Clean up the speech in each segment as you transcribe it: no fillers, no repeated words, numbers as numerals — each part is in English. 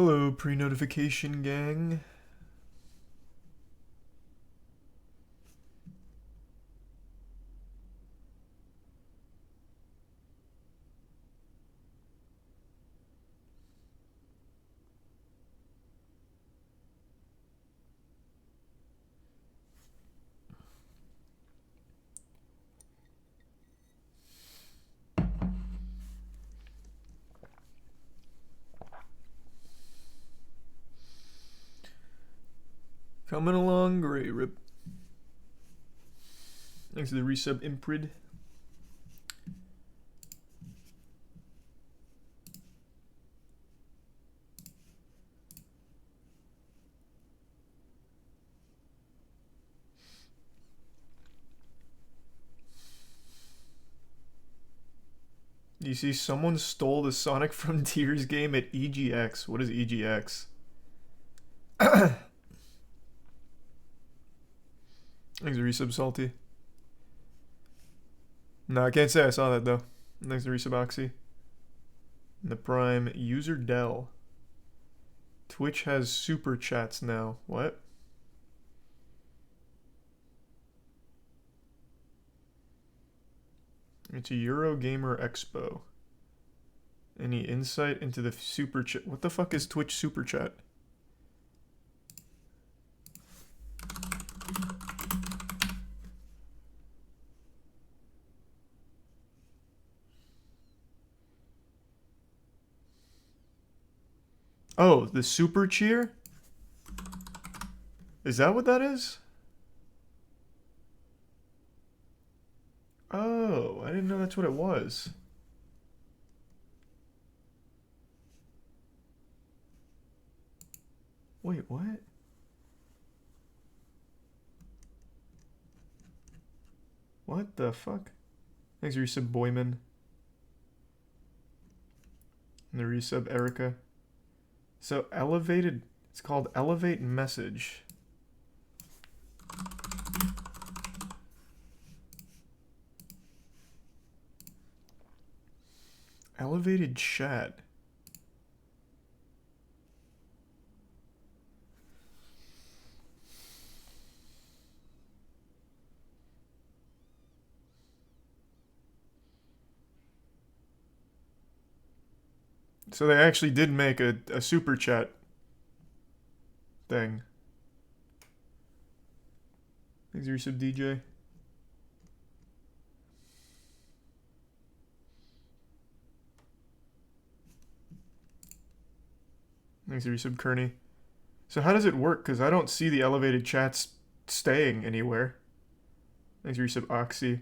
Hello, pre-notification gang. Coming along, Grey Rip. Thanks to the resub Imprid. You see, someone stole the Sonic Frontiers game at EGX. What is EGX? Thanks to resub Salty. No, I can't say I saw that though. Thanks to resub Oxy. And the Prime user Dell. Twitch has super chats now. What? It's a Eurogamer Expo. Any insight into the super chat? What the fuck is Twitch super chat? Oh, the super cheer? Is that what that is? Oh, I didn't know that's what it was. Wait, what? What the fuck? Thanks for resub Boyman. And the resub Erica. So elevated, it's called Elevate Message. Elevated chat. So they actually did make a super chat thing. Thanks for resub DJ. Thanks for resub Kearney. So how does it work? Because I don't see the elevated chats staying anywhere. Thanks for resub Oxy.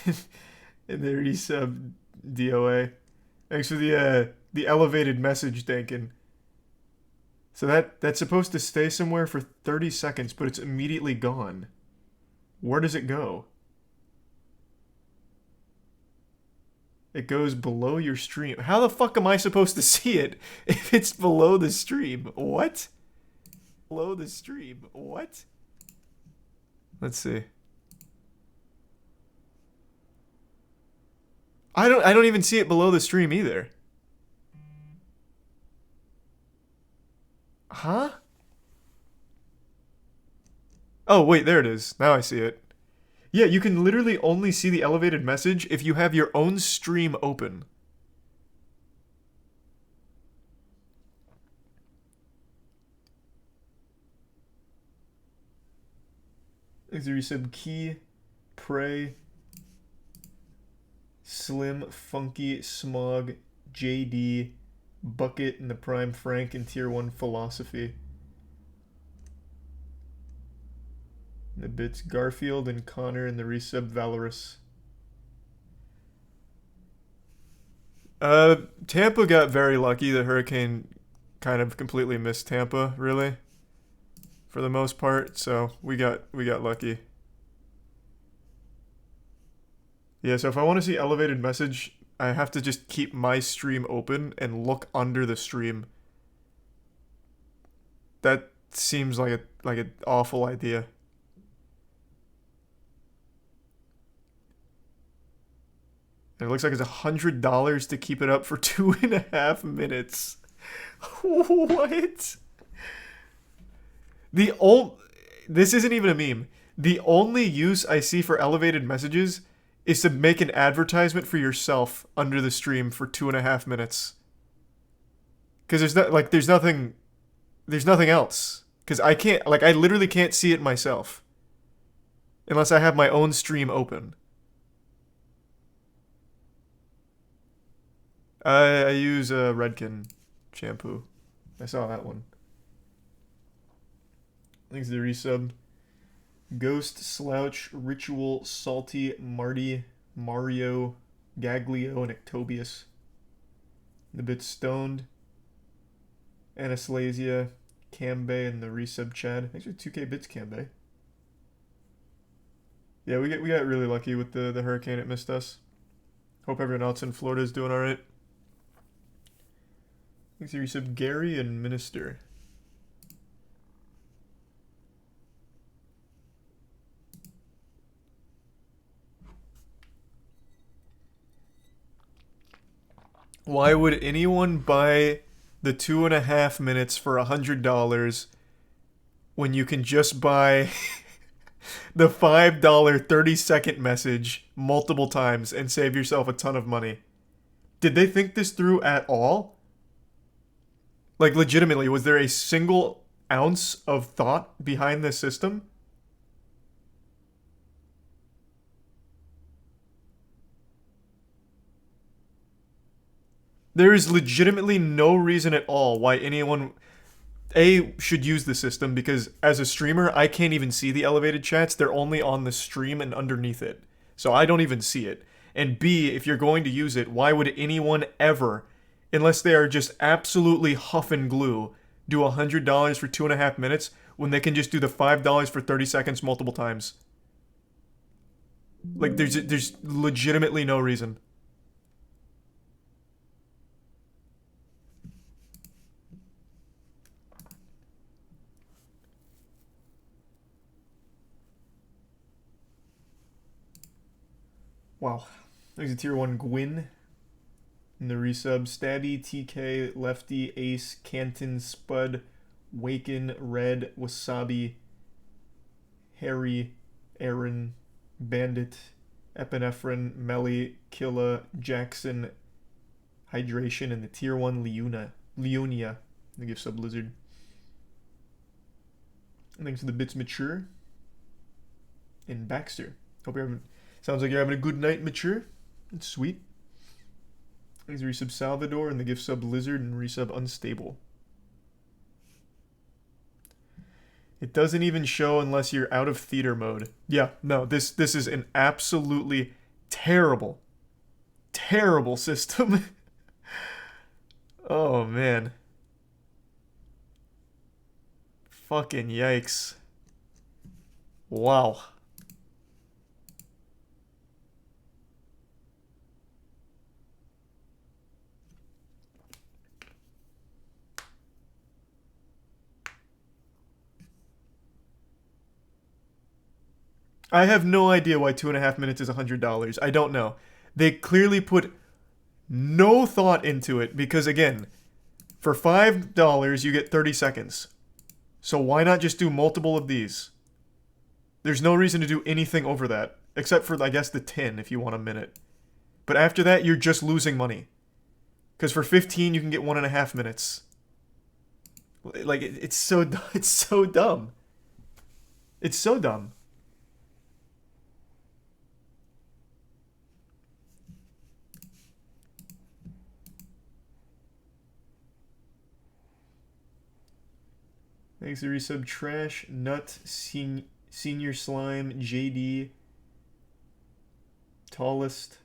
And the resub DOA. Thanks for the elevated message thinking. So that's supposed to stay somewhere for 30 seconds, but it's immediately gone. Where does it go? It goes below your stream. How the fuck am I supposed to see it if it's below the stream? What? Below the stream. What? Let's see. I don't even see it below the stream either. Huh? Oh, wait, there it is. Now I see it. Yeah, you can literally only see the elevated message if you have your own stream open. Thanks for resub Key, Prey, Slim, Funky, Smog, JD, Bucket, and the Prime Frank, and Tier 1 Philosophy. The bits Garfield and Connor and the resub Valorous. Tampa got very lucky. The hurricane kind of completely missed Tampa, really, for the most part. So we got lucky. Yeah. So if I want to see elevated message, I have to just keep my stream open and look under the stream. That seems like an awful idea. And it looks like it's $100 to keep it up for 2.5 minutes. What? The old. This isn't even a meme. The only use I see for elevated messages is to make an advertisement for yourself under the stream for 2.5 minutes. Because there's nothing else. Because I can't, like, I literally can't see it myself unless I have my own stream open. I use a Redken shampoo. I saw that one. Thanks to the resub. Ghost, Slouch, Ritual, Salty, Marty, Mario, Gaglio, and Ectobius. The bit Stoned, Anaslasia, Cambe, and the resub Chad. Thanks for 2K bits, Cambe. Yeah, we got really lucky with the hurricane. It missed us. Hope everyone else in Florida is doing alright. Thanks for resub Gary and Minister. Why would anyone buy the 2.5 minutes for $100 when you can just buy the $5 30-second message multiple times and save yourself a ton of money? Did they think this through at all? Like, legitimately, was there a single ounce of thought behind this system? There is legitimately no reason at all why anyone should use the system, because as a streamer, I can't even see the elevated chats. They're only on the stream and underneath it. So I don't even see it. And B, if you're going to use it, why would anyone ever, unless they are just absolutely huff and glue, do $100 for 2.5 minutes when they can just do the $5 for 30 seconds multiple times? Like, there's legitimately no reason. Wow. There's a tier 1 Gwyn in the resub. Stabby, TK, Lefty, Ace, Canton, Spud, Waken, Red, Wasabi, Harry, Aaron, Bandit, Epinephrine, Melly, Killa, Jackson, Hydration, and the tier 1 Leonia. The gift sub Lizard. Thanks to the bits Mature and Baxter. Hope you're having. Sounds like you're having a good night, Mature. It's sweet. Thanks to resub Salvador and the gift sub Lizard and resub Unstable. It doesn't even show unless you're out of theater mode. Yeah, no, this is an absolutely terrible, terrible system. Oh, man. Fucking yikes. Wow. I have no idea why 2.5 minutes is $100. I don't know. They clearly put no thought into it because, again, for $5 you get 30 seconds. So why not just do multiple of these? There's no reason to do anything over that, except for, I guess, the 10 if you want a minute. But after that, you're just losing money. Because for 15 you can get 1.5 minutes. Like, it's so dumb. It's so dumb. It's so dumb. Thanks to resub Trash, Nut, Senior Slime, JD, Tallest,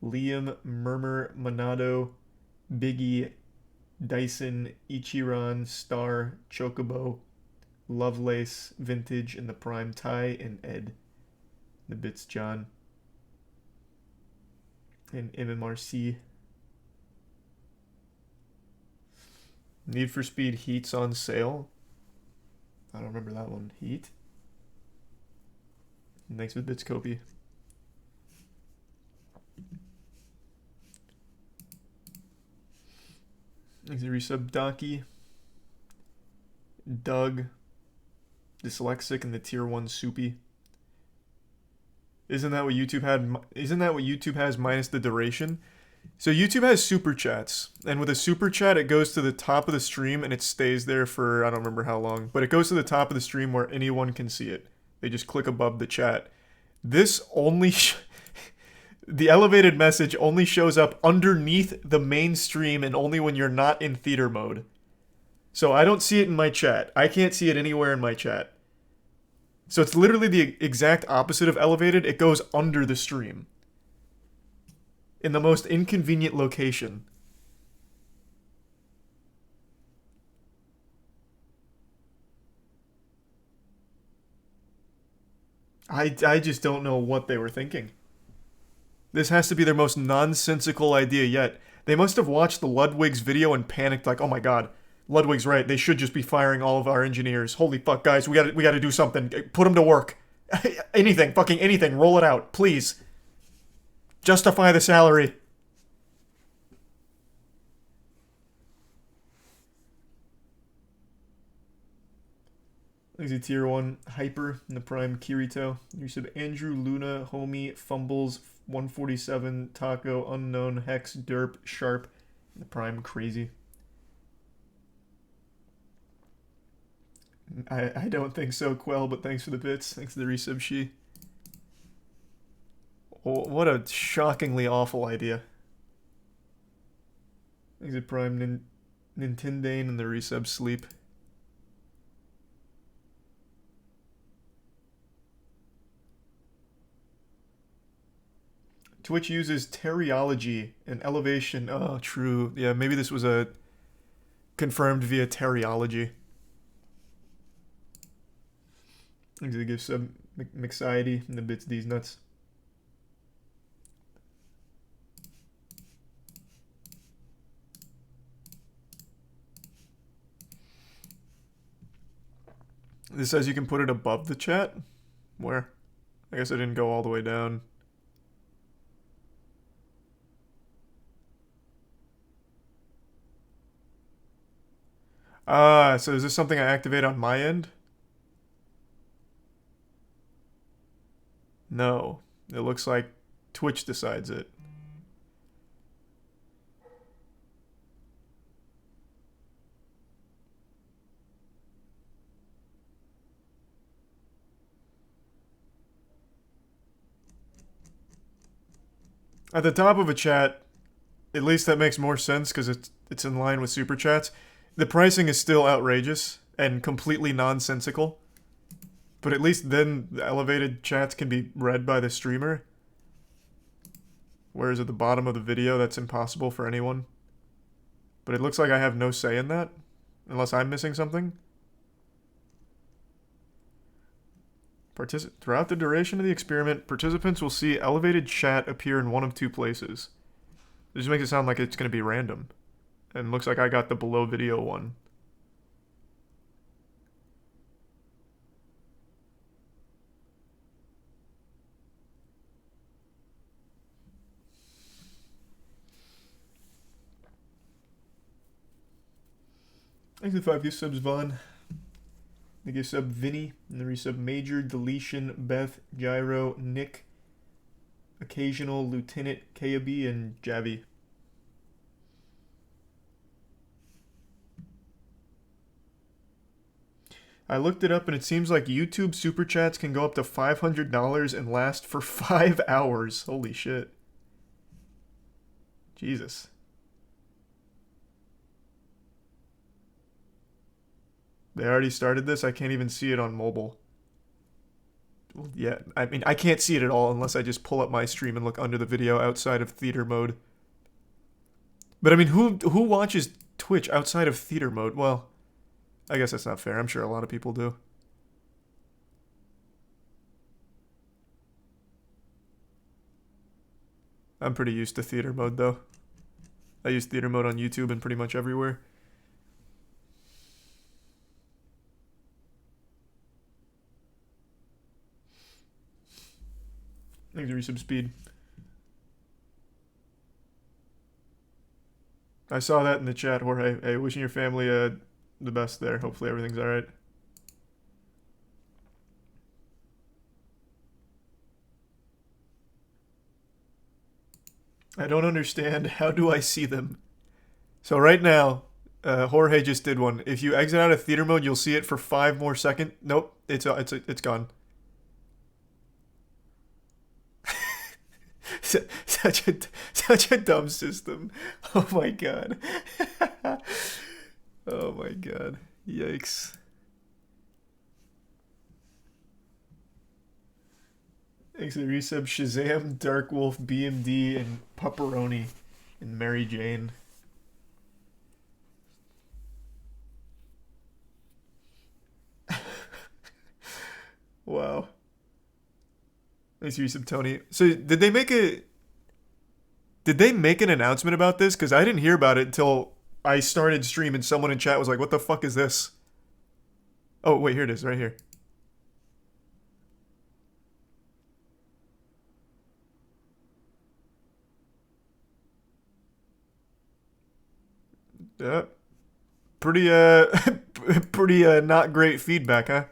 Liam, Murmur, Monado, Biggie, Dyson, Ichiran, Star, Chocobo, Lovelace, Vintage, and the Prime Ty, and Ed. The bits John. And MMRC. Need for Speed Heat's on sale. I don't remember that one. Heat. And thanks for the bits, Kopi. Thanks for resub Donkey. Doug. Dyslexic and the tier 1 Soupy. Isn't that what YouTube had? Isn't that what YouTube has minus the duration? So YouTube has super chats, and with a super chat, it goes to the top of the stream and it stays there for I don't remember how long, but it goes to the top of the stream where anyone can see it. They just click above the chat. This only the elevated message only shows up underneath the main stream and only when you're not in theater mode. So I don't see it in my chat. I can't see it anywhere in my chat. So it's literally the exact opposite of elevated. It goes under the stream. In the most inconvenient location. I just don't know what they were thinking. This has to be their most nonsensical idea yet. They must have watched the Ludwig's video and panicked like, oh my god, Ludwig's right, they should just be firing all of our engineers. Holy fuck, guys, we gotta do something. Put them to work. Anything, fucking anything, roll it out, please. Justify the salary. Easy tier 1 Hyper in the Prime Kirito. You said Andrew, Luna, Homie, Fumbles, 147, Taco, Unknown, Hex, Derp, Sharp, in the Prime Crazy. I don't think so, Quell, but thanks for the bits. Thanks for the resub, She. Oh, what a shockingly awful idea. Thanks to Prime Nintendane and the resub Sleep. Twitch uses Teriology and Elevation. Oh, true. Yeah, maybe this was a confirmed via Teriology. I'm gonna give some Mixiety and the bits these nuts. This says you can put it above the chat? Where? I guess I didn't go all the way down. Ah, so is this something I activate on my end? No. It looks like Twitch decides it. At the top of a chat, at least that makes more sense because it's in line with super chats. The pricing is still outrageous and completely nonsensical. But at least then the elevated chats can be read by the streamer. Whereas at the bottom of the video, that's impossible for anyone. But it looks like I have no say in that. Unless I'm missing something. Throughout the duration of the experiment, participants will see elevated chat appear in one of two places. It just makes it sound like it's going to be random. And looks like I got the below video one. Thanks for the 5 gift subs, Vaughn. The gift sub, Vinny. And the resub, Major, Deletion, Beth, Gyro, Nick, Occasional, Lieutenant, Kayabi, and Javi. I looked it up and it seems like YouTube super chats can go up to $500 and last for 5 hours. Holy shit. Jesus. They already started this? I can't even see it on mobile. Well, yeah, I mean, I can't see it at all unless I just pull up my stream and look under the video outside of theater mode. But I mean, who watches Twitch outside of theater mode? Well, I guess that's not fair. I'm sure a lot of people do. I'm pretty used to theater mode, though. I use theater mode on YouTube and pretty much everywhere. Thanks for resub speed. I saw that in the chat, Jorge. Hey, wishing your family the best there. Hopefully everything's alright. I don't understand. How do I see them? So right now, Jorge just did one. If you exit out of theater mode, you'll see it for 5 more seconds. Nope, it's gone. Such a dumb system. Oh my god. Oh my god. Yikes. Thanks to the resub. Shazam, Dark Wolf, BMD, and Pepperoni, and Mary Jane. Wow. Thanks to resub, Tony. So did they make an announcement about this? Because I didn't hear about it until I started stream and someone in chat was like, what the fuck is this? Oh, wait, here it is, right here. Pretty pretty not great feedback, huh?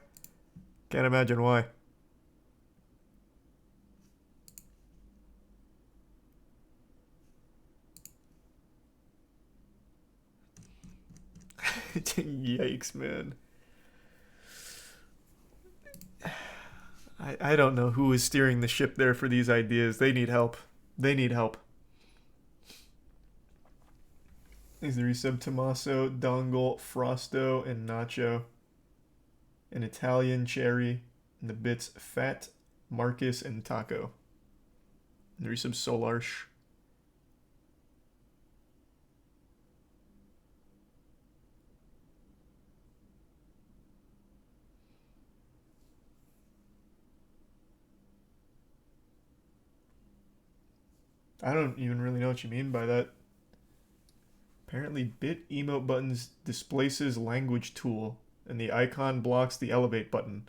Can't imagine why. Yikes, man. I don't know who is steering the ship there for these ideas. They need help. They need help. These are resub Tommaso, Dongle, Frosto, and Nacho. An Italian Cherry, and the bits Fat, Marcus, and Taco. And resub Solarsh. I don't even really know what you mean by that. Apparently, bit emote buttons displaces language tool, and the icon blocks the elevate button.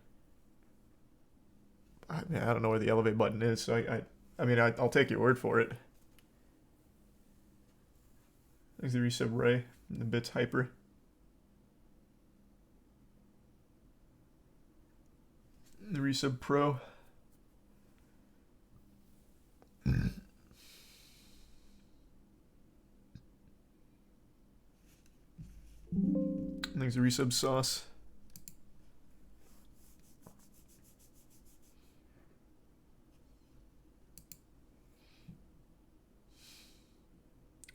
I don't know where the elevate button is, so I'll take your word for it. There's the resub Ray, and the bits Hyper. The resub Pro. There's a resub Sauce.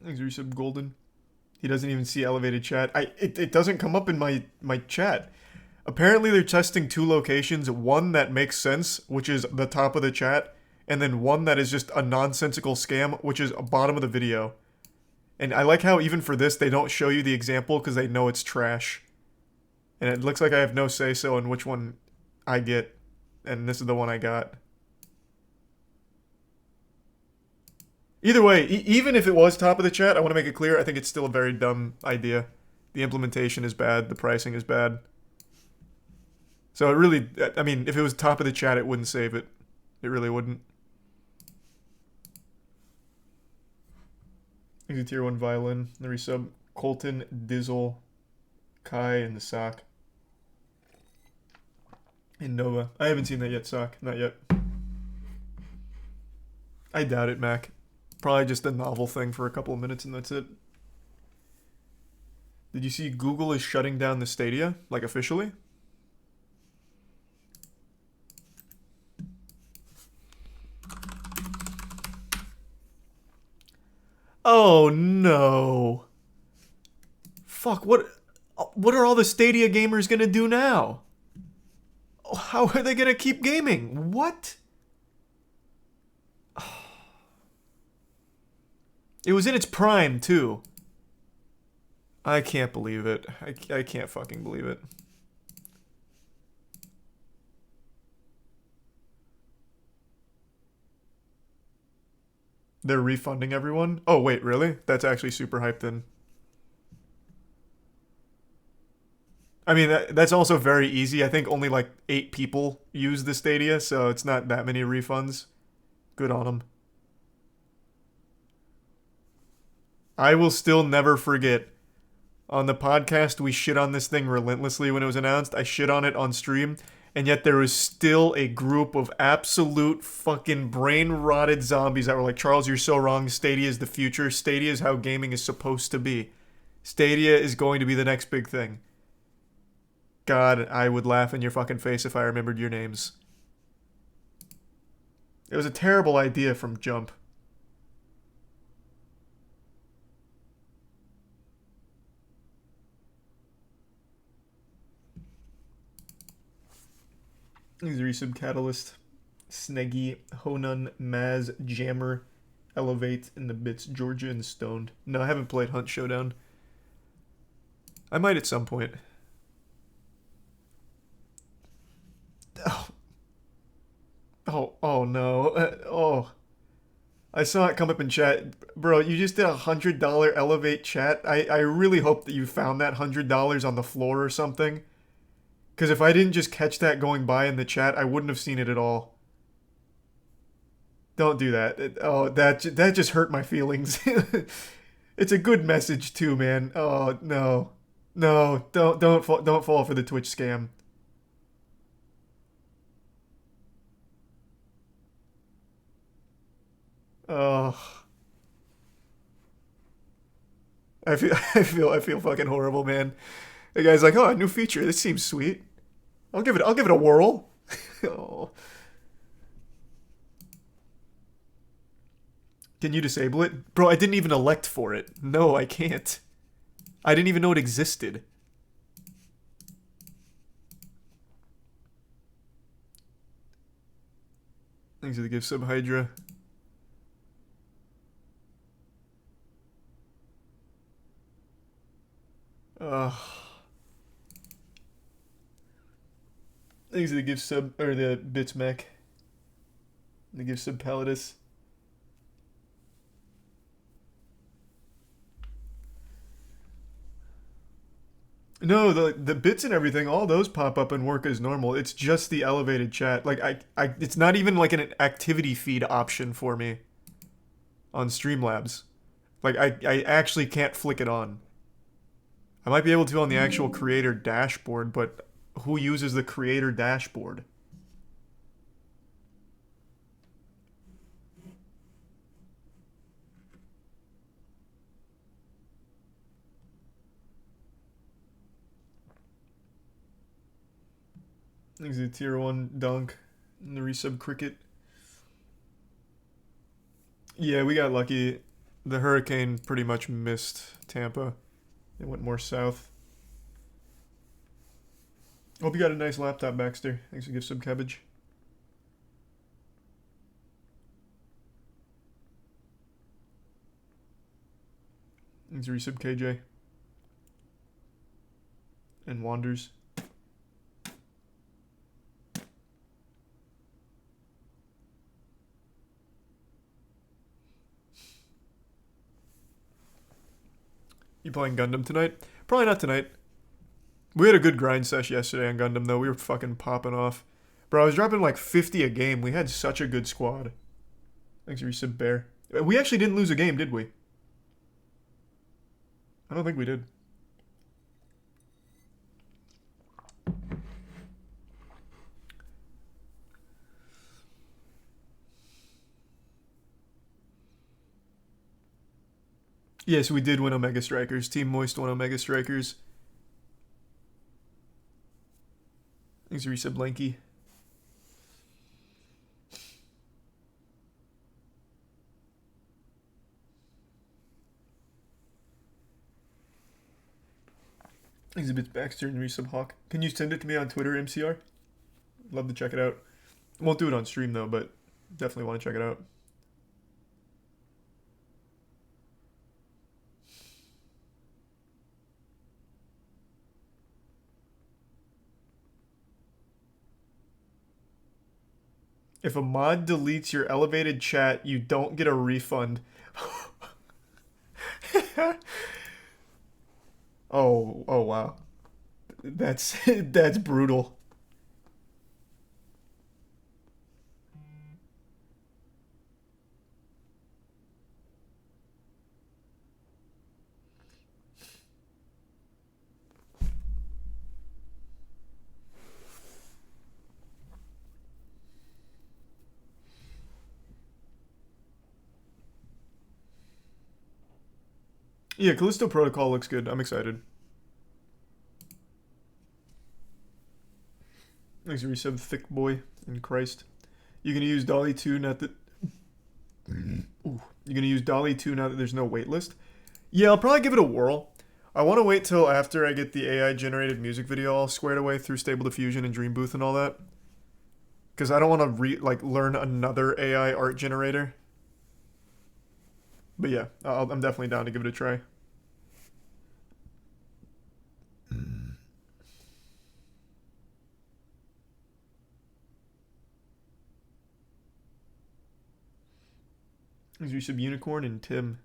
There's a resub Golden. He doesn't even see elevated chat. It doesn't come up in my chat. Apparently they're testing 2 locations. One that makes sense, which is the top of the chat, and then one that is just a nonsensical scam, which is bottom of the video. And I like how even for this, they don't show you the example because they know it's trash. And it looks like I have no say-so on which one I get. And this is the one I got. Either way, even if it was top of the chat, I want to make it clear, I think it's still a very dumb idea. The implementation is bad. The pricing is bad. So it really, I mean, if it was top of the chat, it wouldn't save it. It really wouldn't. Here's a tier 1 violin. The resub Colton, Dizzle, Kai, and the Sock. And Nova. I haven't seen that yet, Sock. Not yet. I doubt it, Mac. Probably just a novel thing for a couple of minutes and that's it. Did you see Google is shutting down the Stadia? Like officially? Oh no. Fuck, what are all the Stadia gamers gonna do now? How are they gonna keep gaming? What? It was in its prime, too. I can't believe it. I can't fucking believe it. They're refunding everyone? Oh, wait, really? That's actually super hyped then. I mean, that's also very easy. I think only like 8 people use the Stadia, so it's not that many refunds. Good on them. I will still never forget. On the podcast, we shit on this thing relentlessly when it was announced. I shit on it on stream, and yet there was still a group of absolute fucking brain rotted zombies that were like, Charles, you're so wrong. Stadia is the future. Stadia is how gaming is supposed to be. Stadia is going to be the next big thing. God, I would laugh in your fucking face if I remembered your names. It was a terrible idea from jump. These resub Catalyst, Sneggy, Honan, Maz, Jammer, Elevate, and the Bits, Georgia, and Stoned. No, I haven't played Hunt Showdown. I might at some point. Oh no. Oh. I saw it come up in chat. Bro, you just did $100 Elevate chat. I really hope that you found that $100 on the floor or something. Because if I didn't just catch that going by in the chat, I wouldn't have seen it at all. Don't do that. That just hurt my feelings. It's a good message too, man. Oh no, no, don't fall for the Twitch scam. Oh, I feel fucking horrible, man. The guy's like, oh, a new feature. This seems sweet. I'll give it a whirl. Oh. Can you disable it? Bro, I didn't even elect for it. No, I can't. I didn't even know it existed. Thanks for the gift sub, Hydra. Thanks for the gift sub, or the bits mech. The gift sub Palladus. No, the bits and everything, all those pop up and work as normal. It's just the elevated chat. Like it's not even like an activity feed option for me on Streamlabs. Like I actually can't flick it on. I might be able to on the actual creator dashboard, but who uses the creator dashboard? Thanks to tier 1 dunk and the resub cricket. Yeah, we got lucky. The hurricane pretty much missed Tampa. It went more south. Hope you got a nice laptop, Baxter. Thanks for gift sub cabbage. Thanks for resub KJ. And Wanders. You playing Gundam tonight? Probably not tonight. We had a good grind sesh yesterday on Gundam, though. We were fucking popping off. Bro, I was dropping like 50 a game. We had such a good squad. Thanks for resub Bear. We actually didn't lose a game, did we? I don't think we did. Yes, we did win Omega Strikers. Team Moist won Omega Strikers. Thanks for resub Lanky. Thanks a bit Baxter and resub Hawk. Can you send it to me on Twitter, MCR? Love to check it out. Won't do it on stream though, but definitely want to check it out. If a mod deletes your elevated chat, you don't get a refund. Oh wow. That's brutal. Yeah, Callisto Protocol looks good. I'm excited. Thanks for resub, thick boy in Christ. You gonna use Dolly 2 now that... Ooh. You gonna use Dolly 2 now that there's no waitlist? Yeah, I'll probably give it a whirl. I want to wait till after I get the AI-generated music video all squared away through Stable Diffusion and Dream Booth and all that. Because I don't want to learn another AI art generator. But yeah, I'm definitely down to give it a try. There's Resub Unicorn and Tim.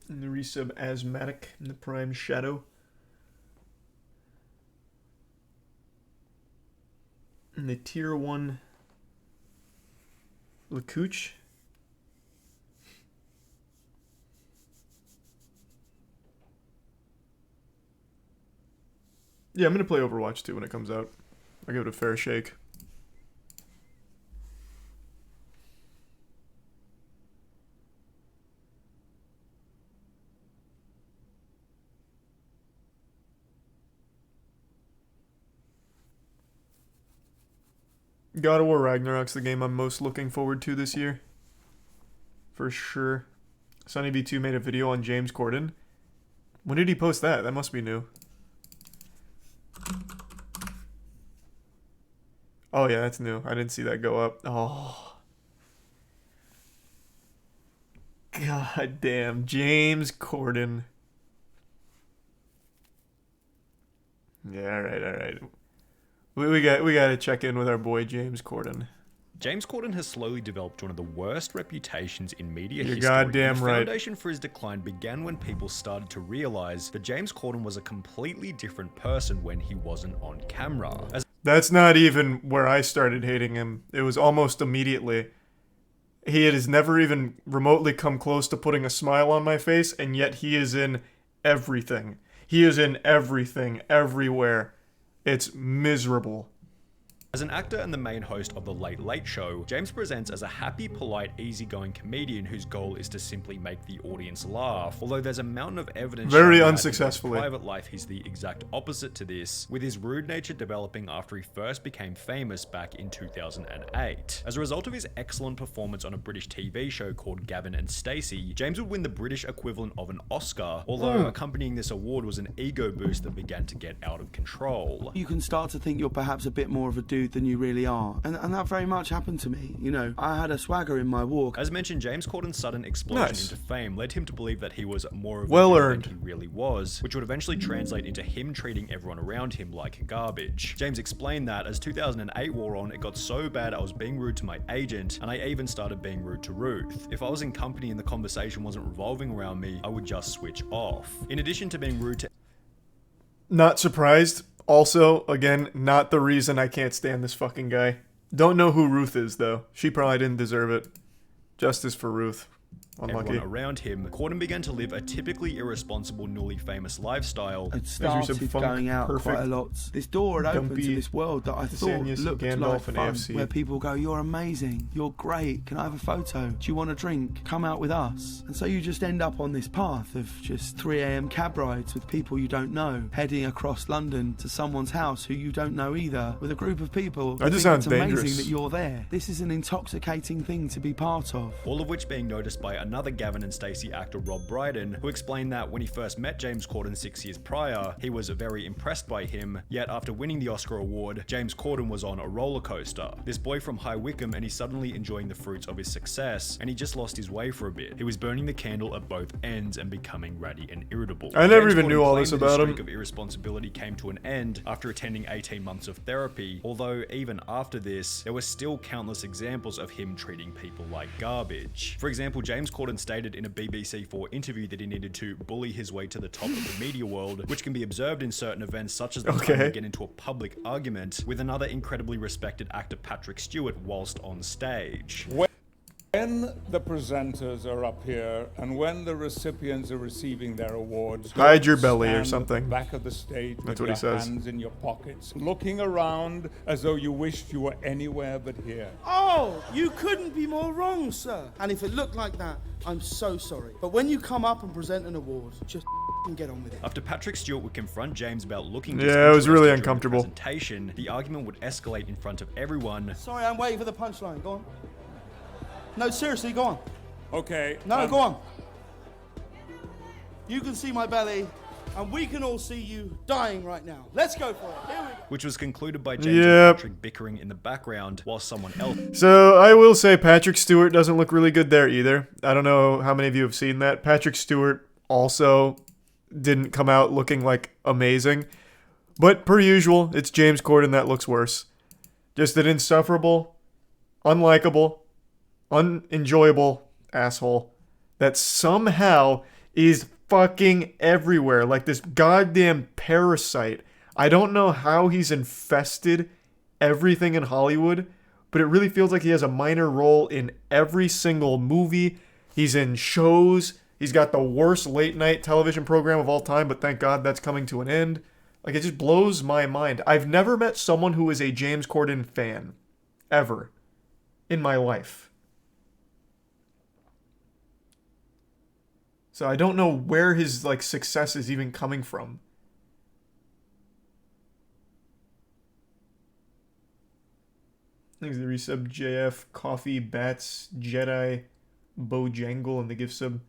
And the resub Asthmatic in the Prime Shadow. And the tier 1 Lacouche. Yeah, I'm going to play Overwatch 2 when it comes out. I'll give it a fair shake. God of War Ragnarok's the game I'm most looking forward to this year. For sure. Sunny B2 made a video on James Corden. When did he post that? That must be new. Oh yeah, that's new. I didn't see that go up. Oh. God damn. James Corden. Yeah, alright. We got to check in with our boy James Corden. James Corden has slowly developed one of the worst reputations in media history. You're goddamn right. The foundation for his decline began when people started to realize that James Corden was a completely different person when he wasn't on camera. That's not even where I started hating him. It was almost immediately. He has never even remotely come close to putting a smile on my face, and yet he is in everything. He is in everything, everywhere. It's miserable. As an actor and the main host of The Late Late Show, James presents as a happy, polite, easygoing comedian whose goal is to simply make the audience laugh. Although there's a mountain of evidence very showing unsuccessfully. That in his private life he's the exact opposite to this, with his rude nature developing after he first became famous back in 2008. As a result of his excellent performance on a British TV show called Gavin and Stacey, James would win the British equivalent of an Oscar, although accompanying this award was an ego boost that began to get out of control. You can start to think you're perhaps a bit more of a dude than you really are. And that very much happened to me. You know, I had a swagger in my walk. As mentioned, James Corden's sudden explosion into fame led him to believe that he was more of a well-earned than he really was, which would eventually translate into him treating everyone around him like garbage. James explained that as 2008 wore on, it got so bad I was being rude to my agent, and I even started being rude to Ruth. If I was in company and the conversation wasn't revolving around me, I would just switch off. In addition to being rude to... Not surprised. Also, again, not the reason I can't stand this fucking guy. Don't know who Ruth is, though. She probably didn't deserve it. Justice for Ruth. Unlucky. Everyone around him, Corden began to live a typically irresponsible, newly famous lifestyle. I'd started going out quite a lot. This door had opened to this world that I thought looked like fun, where people go, you're amazing, you're great, can I have a photo? Do you want a drink? Come out with us. And so you just end up on this path of just 3 a.m. cab rides with people you don't know, heading across London to someone's house who you don't know either, with a group of people. That just sounds dangerous. It's amazing that you're there. This is an intoxicating thing to be part of. All of which being noticed by another Gavin and Stacey actor Rob Brydon, who explained that when he first met James Corden 6 years prior, he was very impressed by him, yet after winning the Oscar award, James Corden was on a roller coaster. This boy from High Wycombe, and he's suddenly enjoying the fruits of his success, and he just lost his way for a bit. He was burning the candle at both ends and becoming ratty and irritable. I never even knew all this about him. His streak of irresponsibility came to an end after attending 18 months of therapy, although even after this, there were still countless examples of him treating people like garbage. For example, James Corden stated in a BBC4 interview that he needed to bully his way to the top of the media world, which can be observed in certain events such as the time to get into a public argument with another incredibly respected actor Patrick Stewart whilst on stage. When the presenters are up here and when the recipients are receiving their awards, hide your belly or stand something. At the back of the stage That's with what your he says. hands in your pockets, looking around as though you wished you were anywhere but here. Oh, you couldn't be more wrong, sir. And if it looked like that, I'm so sorry. But when you come up and present an award, just get on with it. After Patrick Stewart would confront James about looking it was really during the uncomfortable. presentation, the argument would escalate in front of everyone. Sorry, I'm waiting for the punchline. Go on. No, seriously, go on. Okay. No, go on. You can see my belly, and we can all see you dying right now. Let's go for it. Here we go. Which was concluded by James and Patrick bickering in the background while someone else... So, I will say Patrick Stewart doesn't look really good there either. I don't know how many of you have seen that. Patrick Stewart also didn't come out looking like amazing. But per usual, it's James Corden that looks worse. Just an insufferable, unlikable, unenjoyable asshole that somehow is fucking everywhere like this goddamn parasite. I don't know how he's infested everything in Hollywood, but it really feels like he has a minor role in every single movie. He's in shows. He's got the worst late night television program of all time, but thank God that's coming to an end. Like, it just blows my mind. I've never met someone who is a James Corden fan ever in my life. So I don't know where his like success is even coming from. Thanks to the resub JF, Coffee, Bats, Jedi, Bojangle, and the gift sub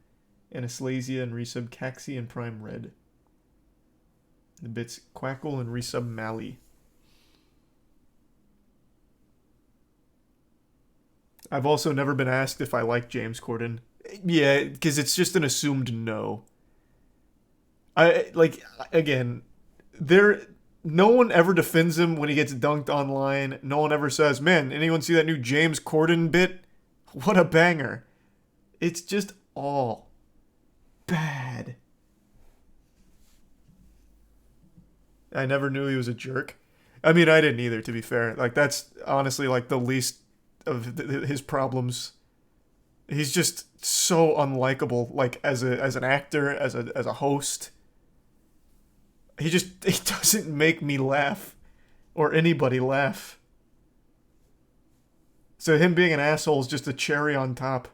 Anastasia and resub Caxi and Prime Red. The bits Quackle and resub Mally. I've also never been asked if I like James Corden. Yeah, because it's just an assumed no. No one ever defends him when he gets dunked online. No one ever says, man, anyone see that new James Corden bit? What a banger. It's just all bad. I never knew he was a jerk. I mean, I didn't either, to be fair. Like, that's honestly like the least of his problems. He's just so unlikable, like as an actor, as a host. He doesn't make me laugh or anybody laugh. So him being an asshole is just a cherry on top.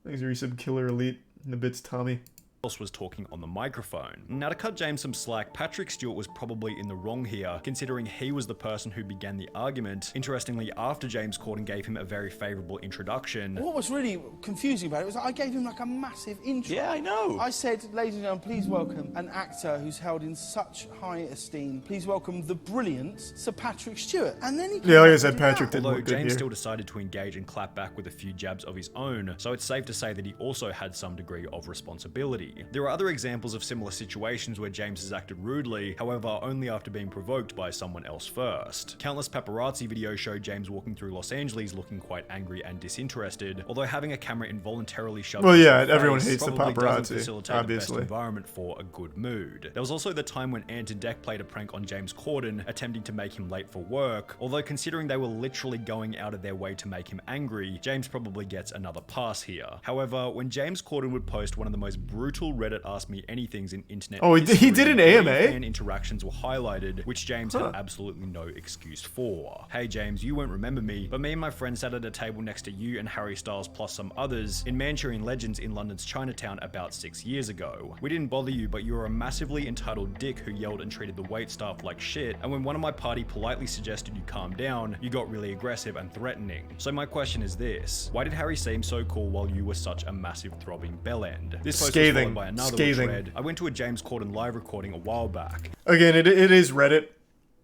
Thanks for resub Killer Elite and the bits Tommy. Else was talking on the microphone. Now, to cut James some slack, Patrick Stewart was probably in the wrong here, considering he was the person who began the argument. Interestingly, after James Corden gave him a very favourable introduction. What was really confusing about it was that I gave him like a massive intro. Yeah, I know. I said, ladies and gentlemen, please welcome an actor who's held in such high esteem. Please welcome the brilliant Sir Patrick Stewart. And then he... Yeah, like I said, Patrick didn't Although look good James here. still decided to engage and clap back with a few jabs of his own, so it's safe to say that he also had some degree of responsibility. There are other examples of similar situations where James has acted rudely, however, only after being provoked by someone else first. Countless paparazzi videos show James walking through Los Angeles looking quite angry and disinterested, although having a camera involuntarily shoved well, yeah, into his everyone face hates the probably doesn't paparazzi, facilitate obviously. the best environment for a good mood. There was also the time when Ant and Dec played a prank on James Corden, attempting to make him late for work, although considering they were literally going out of their way to make him angry, James probably gets another pass here. However, when James Corden would post one of the most brutal Reddit Ask Me Anythings in internet he did an AMA? fan interactions were highlighted, which James had absolutely no excuse for. Hey James, you won't remember me, but me and my friend sat at a table next to you and Harry Styles plus some others in Manchurian Legends in London's Chinatown about 6 years ago. We didn't bother you, but you were a massively entitled dick who yelled and treated the wait staff like shit, and when one of my party politely suggested you calm down, you got really aggressive and threatening. So my question is this: why did Harry seem so cool while you were such a massive throbbing bellend? This post was followed by another which read, I went to a James Corden live recording a while back. Again, it is Reddit.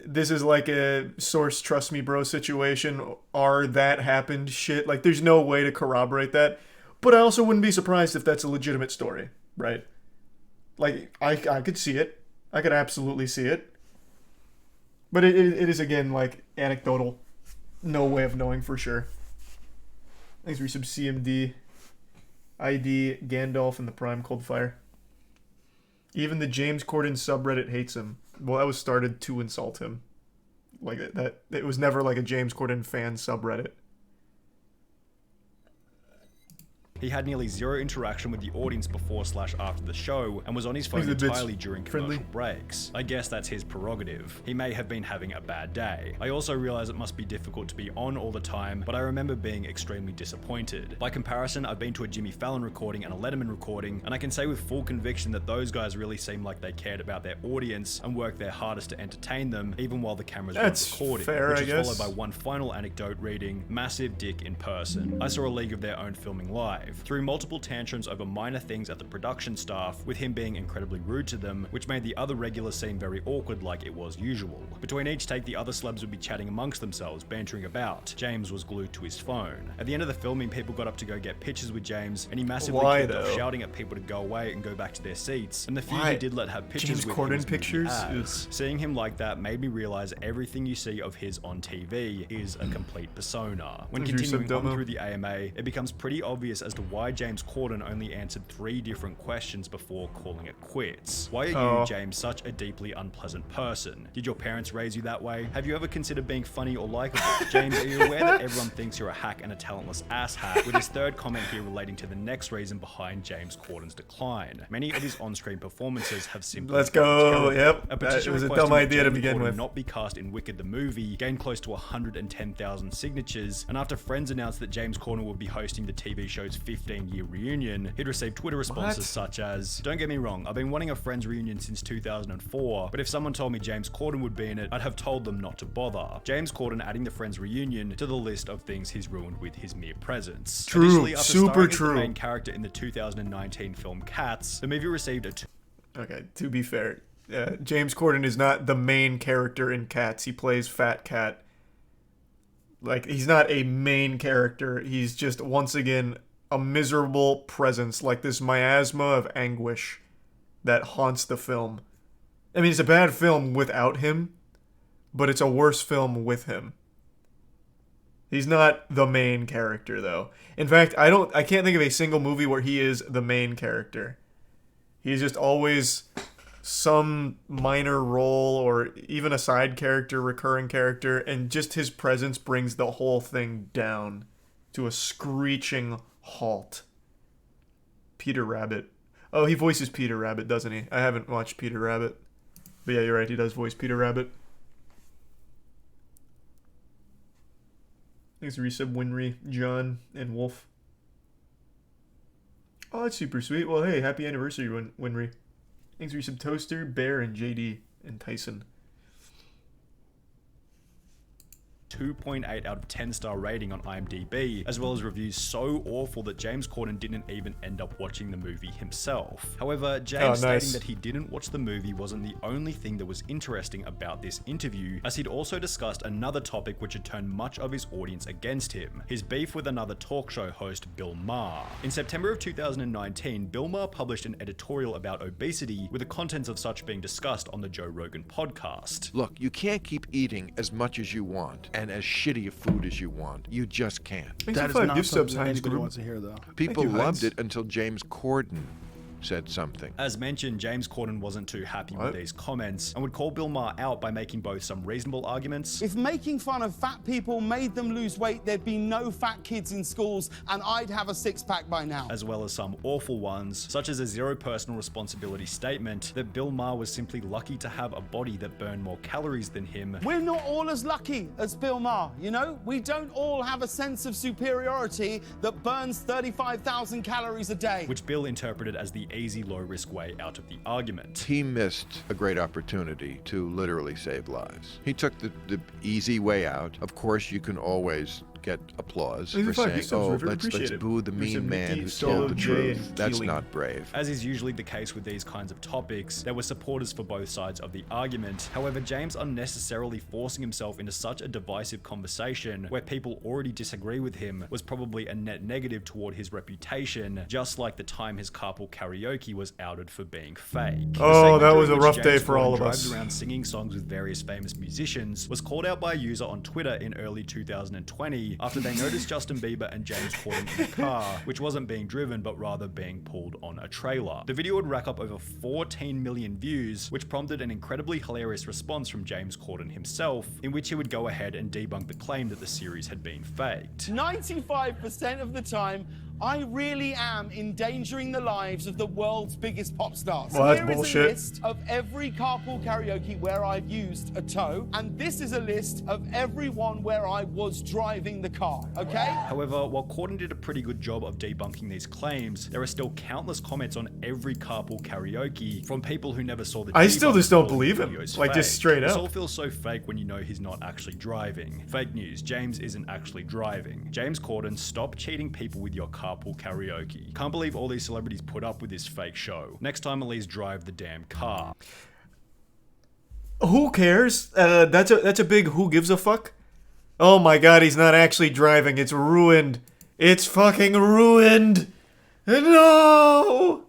This is like a source trust me bro situation, or that happened shit. Like, there's no way to corroborate that. But I also wouldn't be surprised if that's a legitimate story, right? Like, I could see it. I could absolutely see it. But it is, again, like, anecdotal. No way of knowing for sure. Thanks for some CMD, ID, Gandalf, and the Prime Coldfire. Even the James Corden subreddit hates him. Well, that was started to insult him. Like, that it was never like a James Corden fan subreddit. He had nearly zero interaction with the audience before/after the show, and was on his phone entirely during commercial breaks. I guess that's his prerogative. He may have been having a bad day. I also realize it must be difficult to be on all the time, but I remember being extremely disappointed. By comparison, I've been to a Jimmy Fallon recording and a Letterman recording, and I can say with full conviction that those guys really seem like they cared about their audience and worked their hardest to entertain them, even while the cameras weren't recording. Fair, which is followed by one final anecdote reading, "Massive dick in person." I saw a League of Their Own filming live. Through multiple tantrums over minor things at the production staff, with him being incredibly rude to them, which made the other regulars seem very awkward like it was usual. Between each take, the other celebs would be chatting amongst themselves, bantering about. James was glued to his phone. At the end of the filming, people got up to go get pictures with James, and he massively killed off, shouting at people to go away and go back to their seats. And the few he did let have pictures James Corden with pictures. Seeing him like that made me realize everything you see of his on TV is a complete persona. When continuing on through the AMA, it becomes pretty obvious as to why James Corden only answered 3 different questions before calling it quits. Why are you, James, such a deeply unpleasant person? Did your parents raise you that way? Have you ever considered being funny or likable? James, are you aware that everyone thinks you're a hack and a talentless asshat? With his third comment here relating to the next reason behind James Corden's decline. Many of his on-screen performances have simply A petition was a dumb idea to begin with. Not be cast in Wicked the movie gained close to 110,000 signatures, and after Friends announced that James Corden would be hosting the TV show's 15-year reunion, he'd received Twitter responses such as, "Don't get me wrong, I've been wanting a Friends reunion since 2004, but if someone told me James Corden would be in it, I'd have told them not to bother." James Corden adding the Friends reunion to the list of things he's ruined with his mere presence. True, after super starring as true. the main character in the 2019 film Cats, the movie received a Okay, to be fair, James Corden is not the main character in Cats. He plays Fat Cat. Like, he's not a main character. He's just, once again, a miserable presence, like this miasma of anguish that haunts the film. I mean, it's a bad film without him, but it's a worse film with him. He's not the main character, though. In fact, I can't think of a single movie where he is the main character. He's just always some minor role or even a side character, recurring character, and just his presence brings the whole thing down to a screeching halt. Peter Rabbit. Oh, he voices Peter Rabbit, doesn't he? I haven't watched Peter Rabbit. But yeah, you're right, he does voice Peter Rabbit. Thanks for resub, Winry, John, and Wolf. Oh, that's super sweet. Well, hey, happy anniversary, Winry. Thanks for resub, Toaster, Bear, and JD, and Tyson. 2.8 out of 10 star rating on IMDb, as well as reviews so awful that James Corden didn't even end up watching the movie himself. However, James stating that he didn't watch the movie wasn't the only thing that was interesting about this interview, as he'd also discussed another topic which had turned much of his audience against him, his beef with another talk show host, Bill Maher. In September of 2019, Bill Maher published an editorial about obesity, with the contents of such being discussed on the Joe Rogan podcast. Look, you can't keep eating as much as you want and as shitty a food as you want. You just can't. That is not something anybody wants to hear, though. People loved it until James Corden said something. As mentioned, James Corden wasn't too happy with these comments and would call Bill Maher out by making both some reasonable arguments. If making fun of fat people made them lose weight, there'd be no fat kids in schools and I'd have a six-pack by now. As well as some awful ones, such as a zero personal responsibility statement that Bill Maher was simply lucky to have a body that burned more calories than him. We're not all as lucky as Bill Maher, you know? We don't all have a sense of superiority that burns 35,000 calories a day. Which Bill interpreted as the easy, low-risk way out of the argument. He missed a great opportunity to literally save lives. He took the easy way out. Of course, you can always get applause for saying, oh, let's boo the mean man who told the truth. That's not brave. As is usually the case with these kinds of topics, there were supporters for both sides of the argument. However, James unnecessarily forcing himself into such a divisive conversation where people already disagree with him was probably a net negative toward his reputation, just like the time his carpool karaoke was outed for being fake. Oh, that was a rough day for all of us. Drives around singing songs with various famous musicians was called out by a user on Twitter in early 2020 after they noticed Justin Bieber and James Corden in a car, which wasn't being driven but rather being pulled on a trailer. The video would rack up over 14 million views, which prompted an incredibly hilarious response from James Corden himself, in which he would go ahead and debunk the claim that the series had been faked. 95% of the time, I really am endangering the lives of the world's biggest pop stars. Well, that's Here is bullshit. a list of every carpool karaoke where I've used a tow, and this is a list of every one where I was driving the car, okay? However, while Corden did a pretty good job of debunking these claims, there are still countless comments on every carpool karaoke from people who never saw the I still just don't believe him. videos Like, fake. just straight This up. all feels so fake when you know he's not actually driving. Fake news, James isn't actually driving. James Corden, stop cheating people with your carpool karaoke. Can't believe all these celebrities put up with this fake show. Next time at least drive the damn car. Who cares? That's a big who gives a fuck. Oh my god, he's not actually driving. It's ruined. It's fucking ruined. No!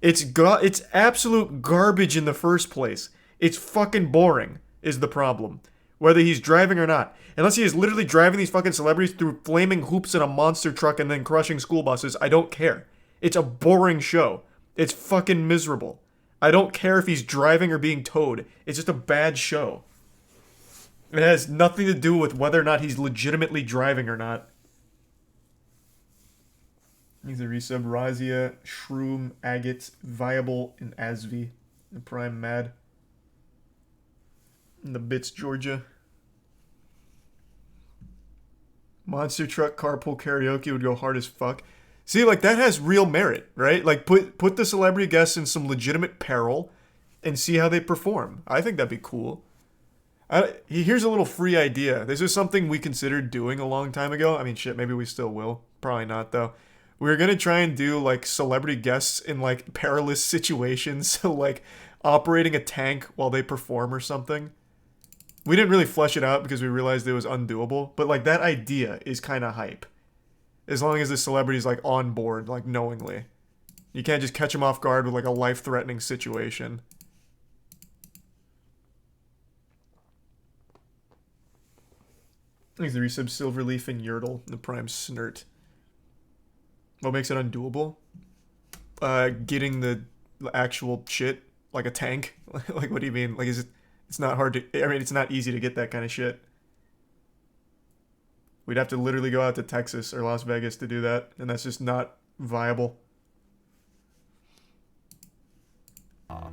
It's absolute garbage in the first place. It's fucking boring is the problem. Whether he's driving or not. Unless he is literally driving these fucking celebrities through flaming hoops in a monster truck and then crushing school buses, I don't care. It's a boring show. It's fucking miserable. I don't care if he's driving or being towed. It's just a bad show. It has nothing to do with whether or not he's legitimately driving or not. He's a resub. Razia, Shroom, Agate, Viable, and Asvi. And Prime Mad. In the Bits, Georgia. Monster truck carpool karaoke would go hard as fuck. See, like, that has real merit, right? Like, put the celebrity guests in some legitimate peril and see how they perform. I think that'd be cool. Here's a little free idea. This is something we considered doing a long time ago. I mean, shit, maybe we still will. Probably not, though. We were gonna try and do, like, celebrity guests in, like, perilous situations. So, like, operating a tank while they perform or something. We didn't really flesh it out because we realized it was undoable. But, like, that idea is kind of hype. As long as the celebrity's, like, on board, like, knowingly. You can't just catch them off guard with, like, a life-threatening situation. Thanks the resub Silverleaf and Yertle, the Prime Snurt. What makes it undoable? Getting the actual shit, like a tank. Like, what do you mean? Like, it's not hard to, I mean, it's not easy to get that kind of shit. We'd have to literally go out to Texas or Las Vegas to do that, and that's just not viable.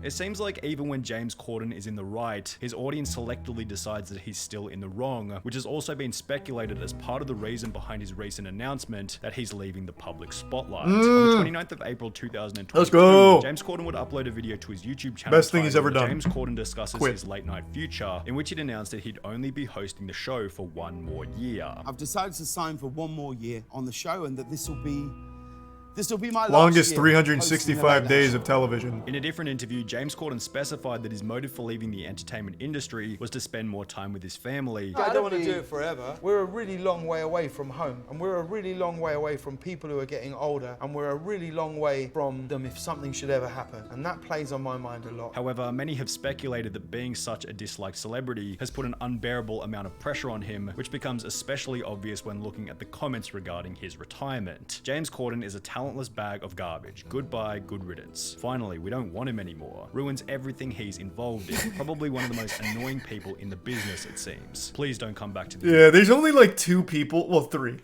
It seems like even when James Corden is in the right, his audience selectively decides that he's still in the wrong, which has also been speculated as part of the reason behind his recent announcement that he's leaving the public spotlight. On the 29th of April 2022, let's go. James Corden would upload a video to his YouTube channel. Best thing he's ever done. James Corden discusses his late night future, in which he'd announced that he'd only be hosting the show for one more year. I've decided to sign for one more year on the show, and that this will be my longest 365 days of television. In a different interview, James Corden specified that his motive for leaving the entertainment industry was to spend more time with his family. I don't want to do it forever. We're a really long way away from home, and we're a really long way away from people who are getting older, and we're a really long way from them if something should ever happen, and that plays on my mind a lot. However, many have speculated that being such a disliked celebrity has put an unbearable amount of pressure on him, which becomes especially obvious when looking at the comments regarding his retirement. James Corden is a talentless bag of garbage. Goodbye, good riddance. Finally, we don't want him anymore. Ruins everything he's involved in. Probably one of the most annoying people in the business, it seems. Please don't come back to the Yeah, there's only like two people, well, three.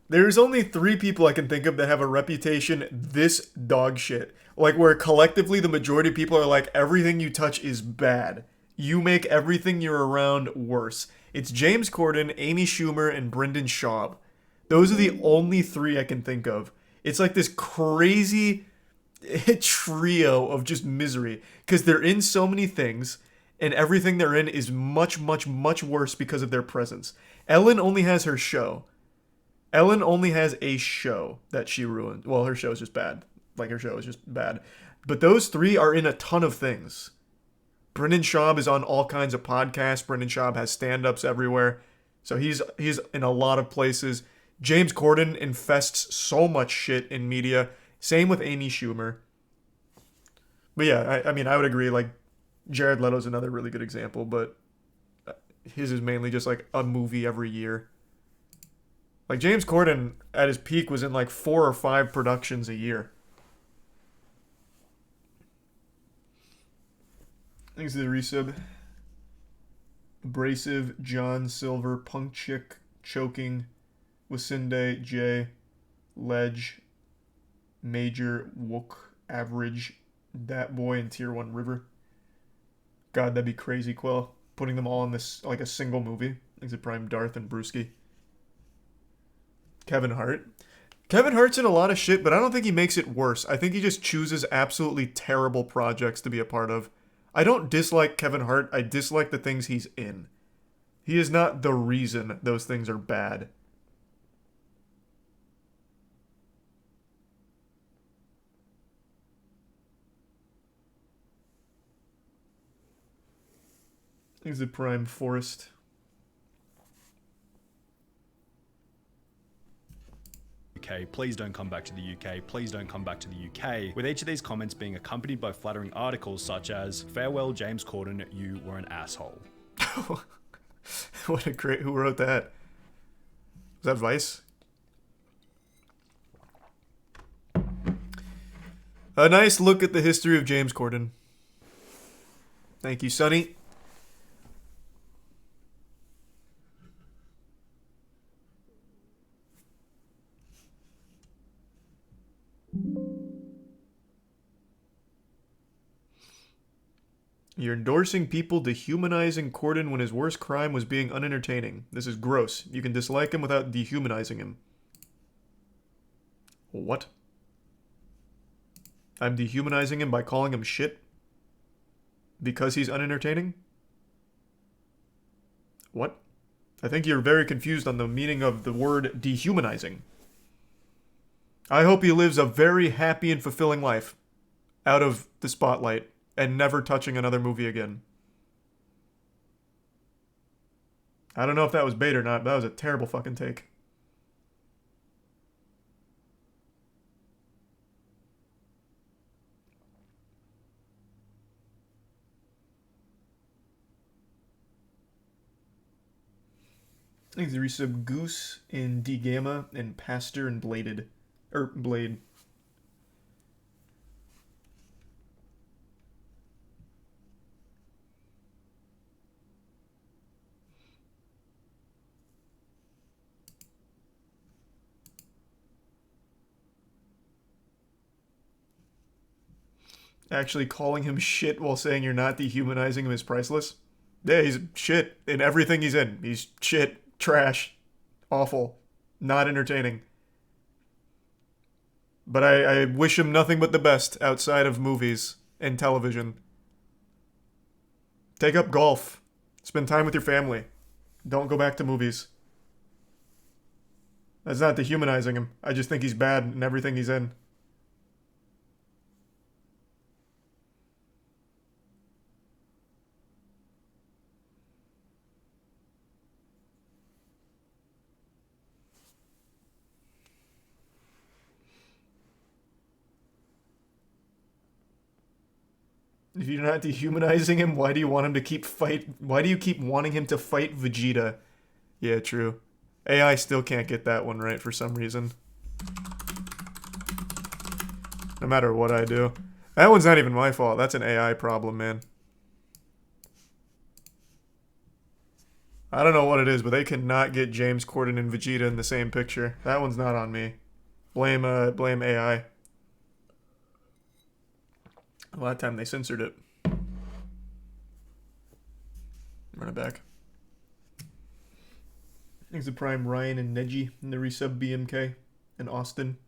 There's only three people I can think of that have a reputation this dog shit. Like, where collectively the majority of people are like, everything you touch is bad. You make everything you're around worse. It's James Corden, Amy Schumer, and Brendan Schaub. Those are the only three I can think of. It's like this crazy trio of just misery because they're in so many things and everything they're in is much, much, much worse because of their presence. Ellen only has her show. Ellen only has a show that she ruined. Well, her show is just bad. Like, her show is just bad. But those three are in a ton of things. Brendan Schaub is on all kinds of podcasts. Brendan Schaub has stand-ups everywhere. So he's in a lot of places. James Corden infests so much shit in media. Same with Amy Schumer. But yeah, I mean, I would agree, like, Jared Leto's another really good example, but his is mainly just, like, a movie every year. Like, James Corden, at his peak, was in, like, 4 or 5 productions a year. Thanks to the resub. Abrasive, John Silver, Punk Chick, Choking, Wasinde, J, Ledge, Major Wook Average That Boy and Tier 1 River. God, that'd be crazy, Quill. Putting them all in this, like, a single movie. Exit Prime, Darth, and Brewski. Kevin Hart. Kevin Hart's in a lot of shit, but I don't think he makes it worse. I think he just chooses absolutely terrible projects to be a part of. I don't dislike Kevin Hart. I dislike the things he's in. He is not the reason those things are bad. Exit Prime Forest. UK, please don't come back to the UK, please don't come back to the UK, with each of these comments being accompanied by flattering articles such as, farewell James Corden, you were an asshole. What a great, who wrote that? Was that Vice? A nice look at the history of James Corden. Thank you, Sonny. You're endorsing people dehumanizing Corden when his worst crime was being unentertaining. This is gross. You can dislike him without dehumanizing him. What? I'm dehumanizing him by calling him shit? Because he's unentertaining? What? I think you're very confused on the meaning of the word dehumanizing. I hope he lives a very happy and fulfilling life out of the spotlight and never touching another movie again. I don't know if that was bait or not, but that was a terrible fucking take. Thanks to resub Goose and D Gamma and Pastor and Bladed. Blade. Actually calling him shit while saying you're not dehumanizing him is priceless. Yeah, he's shit in everything he's in. He's shit, trash, awful, not entertaining. But I wish him nothing but the best outside of movies and television. Take up golf. Spend time with your family. Don't go back to movies. That's not dehumanizing him. I just think he's bad in everything he's in. If you're not dehumanizing him, why do you want him to keep why do you keep wanting him to fight Vegeta? Yeah, true. AI still can't get that one right for some reason. No matter what I do. That one's not even my fault. That's an AI problem, man. I don't know what it is, but they cannot get James Corden and Vegeta in the same picture. That one's not on me. Blame AI. A lot of time they censored it. Run it back. Thanks to Prime Ryan and Neji and the resub BMK and Austin.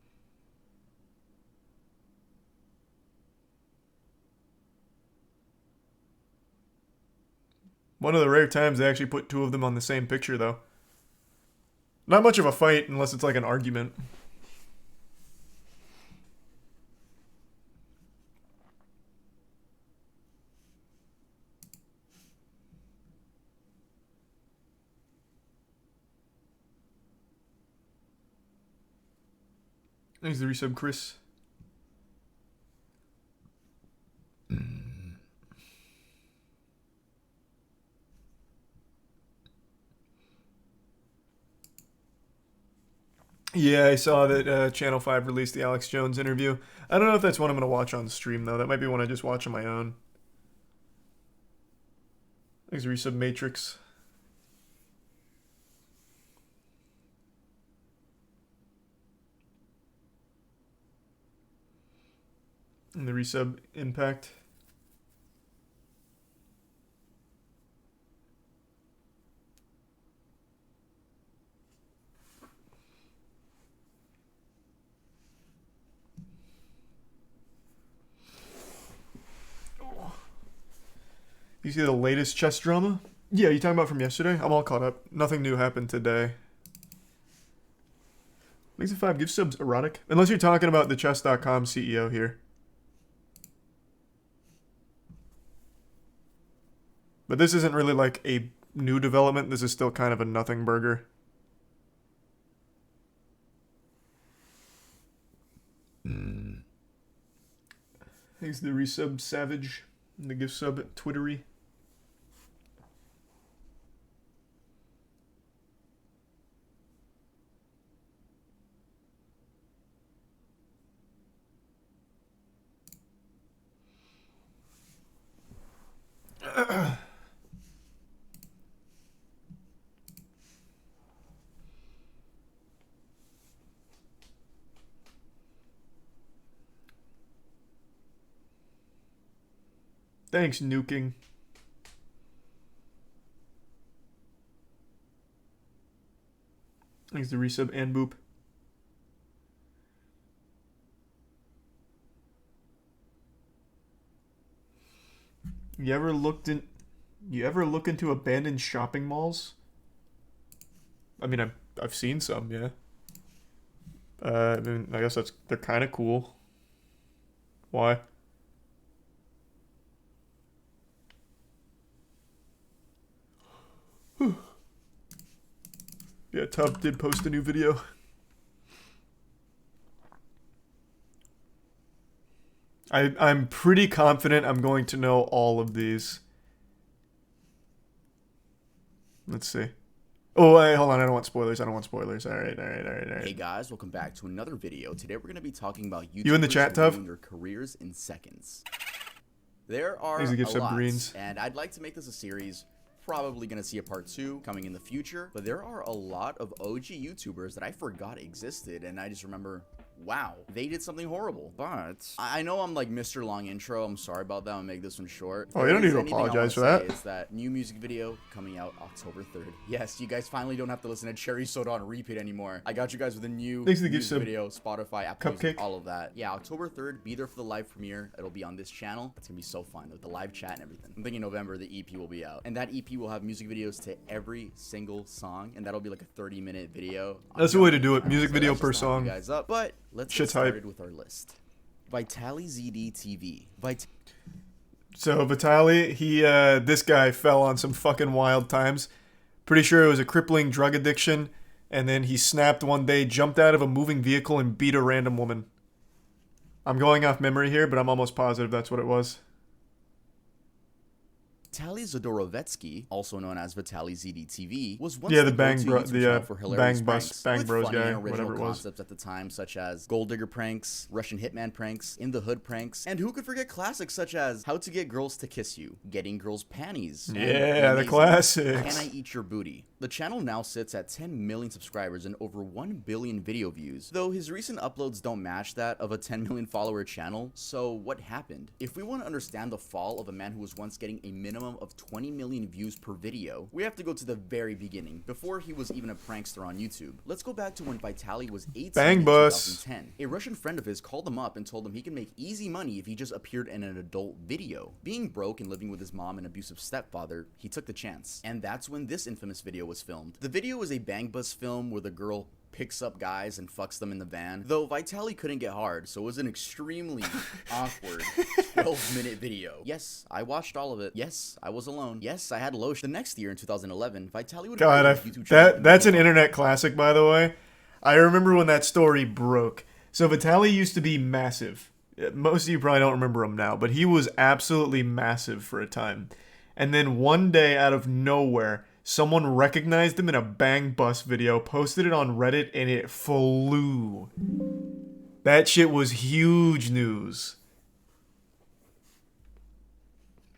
One of the rare times they actually put two of them on the same picture, though. Not much of a fight unless it's like an argument. Thanks to the resub, Chris. Yeah, I saw that Channel 5 released the Alex Jones interview. I don't know if that's one I'm going to watch on stream, though. That might be one I just watch on my own. Thanks to resub, Matrix. And the resub impact. You see the latest chess drama? Yeah, you talking about from yesterday? I'm all caught up. Nothing new happened today. Makes it 5 gift subs erotic. Unless you're talking about the chess.com CEO here. But this isn't really like a new development. This is still kind of a nothing burger. Thanks to the resub Savage and the gift sub Twittery. Thanks, nuking. Thanks to resub and boop. You ever look into abandoned shopping malls? I mean, I've seen some, yeah. I mean, I guess they're kind of cool. Why? Yeah, Tub did post a new video. I'm pretty confident I'm going to know all of these. Let's see. Oh, wait, hold on. I don't want spoilers. All right. Hey guys, welcome back to another video. Today we're going to be talking about YouTubers you in the chat, Tuv? Their careers in seconds. There are a lot, and I'd like to make this a series. Probably going to see a part 2 coming in the future, but there are a lot of OG YouTubers that I forgot existed, and I just remember, wow, they did something horrible. But I know I'm like Mr. Long Intro. I'm sorry about that. I'll make this one short. Oh, you don't need to apologize for that. It's that new music video coming out October 3rd. Yes, you guys finally don't have to listen to Cherry Soda on repeat anymore. I got you guys with a new music video, Spotify, Apple Music, all of that. Yeah, October 3rd, be there for the live premiere. It'll be on this channel. It's gonna be so fun with the live chat and everything. I'm thinking November the EP will be out, and that EP will have music videos to every single song, and that'll be like a 30-minute video. That's the way to do it. Music video per song. You guys up, but let's get started with our list. Vitaly ZD TV. So Vitaly, this guy fell on some fucking wild times. Pretty sure it was a crippling drug addiction, and then he snapped one day, jumped out of a moving vehicle, and beat a random woman. I'm going off memory here, but I'm almost positive that's what it was. Vitaly Zodorovetsky, also known as Vitaly ZD TV, was once the Bang Bros guy, whatever it was. Concepts at the time, such as Gold Digger pranks, Russian Hitman pranks, In the Hood pranks, and who could forget classics such as How to Get Girls to Kiss You, Getting Girls Panties, yeah, the classics. Can I Eat Your Booty? The channel now sits at 10 million subscribers and over 1 billion video views, though his recent uploads don't match that of a 10 million follower channel. So what happened? If we want to understand the fall of a man who was once getting a minimum of 20 million views per video, we have to go to the very beginning, before he was even a prankster on YouTube. Let's go back to when Vitaly was 18 in 2010. A Russian friend of his called him up and told him he can make easy money if he just appeared in an adult video. Being broke and living with his mom and abusive stepfather, he took the chance. And that's when this infamous video was filmed. The video is a Bang Bus film where the girl picks up guys and fucks them in the van, though Vitaly couldn't get hard, so it was an extremely awkward 12-minute video. Yes, I watched all of it. Yes, I was alone. Yes, I had lotion. The next year in 2011, Vitaly would that's an internet classic, by the way. I remember when that story broke. So Vitaly used to be massive. Most of you probably don't remember him now, but he was absolutely massive for a time. And then one day, out of nowhere, someone recognized him in a Bang Bus video, posted it on Reddit, and it flew. That shit was huge news.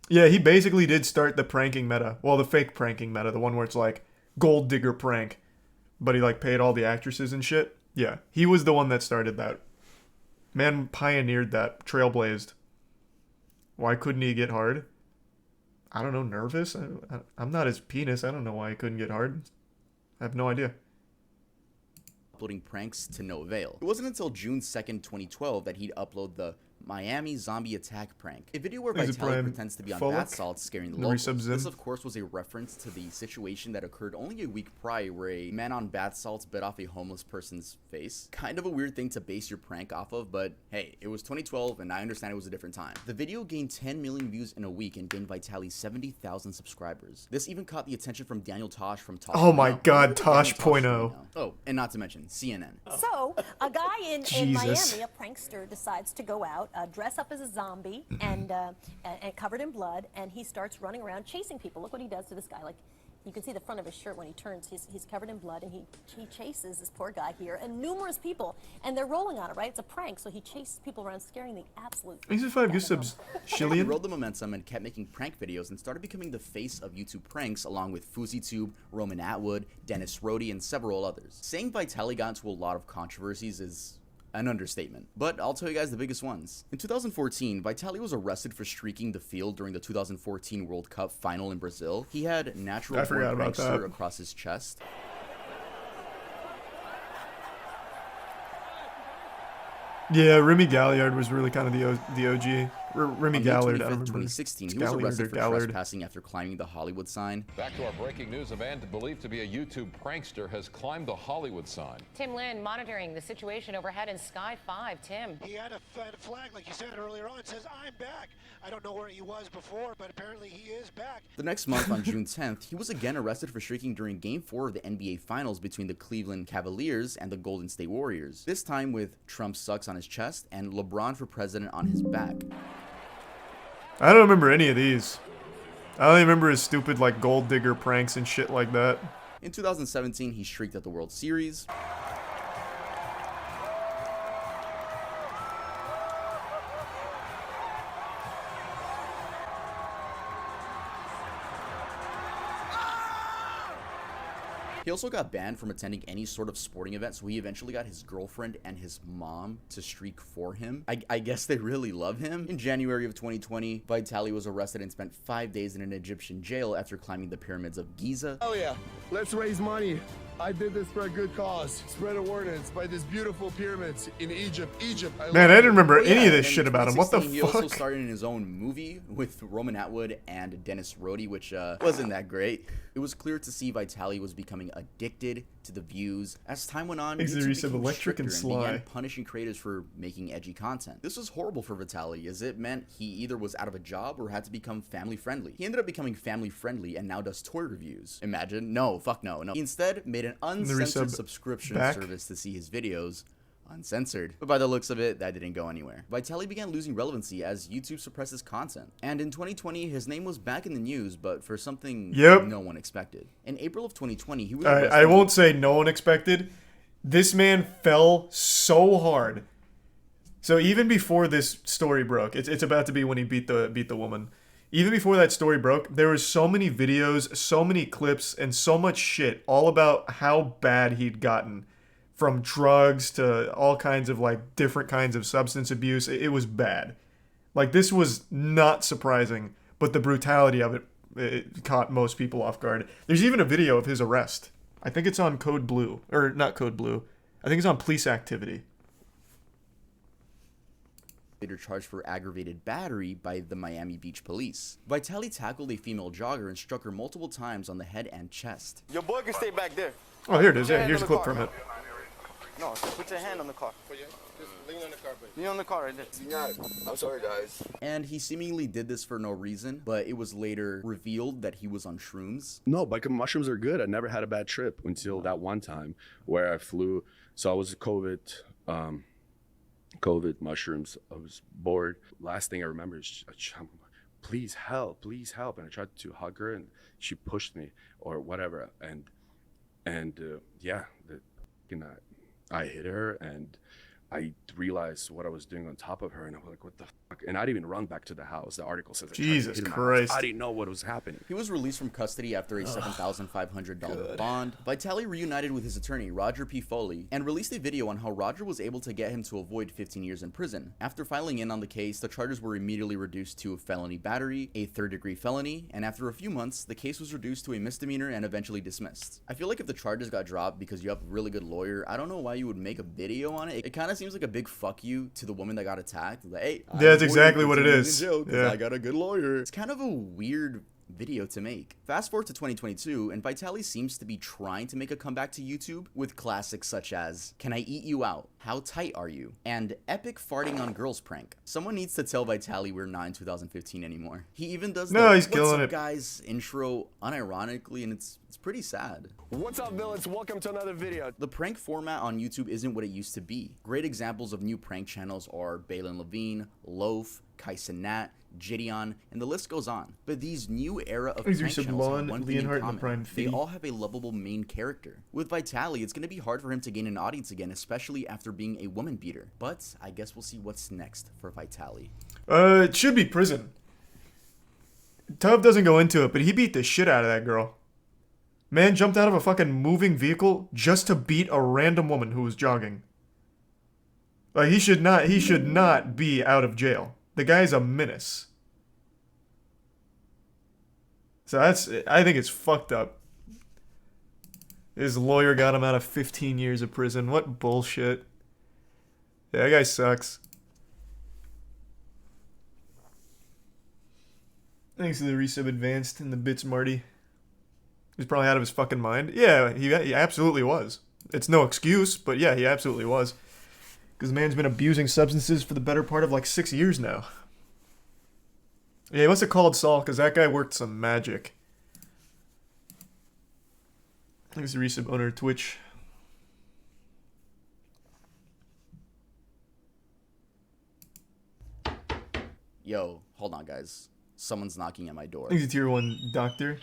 Yeah, he basically did start the pranking meta. Well, the fake pranking meta, the one where it's like Gold Digger prank, but he like paid all the actresses and shit. Yeah, he was the one that started that. Man pioneered that, trailblazed. Why couldn't he get hard? I don't know, nervous? I'm not his penis. I don't know why he couldn't get hard. I have no idea. Uploading pranks to no avail. It wasn't until June 2nd, 2012 that he'd upload the Miami zombie attack prank, a video where Vitaly pretends to be on bath salts scaring the locals. This, of course, was a reference to the situation that occurred only a week prior where a man on bath salts bit off a homeless person's face. Kind of a weird thing to base your prank off of, but hey, it was 2012 and I understand it was a different time. The video gained 10 million views in a week and gained Vitaly 70,000 subscribers. This even caught the attention from Daniel Tosh from Tosh. Oh my god, Tosh.0. Oh, and not to mention CNN. So, a guy in Miami, a prankster, decides to go out, dress up as a zombie and covered in blood, and he starts running around chasing people. Look what he does to this guy. Like, you can see the front of his shirt when he turns. He's covered in blood, and he chases this poor guy here and numerous people, and they're rolling on it, right? It's a prank, so he chases people around, scaring the absolute. He's a 5 subs. He rode the momentum and kept making prank videos and started becoming the face of YouTube pranks, along with FouseyTube, Roman Atwood, Dennis Rohde, and several others. Saying Vitaly got into a lot of controversies is an understatement, but I'll tell you guys the biggest ones. In 2014, Vitaly was arrested for streaking the field during the 2014 World Cup final in Brazil. He had natural born prankster across his chest. Yeah, Remy Galliard was really kind of the OG. Remy Gallard, I don't remember. 2016, he was arrested for trespassing after climbing the Hollywood sign. Back to our breaking news. A man believed to be a YouTube prankster has climbed the Hollywood sign. Tim Lynn monitoring the situation overhead in Sky 5. Tim. He had a flag, like you said earlier on. It says, "I'm back." I don't know where he was before, but apparently he is back. The next month, on June 10th, he was again arrested for streaking during Game 4 of the NBA Finals between the Cleveland Cavaliers and the Golden State Warriors. This time with Trump sucks on his chest and LeBron for president on his back. I don't remember any of these. I only remember his stupid, like, gold digger pranks and shit like that. In 2017, he shrieked at the World Series. He also got banned from attending any sort of sporting event, so he eventually got his girlfriend and his mom to streak for him. I guess they really love him. In January of 2020, Vitaly was arrested and spent 5 days in an Egyptian jail after climbing the pyramids of Giza. Oh yeah, let's raise money. I did this for a good cause. Spread awareness by these beautiful pyramids in Egypt. Man, I didn't remember any of this shit about him. What the fuck? He also starred in his own movie with Roman Atwood and Dennis Rohde, which wasn't that great. It was clear to see Vitaly was becoming addicted to the views. As time went on, YouTube became electric and began punishing creators for making edgy content. This was horrible for Vitaly, as it meant he either was out of a job or had to become family friendly. He ended up becoming family friendly and now does toy reviews. Imagine? No, fuck no. He instead made an uncensored subscription service to see his videos uncensored. But by the looks of it, that didn't go anywhere. Vitaly began losing relevancy as YouTube suppressed his content. And in 2020, his name was back in the news, but for something no one expected. In April of 2020, he was I won't say no one expected. This man fell so hard. So even before this story broke, it's about to be when he beat the woman. Even before that story broke, there was so many videos, so many clips, and so much shit all about how bad he'd gotten. From drugs to all kinds of, like, different kinds of substance abuse. It was bad. Like, this was not surprising, but the brutality of it caught most people off guard. There's even a video of his arrest. I think it's on Code Blue. Or, not Code Blue. I think it's on Police Activity. Later charged for aggravated battery by the Miami Beach police. Vitaly tackled a female jogger and struck her multiple times on the head and chest. Your boy can stay back there. Oh, here it is. Yeah, here's a clip from it. No, just put your hand on the car. Just lean on the car, please. Lean on the car right there. Yeah, I'm sorry, guys. And he seemingly did this for no reason, but it was later revealed that he was on shrooms. No, but mushrooms are good. I never had a bad trip until that one time where I flew. So I was COVID mushrooms. I was bored. Last thing I remember is, please help. And I tried to hug her and she pushed me or whatever. And I hit her and I realized what I was doing on top of her, and I was like, what the fuck? And I didn't even run back to the house. The article says, Jesus Christ. I didn't know what was happening. He was released from custody after a $7,500 bond. Vitali reunited with his attorney, Roger P. Foley, and released a video on how Roger was able to get him to avoid 15 years in prison. After filing in on the case, the charges were immediately reduced to felony battery, a third-degree felony, and after a few months, the case was reduced to a misdemeanor and eventually dismissed. I feel like if the charges got dropped because you have a really good lawyer, I don't know why you would make a video on it. It kind of seems like a big fuck you to the woman that got attacked. Like, hey, that's exactly what it is. Yeah. I got a good lawyer. It's kind of a weird video to make. Fast forward to 2022, and Vitali seems to be trying to make a comeback to YouTube with classics such as Can I Eat You Out? How Tight Are You? And Epic Farting on Girls prank. Someone needs to tell Vitali we're not in 2015 anymore. He even does the he's killing What's up, it. Guys intro unironically, and it's pretty sad. What's up, villains? Welcome to another video. The prank format on YouTube isn't what it used to be. Great examples of new prank channels are Balin Levine, Loaf, Kaisen Nat, Gideon, and the list goes on. But these new era of prank channels have one thing in common. They all have a lovable main character. With Vitali, it's going to be hard for him to gain an audience again, especially after being a woman beater. But I guess we'll see what's next for Vitali. It should be prison. Tub doesn't go into it, but he beat the shit out of that girl. Man jumped out of a fucking moving vehicle just to beat a random woman who was jogging. Like, he should not be out of jail. The guy's a menace. So I think it's fucked up. His lawyer got him out of 15 years of prison. What bullshit. Yeah, that guy sucks. Thanks to the resub advanced in the bits, Marty. He's probably out of his fucking mind. Yeah, he absolutely was. It's no excuse, but yeah, he absolutely was. Because the man's been abusing substances for the better part of like 6 years now. Yeah, he must have called Saul, because that guy worked some magic. Thanks to resub owner Twitch. Yo, hold on, guys. Someone's knocking at my door. Thanks to tier 1 doctor.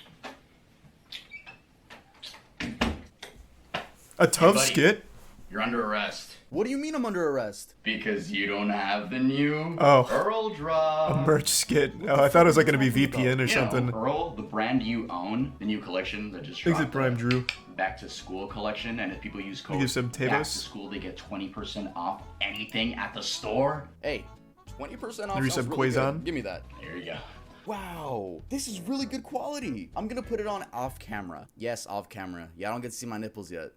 A tough skit? You're under arrest. What do you mean I'm under arrest? Because you don't have the new Earl drop. A merch skit. Oh, I thought it was like going to be VPN or something. Earl, the brand you own, the new collection that just dropped. Thanks to Prime Drew. Back to school collection, and if people use code back to school, they get 20% off anything at the store. Hey, 20% off sounds really good. Give me that. Here you go. Wow, this is really good quality. I'm gonna put it on off camera. Yes, off camera. Yeah, I don't get to see my nipples yet.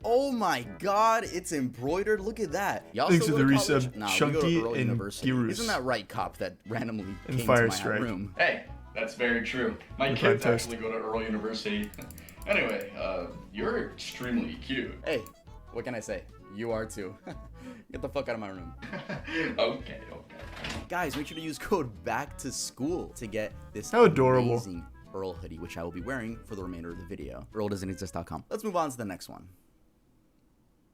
Oh my god, it's embroidered. Look at that. Y'all thanks to the resub Chunky and Girus. Isn't that right, cop that randomly and came Fire to my Strike. room? Hey, that's very true. My kids actually go to Earl University. Anyway, you're extremely cute. Hey, what can I say? You are too. Get the fuck out of my room. Okay. Guys, make sure to use code back to school to get this How adorable. Amazing Earl hoodie, which I will be wearing for the remainder of the video. EarlDoesn'tExist.com. Let's move on to the next one.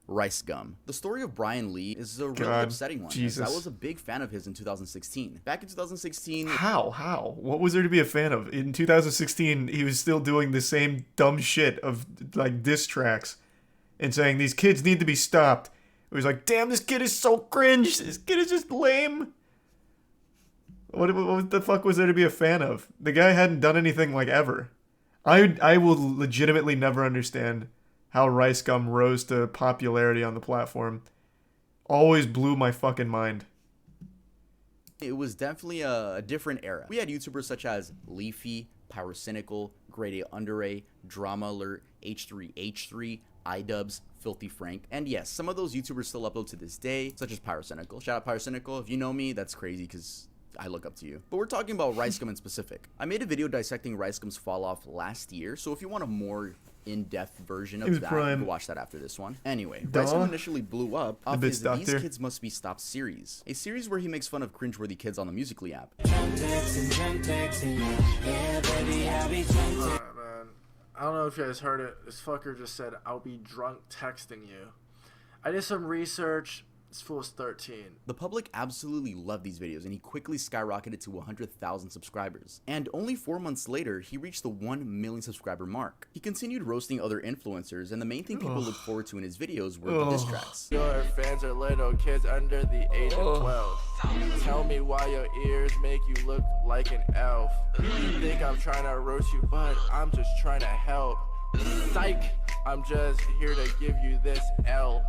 Rice Gum. The story of Brian Lee is a really upsetting one. Jesus. I was a big fan of his in 2016. Back in 2016... How? What was there to be a fan of? In 2016, he was still doing the same dumb shit of, like, diss tracks and saying, these kids need to be stopped. It was like, damn, this kid is so cringe. This kid is just lame. What the fuck was there to be a fan of? The guy hadn't done anything, like, ever. I will legitimately never understand how Rice Gum rose to popularity on the platform. Always blew my fucking mind. It was definitely a different era. We had YouTubers such as Leafy, Pyrocynical, Grade A Under A, Drama Alert, H3H3, iDubbbz, Filthy Frank, and yes, some of those YouTubers still upload to this day, such as Pyrocynical. Shout out Pyrocynical. If you know me, that's crazy because I look up to you. But we're talking about Rice Gum in specific. I made a video dissecting Rice Gum's fall off last year, so if you want a more in-depth version of that, you can watch that after this one. Anyway, Rice Gum initially blew up off his These Kids Must Be Stopped series, a series where he makes fun of cringeworthy kids on the Musical.ly app. I don't know if you guys heard it. This fucker just said, I'll be drunk texting you. I did some research. This fool's 13. The public absolutely loved these videos, and he quickly skyrocketed to 100,000 subscribers. And only 4 months later, he reached the 1 million subscriber mark. He continued roasting other influencers, and the main thing people looked forward to in his videos were the diss tracks. Your fans are little kids under the age of 12. Tell me why your ears make you look like an elf. You think I'm trying to roast you, but I'm just trying to help. Psych! I'm just here to give you this L.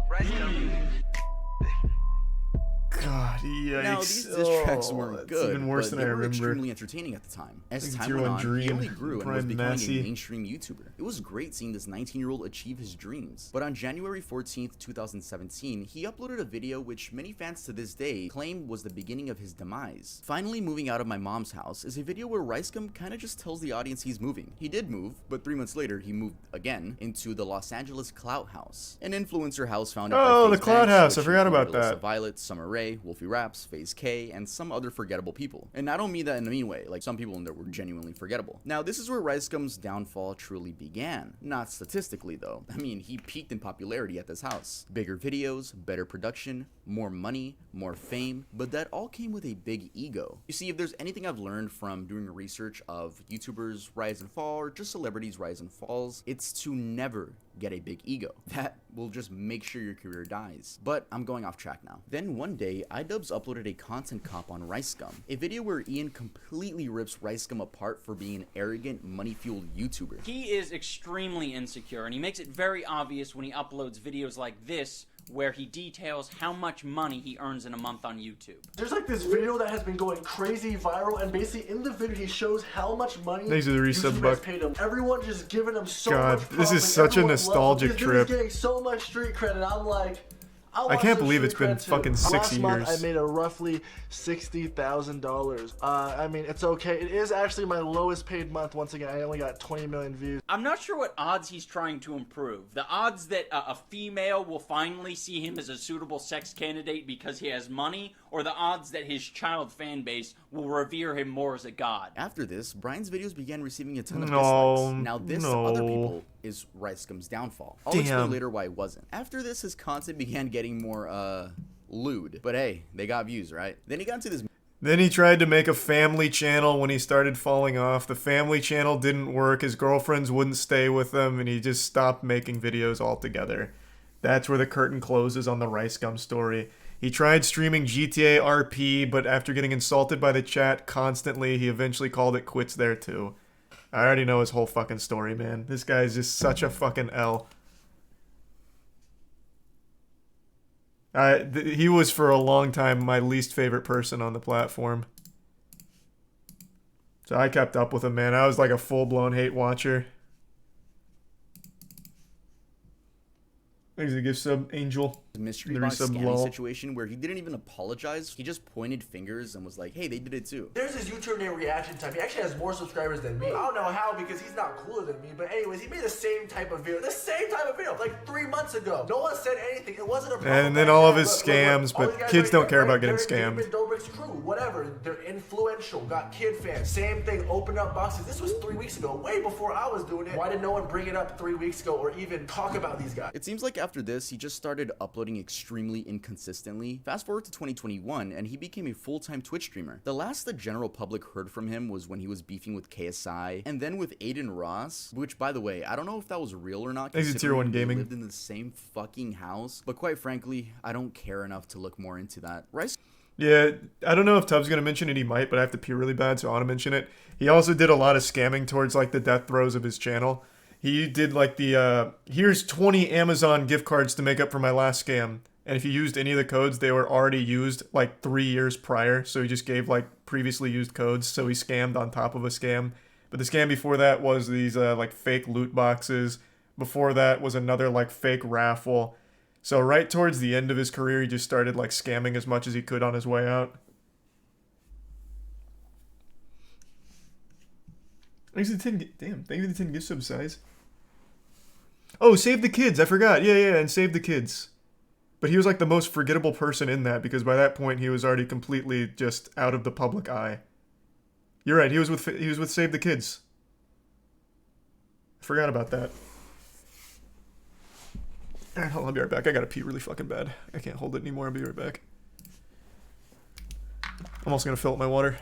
God, yikes. Now, these diss tracks weren't good, even worse but than they I were remember. extremely entertaining at the time. As Like time went on, he Dream, only grew and was Prime becoming Massey. a mainstream YouTuber. It was great seeing this 19-year-old achieve his dreams. But on January 14th, 2017, he uploaded a video which many fans to this day claim was the beginning of his demise. Finally Moving Out of My Mom's House is a video where Ricegum kinda just tells the audience he's moving. He did move, but 3 months later he moved again into the Los Angeles Clout House, an influencer house founded by Oh, the FaZe Clout Banks, House. I which forgot included about Alyssa that. Violet, Summer Rae, Wolfie Raps, FaZe K, and some other forgettable people. And I don't mean that in a mean way, like some people in there were genuinely forgettable. Now, this is where Ricegum's downfall truly began. Not statistically, though. I mean, he peaked in popularity at this house. Bigger videos, better production, more money, more fame, but that all came with a big ego. You see, if there's anything I've learned from doing research of YouTubers' rise and fall, or just celebrities' rise and falls, it's to never get a big ego. That will just make sure your career dies. But I'm going off track now. Then one day, iDubbbz uploaded a content comp on Ricegum, a video where Ian completely rips Ricegum apart for being an arrogant, money-fueled YouTuber. He is extremely insecure, and he makes it very obvious when he uploads videos like this, where he details how much money he earns in a month on YouTube. There's like this video that has been going crazy viral, and basically in the video he shows how much money Thanks for the resub, YouTubers Buck. paid him. Everyone just giving him so God, much this props, is like, such a everyone loves him. nostalgic This trip. dude's getting so much street credit. I'm like, I can't believe it's been fucking 6 Last month I years. made a roughly $60,000. I mean, it's okay. It is actually my lowest paid month. Once again, I only got 20 million views. I'm not sure what odds he's trying to improve. The odds that a female will finally see him as a suitable sex candidate because he has money, or the odds that his child fan base will revere him more as a god. After this, Brian's videos began receiving a ton of No, dislikes. Now this, other people, is Ricegum's downfall. I'll explain later why it wasn't. After this, his content began getting more, lewd. But hey, they got views, right? Then he got into this... Then he tried to make a family channel when he started falling off. The family channel didn't work. His girlfriends wouldn't stay with him, and he just stopped making videos altogether. That's where the curtain closes on the Ricegum story. He tried streaming GTA RP, but after getting insulted by the chat constantly, he eventually called it quits there too. I already know his whole fucking story, man. This guy's just such a fucking L. He was for a long time my least favorite person on the platform. So I kept up with him, man. I was like a full-blown hate watcher. Thanks for the gift sub, Angel. mystery box scanning situation where he didn't even apologize. He just pointed fingers and was like, hey, they did it too. There's this YouTuber named Reaction Time. He actually has more subscribers than me. I don't know how because he's not cooler than me. But anyways, he made the same type of video. Like 3 months ago. No one said anything. It wasn't a problem. And then all of his scams, but kids don't care about getting scammed. Dobrik's crew, whatever. They're influential. Got kid fans. Same thing. Open up boxes. This was 3 weeks ago. Way before I was doing it. Why did no one bring it up 3 weeks ago or even talk about these guys? It seems like after this, he just started uploading extremely inconsistently. Fast forward to 2021, and he became a full-time Twitch streamer. The last the general public heard from him was when he was beefing with KSI, and then with Aiden Ross, which, by the way, I don't know if that was real or not. He's a Tier 1 Gaming. Lived in the same fucking house, but quite frankly, I don't care enough to look more into that. Rice. Yeah, I don't know if Tubbs gonna mention it. He might, but I have to pee really bad, so I want to mention it. He also did a lot of scamming towards like the death throes of his channel. He did like the here's 20 Amazon gift cards to make up for my last scam. And if you used any of the codes, they were already used like 3 years prior. So he just gave like previously used codes. So he scammed on top of a scam. But the scam before that was these like fake loot boxes. Before that was another like fake raffle. So right towards the end of his career, he just started like scamming as much as he could on his way out. Thanks for the 10, damn, thank you for the 10 gift sub size. Oh, Save the Kids, I forgot. Yeah, and Save the Kids. But he was like the most forgettable person in that because by that point he was already completely just out of the public eye. You're right, he was with Save the Kids. I forgot about that. Alright, hold on, I'll be right back. I gotta pee really fucking bad. I can't hold it anymore. I'll be right back. I'm also gonna fill up my water.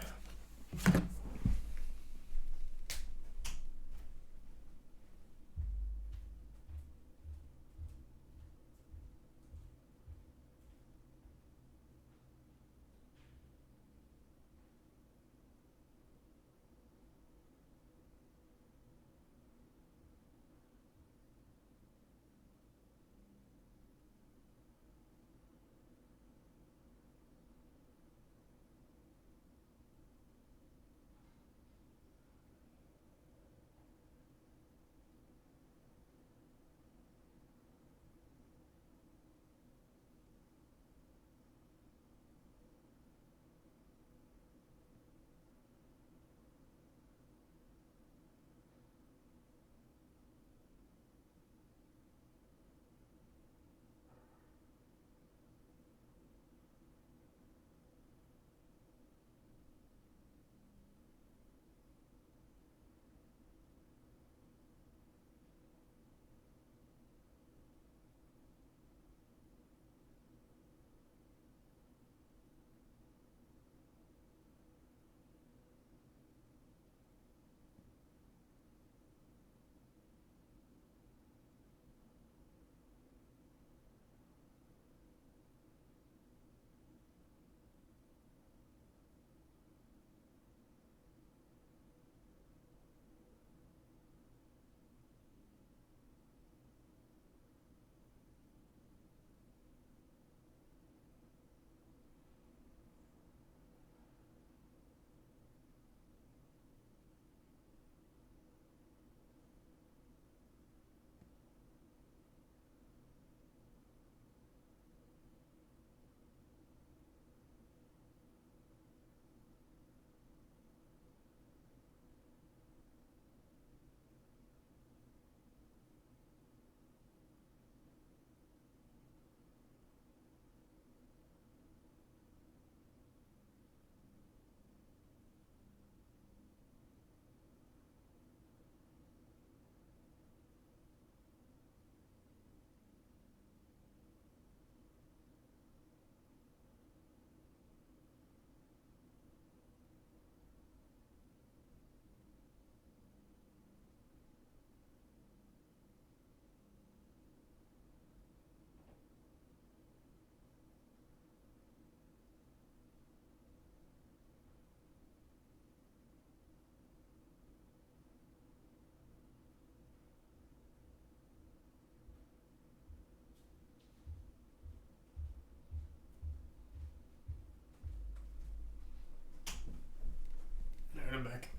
I'm back.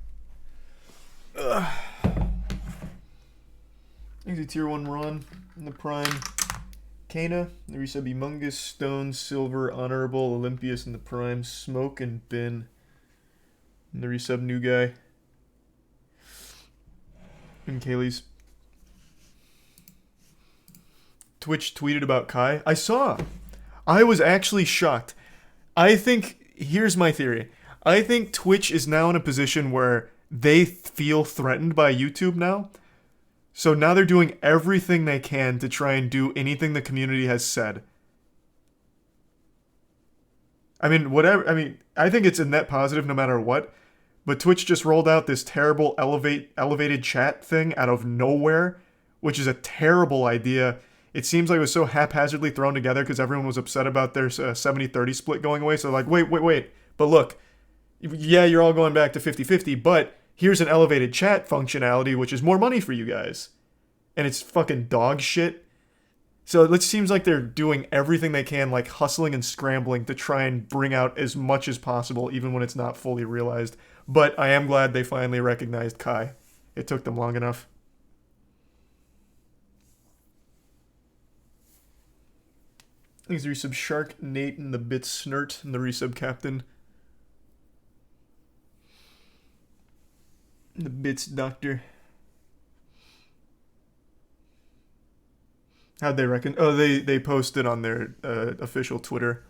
Easy tier 1 Ron in the prime. Kana, the resub Humongous, Stone, Silver, Honorable, Olympius in the prime. Smoke and Bin. And the resub New Guy. And Kaylee's. Twitch tweeted about Kai. I saw. I was actually shocked. I think, here's my theory. I think Twitch is now in a position where they feel threatened by YouTube now. So now they're doing everything they can to try and do anything the community has said. I mean, whatever. I mean, I think it's a net positive no matter what. But Twitch just rolled out this terrible elevated chat thing out of nowhere, which is a terrible idea. It seems like it was so haphazardly thrown together because everyone was upset about their 70-30 split going away. So like, wait. But look, yeah, you're all going back to 50-50, but here's an elevated chat functionality, which is more money for you guys. And it's fucking dog shit. So it seems like they're doing everything they can, like hustling and scrambling to try and bring out as much as possible, even when it's not fully realized. But I am glad they finally recognized Kai. It took them long enough. Thanks, resub Shark, Nate, and the Bit Snurt, and the resub Captain. And the Bits Doctor. How'd they reckon? Oh, they posted on their official Twitter.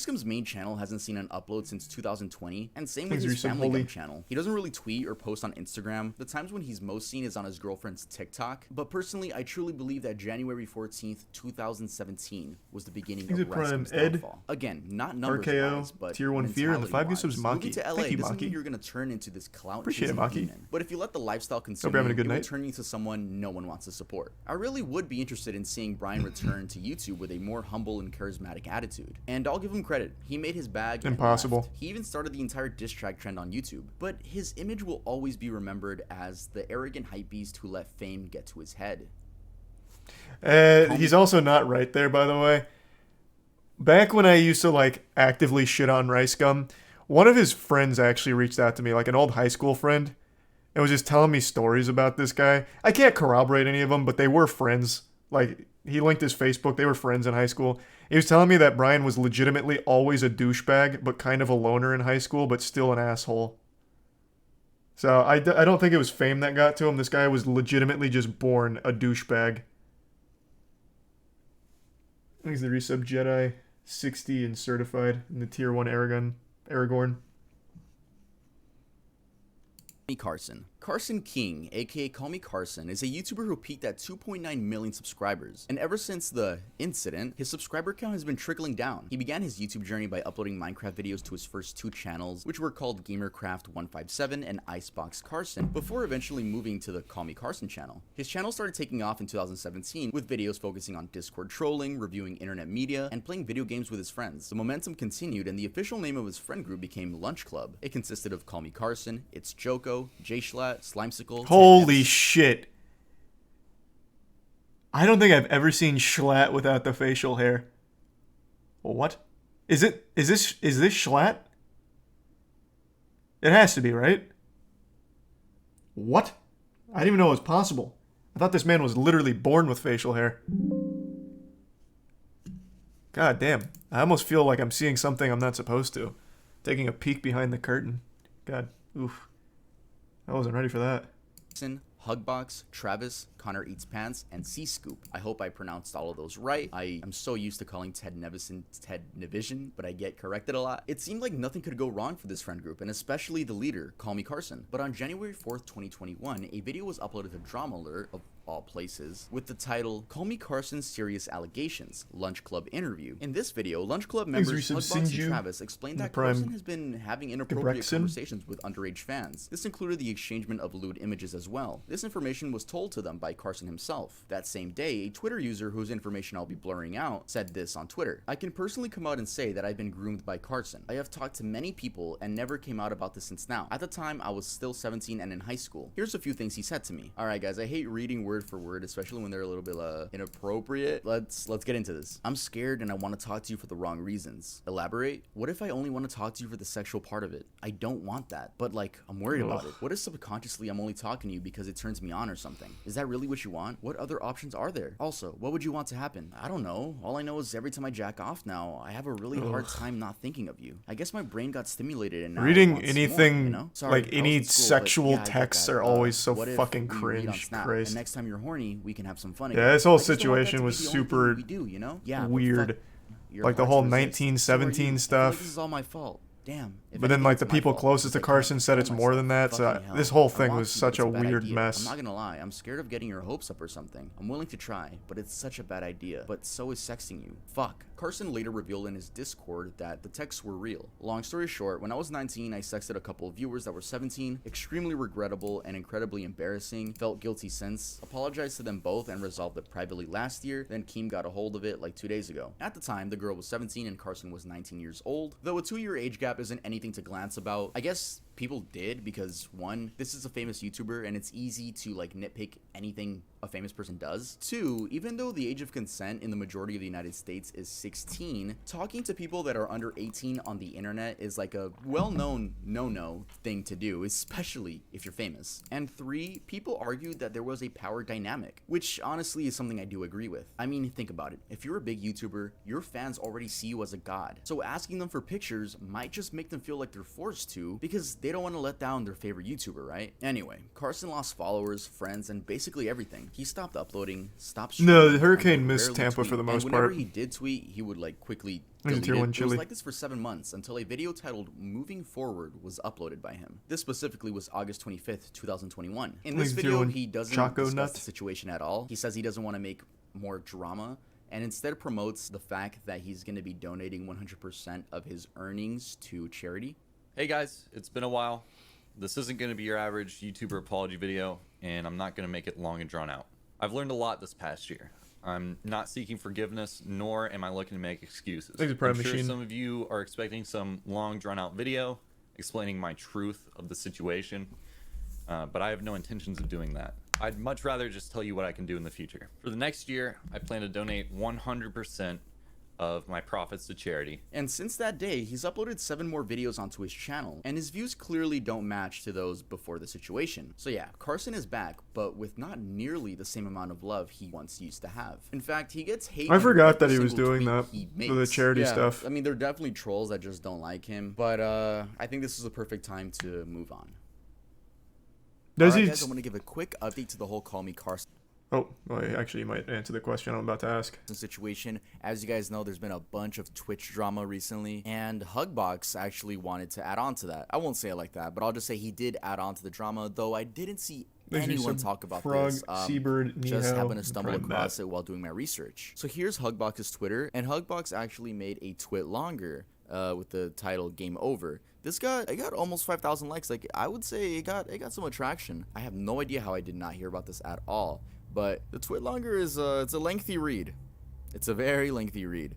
Ricegum's main channel hasn't seen an upload since 2020, and same with his Family Gum channel. He doesn't really tweet or post on Instagram. The times when he's most seen is on his girlfriend's TikTok. But personally, I truly believe that January 14th, 2017 was the beginning of Ricegum's downfall. Again, not numbers-wise, but Tier 1 Fear, and the 5 gift subs Maki. Moving to LA doesn't mean you're gonna turn into this clout Appreciate it, Maki. demon. But if you let the lifestyle consume you, it will turn you into someone no one wants to support. I really would be interested in seeing Brian return to YouTube with a more humble and charismatic attitude. And I'll give him credit. He made his bag. Impossible. He even started the entire diss track trend on YouTube. But his image will always be remembered as the arrogant hypebeast who let fame get to his head. He's also not right there, by the way. Back when I used to like actively shit on Ricegum, one of his friends actually reached out to me, like an old high school friend, and was just telling me stories about this guy. I can't corroborate any of them, but they were friends. Like, he linked his Facebook. They were friends in high school. He was telling me that Brian was legitimately always a douchebag, but kind of a loner in high school, but still an asshole. So I don't think it was fame that got to him. This guy was legitimately just born a douchebag. He's the resub Jedi 60 and certified in the tier 1 Aragorn. Carson King, aka Call Me Carson, is a YouTuber who peaked at 2.9 million subscribers, and ever since the incident, his subscriber count has been trickling down. He began his YouTube journey by uploading Minecraft videos to his first 2 channels, which were called GamerCraft157 and Icebox Carson, before eventually moving to the Call Me Carson channel. His channel started taking off in 2017, with videos focusing on Discord trolling, reviewing internet media, and playing video games with his friends. The momentum continued, and the official name of his friend group became Lunch Club. It consisted of Call Me Carson, It's Joko, Jay Schlatt, Slimesicle. Holy shit. I don't think I've ever seen Schlatt without the facial hair. What? Is this Schlatt? It has to be, right? What? I didn't even know it was possible. I thought this man was literally born with facial hair. God damn. I almost feel like I'm seeing something I'm not supposed to. Taking a peek behind the curtain. God. Oof. I wasn't ready for that. Hugbox, Travis, Connor Eats Pants, and C-Scoop. I hope I pronounced all of those right. I am so used to calling Ted Nevison Ted Nevision, but I get corrected a lot. It seemed like nothing could go wrong for this friend group, and especially the leader, Call Me Carson. But on January 4th, 2021, a video was uploaded to Drama Alert, of all places, with the title, Call Me Carson's Serious Allegations, Lunch Club Interview. In this video, Lunch Club members Hugbox and Travis explained that Carson has been having inappropriate conversations with underage fans. This included the exchangement of lewd images as well. This information was told to them by Carson himself. That same day, a Twitter user whose information I'll be blurring out said this on Twitter. I can personally come out and say that I've been groomed by Carson. I have talked to many people and never came out about this since now. At the time, I was still 17 and in high school. Here's a few things he said to me. Alright guys, I hate reading word for word, especially when they're a little bit inappropriate. Let's get into this. I'm scared and I want to talk to you for the wrong reasons. Elaborate? What if I only want to talk to you for the sexual part of it? I don't want that, but like, I'm worried about it. What if subconsciously I'm only talking to you because it turns me on or something? Is that really what you want? What other options are there? Also, what would you want to happen? I don't know. All I know is every time I jack off now, I have a really hard time not thinking of you. I guess my brain got stimulated and now reading anything more, you know? Sorry, like any sexual texts are always so fucking cringe. And next time you're horny, we can have some fun again. Yeah, this whole situation was super weird. Like the whole 1917 stuff. This is all my fault. Damn. But then, like, the people closest to Carson said it's more than that, so this whole thing was such a weird mess. I'm not gonna lie, I'm scared of getting your hopes up or something. I'm willing to try, but it's such a bad idea. But so is sexting you. Fuck. Carson later revealed in his Discord that the texts were real. Long story short, when I was 19, I sexted a couple of viewers that were 17. Extremely regrettable and incredibly embarrassing. Felt guilty since. Apologized to them both and resolved it privately last year. Then Keem got a hold of it like 2 days ago. At the time, the girl was 17 and Carson was 19 years old. Though a 2-year age gap isn't anything to glance about, I guess people did because 1, this is a famous YouTuber and it's easy to like nitpick anything a famous person does. 2, even though the age of consent in the majority of the United States is 16, talking to people that are under 18 on the internet is like a well-known no-no thing to do, especially if you're famous. And 3, people argued that there was a power dynamic, which honestly is something I do agree with. I mean, think about it. If you're a big YouTuber, your fans already see you as a god. So asking them for pictures might just make them feel like they're forced to because they They don't want to let down their favorite YouTuber, right? Anyway, Carson lost followers, friends, and basically everything. He stopped uploading, stopped streaming. No, the hurricane missed Tampa for the most part. Whenever he did tweet, he would like quickly delete it. It was like this for 7 months until a video titled "Moving Forward" was uploaded by him. This specifically was August 25th, 2021. In this video, he doesn't discuss the situation at all. He says he doesn't want to make more drama, and instead promotes the fact that he's going to be donating 100% of his earnings to charity. Hey guys, it's been a while. This isn't going to be your average YouTuber apology video, and I'm not going to make it long and drawn out. I've learned a lot this past year. I'm not seeking forgiveness, nor am I looking to make excuses. I'm sure some of you are expecting some long drawn out video explaining my truth of the situation, but I have no intentions of doing that. I'd much rather just tell you what I can do in the future. For the next year, I plan to donate 100% of my profits to charity. And since that day, he's uploaded 7 more videos onto his channel, and his views clearly don't match to those before the situation. So yeah, Carson is back, but with not nearly the same amount of love he once used to have. In fact, he gets hate. I forgot that he was doing that for the charity stuff. I mean, there are definitely trolls that just don't like him, but I think this is a perfect time to move on. Alright guys, I want to give a quick update to the whole Call Me Carson. Oh, well, actually, you might answer the question I'm about to ask. Situation. As you guys know, there's been a bunch of Twitch drama recently, and Hugbox actually wanted to add on to that. I won't say it like that, but I'll just say he did add on to the drama, though I didn't see anyone talk about this. Seabird, just happened to stumble across it while doing my research. So here's Hugbox's Twitter, and Hugbox actually made a twit longer with the title "Game Over." This got almost 5,000 likes. Like, I would say it got some attraction. I have no idea how I did not hear about this at all. But the twit longer is it's a lengthy read. It's a very lengthy read.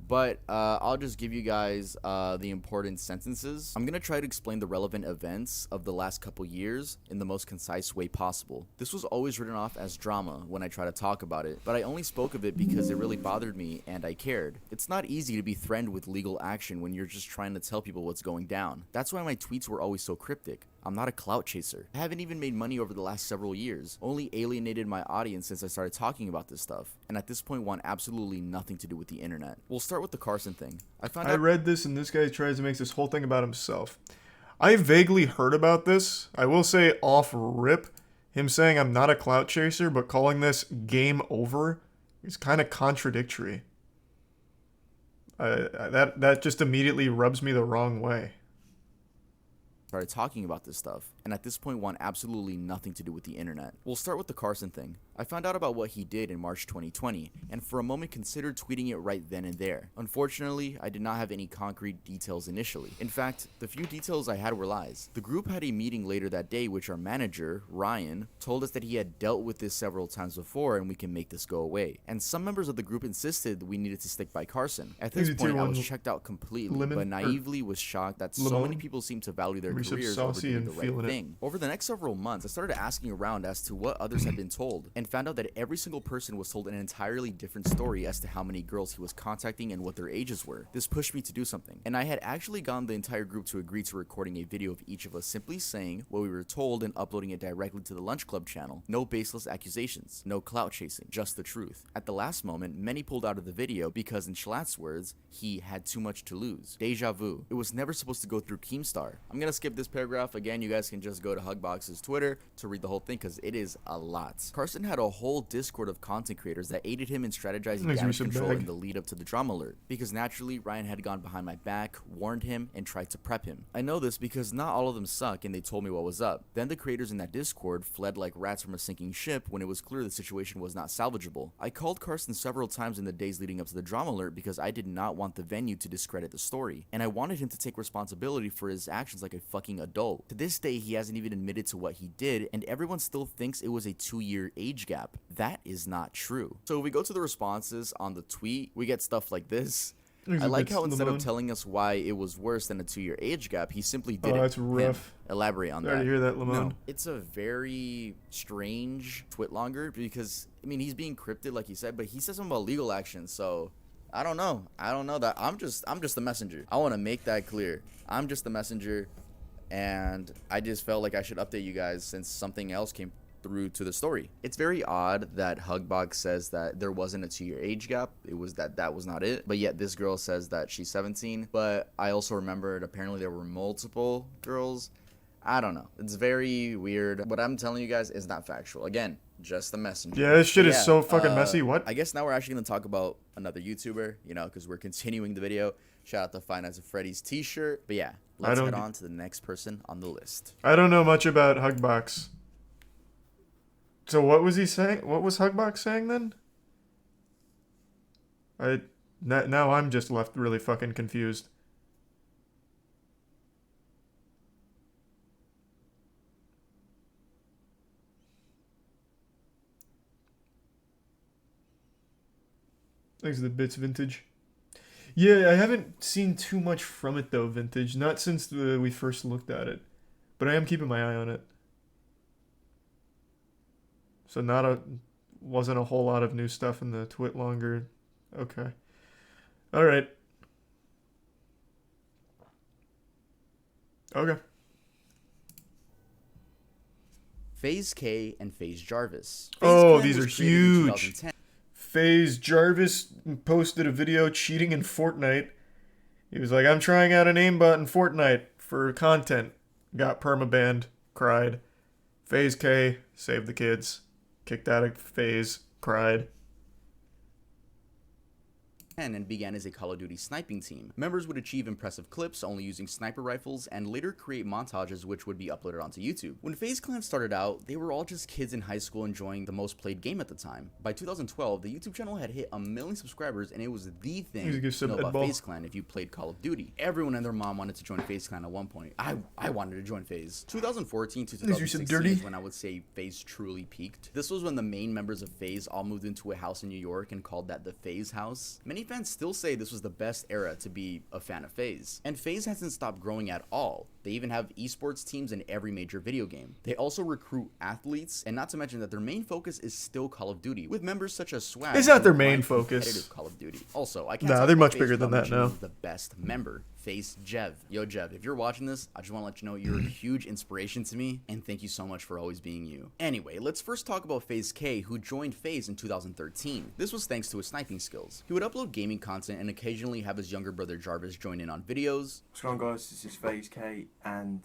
But I'll just give you guys the important sentences. I'm going to try to explain the relevant events of the last couple years in the most concise way possible. This was always written off as drama when I try to talk about it, but I only spoke of it because it really bothered me and I cared. It's not easy to be threatened with legal action when you're just trying to tell people what's going down. That's why my tweets were always so cryptic. I'm not a clout chaser. I haven't even made money over the last several years, only alienated my audience since I started talking about this stuff, and at this point want absolutely nothing to do with the internet. We'll start with the Carson thing. I read this and this guy tries to make this whole thing about himself. I vaguely heard about this. I will say off rip, him saying I'm not a clout chaser, but calling this game over is kind of contradictory. That just immediately rubs me the wrong way. Started talking about this stuff, and at this point want absolutely nothing to do with the internet. We'll start with the Carson thing. I found out about what he did in March 2020, and for a moment considered tweeting it right then and there. Unfortunately, I did not have any concrete details initially. In fact, the few details I had were lies. The group had a meeting later that day, which our manager, Ryan, told us that he had dealt with this several times before and we can make this go away. And some members of the group insisted we needed to stick by Carson. At this point, I was checked out completely, but naively was shocked that so many people seemed to value their careers over doing the right thing. Over the next several months, I started asking around as to what others had been told, and found out that every single person was told an entirely different story as to how many girls he was contacting and what their ages were. This pushed me to do something, and I had actually gotten the entire group to agree to recording a video of each of us simply saying what we were told and uploading it directly to the Lunch Club channel. No baseless accusations, no clout chasing, just the truth. At the last moment, many pulled out of the video because, in Schlatt's words, he had too much to lose. Deja vu. It was never supposed to go through Keemstar. I'm gonna skip this paragraph. Again, you guys can just go to Hugbox's Twitter to read the whole thing because it is a lot. Carson had a whole Discord of content creators that aided him in strategizing damage control in the lead up to the drama alert, because naturally Ryan had gone behind my back, warned him, and tried to prep him. I know this because not all of them suck and they told me what was up. Then the creators in that Discord fled like rats from a sinking ship when it was clear the situation was not salvageable. I called Carson several times in the days leading up to the drama alert because I did not want the venue to discredit the story, and I wanted him to take responsibility for his actions like a fucking adult. To this day, he hasn't even admitted to what he did, and everyone still thinks it was a 2-year age gap. That is not true. So if we go to the responses on the tweet, we get stuff like this. I like how instead of telling us why it was worse than a 2-year age gap, he simply didn't that's rough. Elaborate on Sorry that. to hear that, Lamone. No, it's a very strange twit longer because, I mean, he's being cryptid like he said, but he said something about legal action, so I don't know. That I'm just the messenger. I want to make that clear. I'm just the messenger, and I just felt like I should update you guys since something else came through to the story. It's very odd that Hugbox says that there wasn't a 2-year age gap. It was that was not it. But yet this girl says that she's 17. But I also remembered apparently there were multiple girls I don't know. It's very weird. What I'm telling you guys is not factual. Again, just the messenger. Yeah, this shit is so fucking messy. What? I guess now we're actually going to talk about another YouTuber, you know, because we're continuing the video. Shout out to Five Nights at Freddy's t-shirt. But yeah, let's head on to the next person on the list. I don't know much about Hugbox. So what was he saying? What was Hugbox saying then? Now I'm just left really fucking confused. Thanks to the bits, Vintage. Yeah, I haven't seen too much from it though, Vintage. Not since we first looked at it, but I am keeping my eye on it. So wasn't a whole lot of new stuff in the twit longer. Okay. All right. Okay. FaZe K and FaZe Jarvis. Oh, these are huge. FaZe Jarvis posted a video cheating in Fortnite. He was like, I'm trying out an aimbot in Fortnite for content. Got permabanned. Cried. FaZe K saved the kids. Kicked out of FaZe. Cried. And began as a Call of Duty sniping team. Members would achieve impressive clips only using sniper rifles and later create montages which would be uploaded onto YouTube. When FaZe Clan started out, they were all just kids in high school enjoying the most played game at the time. By 2012, the YouTube channel had hit 1 million subscribers and it was the thing to know about FaZe Clan if you played Call of Duty. Everyone and their mom wanted to join FaZe Clan at one point. I wanted to join FaZe. 2014 to 2016 is when I would say FaZe truly peaked. This was when the main members of FaZe all moved into a house in New York and called that the FaZe house. Many fans still say this was the best era to be a fan of FaZe. And FaZe hasn't stopped growing at all. They even have esports teams in every major video game. They also recruit athletes, and not to mention that their main focus is still Call of Duty, with members such as Swag. It's not their main focus. Call of Duty. Also, I can't Nah, they're much bigger than that now. The best member, FaZe Jev. Yo, Jev, if you're watching this, I just want to let you know you're a huge inspiration to me, and thank you so much for always being you. Anyway, let's first talk about FaZe K, who joined FaZe in 2013. This was thanks to his sniping skills. He would upload gaming content and occasionally have his younger brother Jarvis join in on videos. What's going on, guys? This is FaZe K, and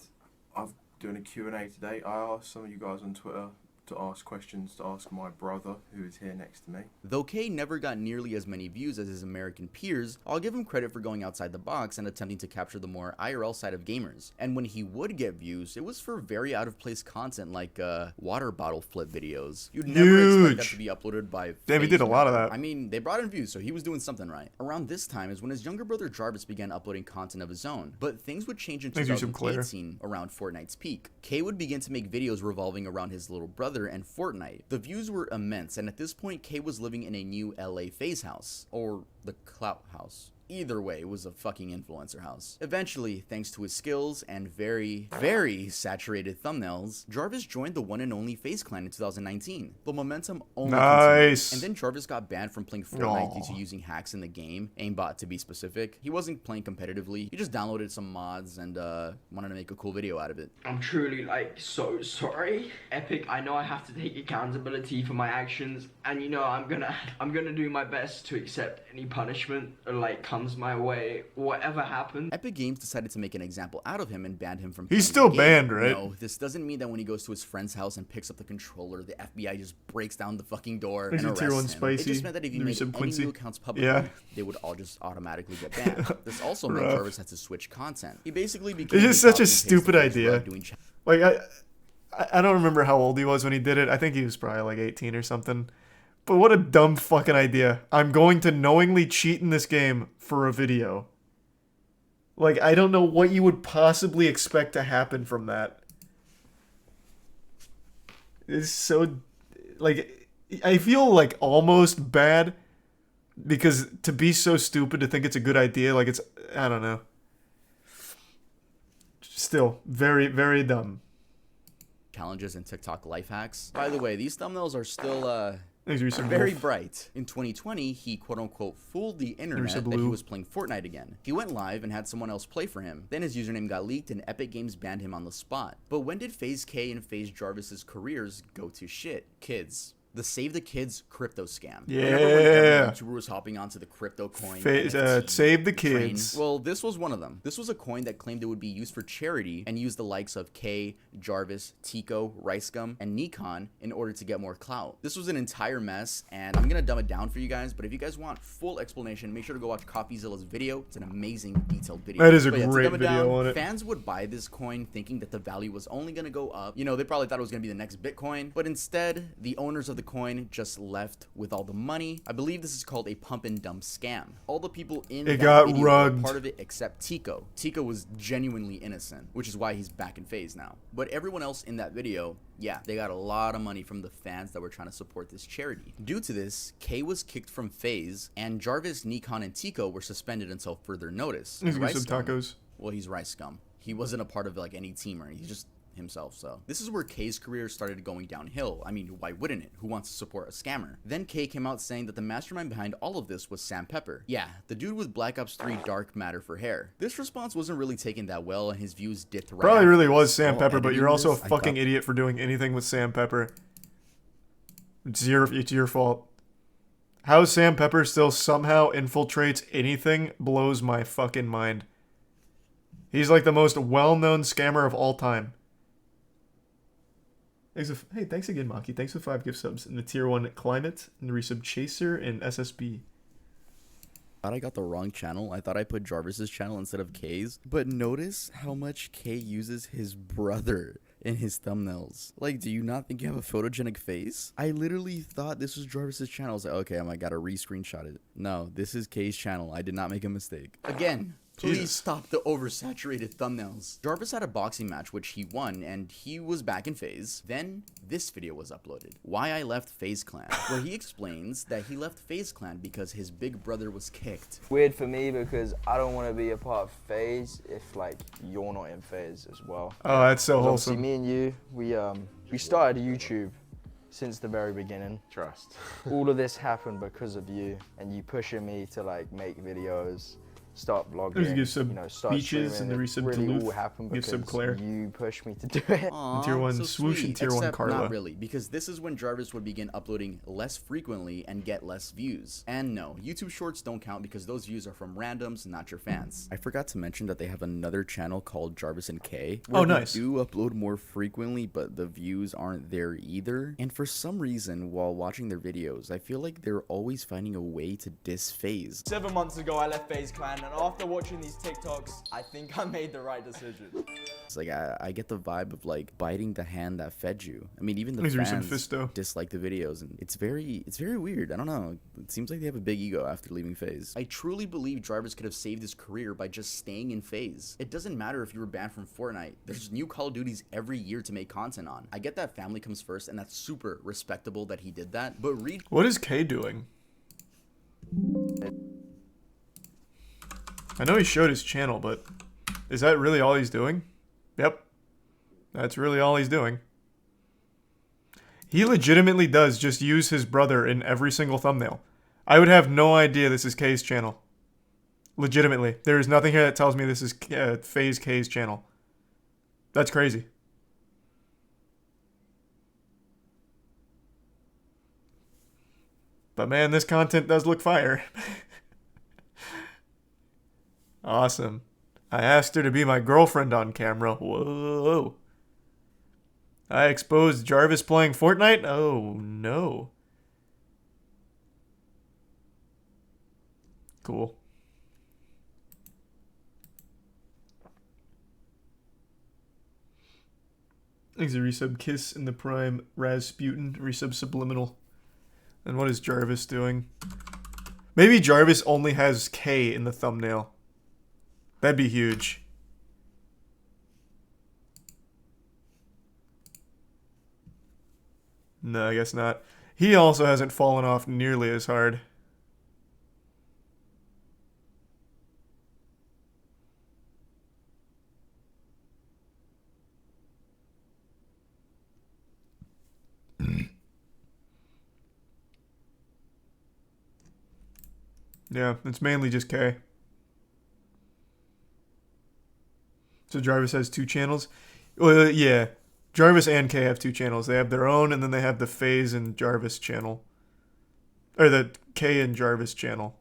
I'm doing a Q&A today. I asked some of you guys on Twitter to ask questions to ask my brother, who is here next to me. Though K never got nearly as many views as his American peers, I'll give him credit for going outside the box and attempting to capture the more IRL side of gamers. And when he would get views, it was for very out of place content like water bottle flip videos. You'd never expect that to be uploaded by Damn, he did a lot of that. I mean, they brought in views, so he was doing something right. Around this time is when his younger brother Jarvis began uploading content of his own, but things would change in 2018 around Fortnite's peak. K would begin to make videos revolving around his little brother and Fortnite. The views were immense, and at this point, K was living in a new LA FaZe house, or the Clout house. Either way, it was a fucking influencer house. Eventually, thanks to his skills and very, very saturated thumbnails, Jarvis joined the one and only FaZe Clan in 2019. The momentum only continued. And then Jarvis got banned from playing Fortnite due to using hacks in the game, aimbot to be specific. He wasn't playing competitively, he just downloaded some mods and wanted to make a cool video out of it. I'm truly so sorry. Epic, I know I have to take accountability for my actions, and you know I'm gonna do my best to accept any punishment or comes my way, whatever happens. Epic Games decided to make an example out of him and banned him from He's still banned, right? No, this doesn't mean that when he goes to his friend's house and picks up the controller, the FBI just breaks down the fucking door and arrests him. Spicy. It just meant that if he made any new accounts publicly, they would all just automatically get banned. This also meant Jarvis had to switch content. He basically became It's just such a stupid idea. Like, I don't remember how old he was when he did it. I think he was probably like 18 or something. But what a dumb fucking idea. I'm going to knowingly cheat in this game for a video. Like, I don't know what you would possibly expect to happen from that. It's so... Like, I feel like almost bad. Because to be so stupid to think it's a good idea, like it's... I don't know. Still, very, very dumb. Challenges and TikTok life hacks. By the way, these thumbnails are still, very bright. In 2020, he quote-unquote fooled the internet that he was playing Fortnite again. He went live and had someone else play for him. Then his username got leaked and Epic Games banned him on the spot. But when did FaZe K and FaZe Jarvis's careers go to shit? Kids. The Save the Kids crypto scam. Yeah. Remember when every YouTuber was hopping onto the crypto coin Save the Kids. Train? Well, this was one of them. This was a coin that claimed it would be used for charity and used the likes of K, Jarvis, Tico, Ricegum, and Nikon in order to get more clout. This was an entire mess, and I'm gonna dumb it down for you guys, but if you guys want full explanation, make sure to go watch CoffeeZilla's video. It's an amazing detailed video. That is a great video on it. Fans would buy this coin thinking that the value was only gonna go up. You know, they probably thought it was gonna be the next Bitcoin, but instead, the owners of the coin just left with all the money. I believe this is called a pump and dump scam. All the people in that video were part of it except Tico. Tico was genuinely innocent, which is why he's back in FaZe now. But everyone else in that video, yeah, they got a lot of money from the fans that were trying to support this charity. Due to this, K was kicked from FaZe, and Jarvis, Nikon, and Tico were suspended until further notice. He's got some tacos. Well, he's Ricegum. He wasn't a part of like any team or anything. He's just himself. So this is where K's career started going downhill. I mean, why wouldn't it? Who wants to support a scammer? Then K came out saying that the mastermind behind all of this was Sam Pepper. Yeah, the dude with Black Ops 3 dark matter for hair. This response wasn't really taken that well, and his views dipped right Probably really was this. Sam Pepper, but you're also a fucking idiot for doing anything with Sam Pepper. It's your fault. How Sam Pepper still somehow infiltrates anything blows my fucking mind. He's like the most well-known scammer of all time. Hey, thanks again, Maki. Thanks for 5 gift subs in the tier 1 Climate, and the resub Chaser, and SSB. I thought I got the wrong channel. I thought I put Jarvis's channel instead of K's. But notice how much K uses his brother in his thumbnails. Like, do you not think you have a photogenic face? I literally thought this was Jarvis's channel. I was like, okay, I gotta re-screenshot it. No, this is K's channel. I did not make a mistake. Again. Please stop the oversaturated thumbnails. Jarvis had a boxing match which he won, and he was back in FaZe. Then this video was uploaded, Why I Left FaZe Clan, where he explains that he left FaZe Clan because his big brother was kicked. Weird for me because I don't want to be a part of FaZe if like you're not in FaZe as well. Oh, that's so wholesome. Obviously, me and you, we started YouTube since the very beginning. Trust. All of this happened because of you and you pushing me to like make videos, start vlogging, give some start beaches streaming. and the resub really Duluth. all happened Give because some Claire. you pushed me to do it. Aww, tier 1 so Swoosh sweet. and tier 1 Except Carla. not really, because this is when Jarvis would begin uploading less frequently and get less views. And no, YouTube Shorts don't count because those views are from randoms, not your fans. I forgot to mention that they have another channel called Jarvis and K. Oh, nice. They do upload more frequently, but the views aren't there either. And for some reason, while watching their videos, I feel like they're always finding a way to diss FaZe. 7 months ago, I left FaZe Clan, and after watching these TikToks, I think I made the right decision. It's like I get the vibe of like biting the hand that fed you. I mean, even the These are some fans Fisto. dislike the videos, and it's very weird. I don't know. It seems like they have a big ego after leaving FaZe. I truly believe Jarvis could have saved his career by just staying in FaZe. It doesn't matter if you were banned from Fortnite. There's new Call of Duties every year to make content on. I get that family comes first, and that's super respectable that he did that. But read. What is K doing? I know he showed his channel, but is that really all he's doing? Yep. That's really all he's doing. He legitimately does just use his brother in every single thumbnail. I would have no idea this is K's channel. Legitimately. There is nothing here that tells me this is FaZe K's channel. That's crazy. But man, this content does look fire. Awesome. I asked her to be my girlfriend on camera. Whoa. I exposed Jarvis playing Fortnite? Oh, no. Cool. Thanks a resub Kiss in the Prime. Rasputin. Resub Subliminal. And what is Jarvis doing? Maybe Jarvis only has K in the thumbnail. That'd be huge. No, I guess not. He also hasn't fallen off nearly as hard. Yeah, it's mainly just K. So Jarvis has 2 channels? Well, yeah. Jarvis and Kay have 2 channels. They have their own, and then they have the FaZe and Jarvis channel. Or the Kay and Jarvis channel.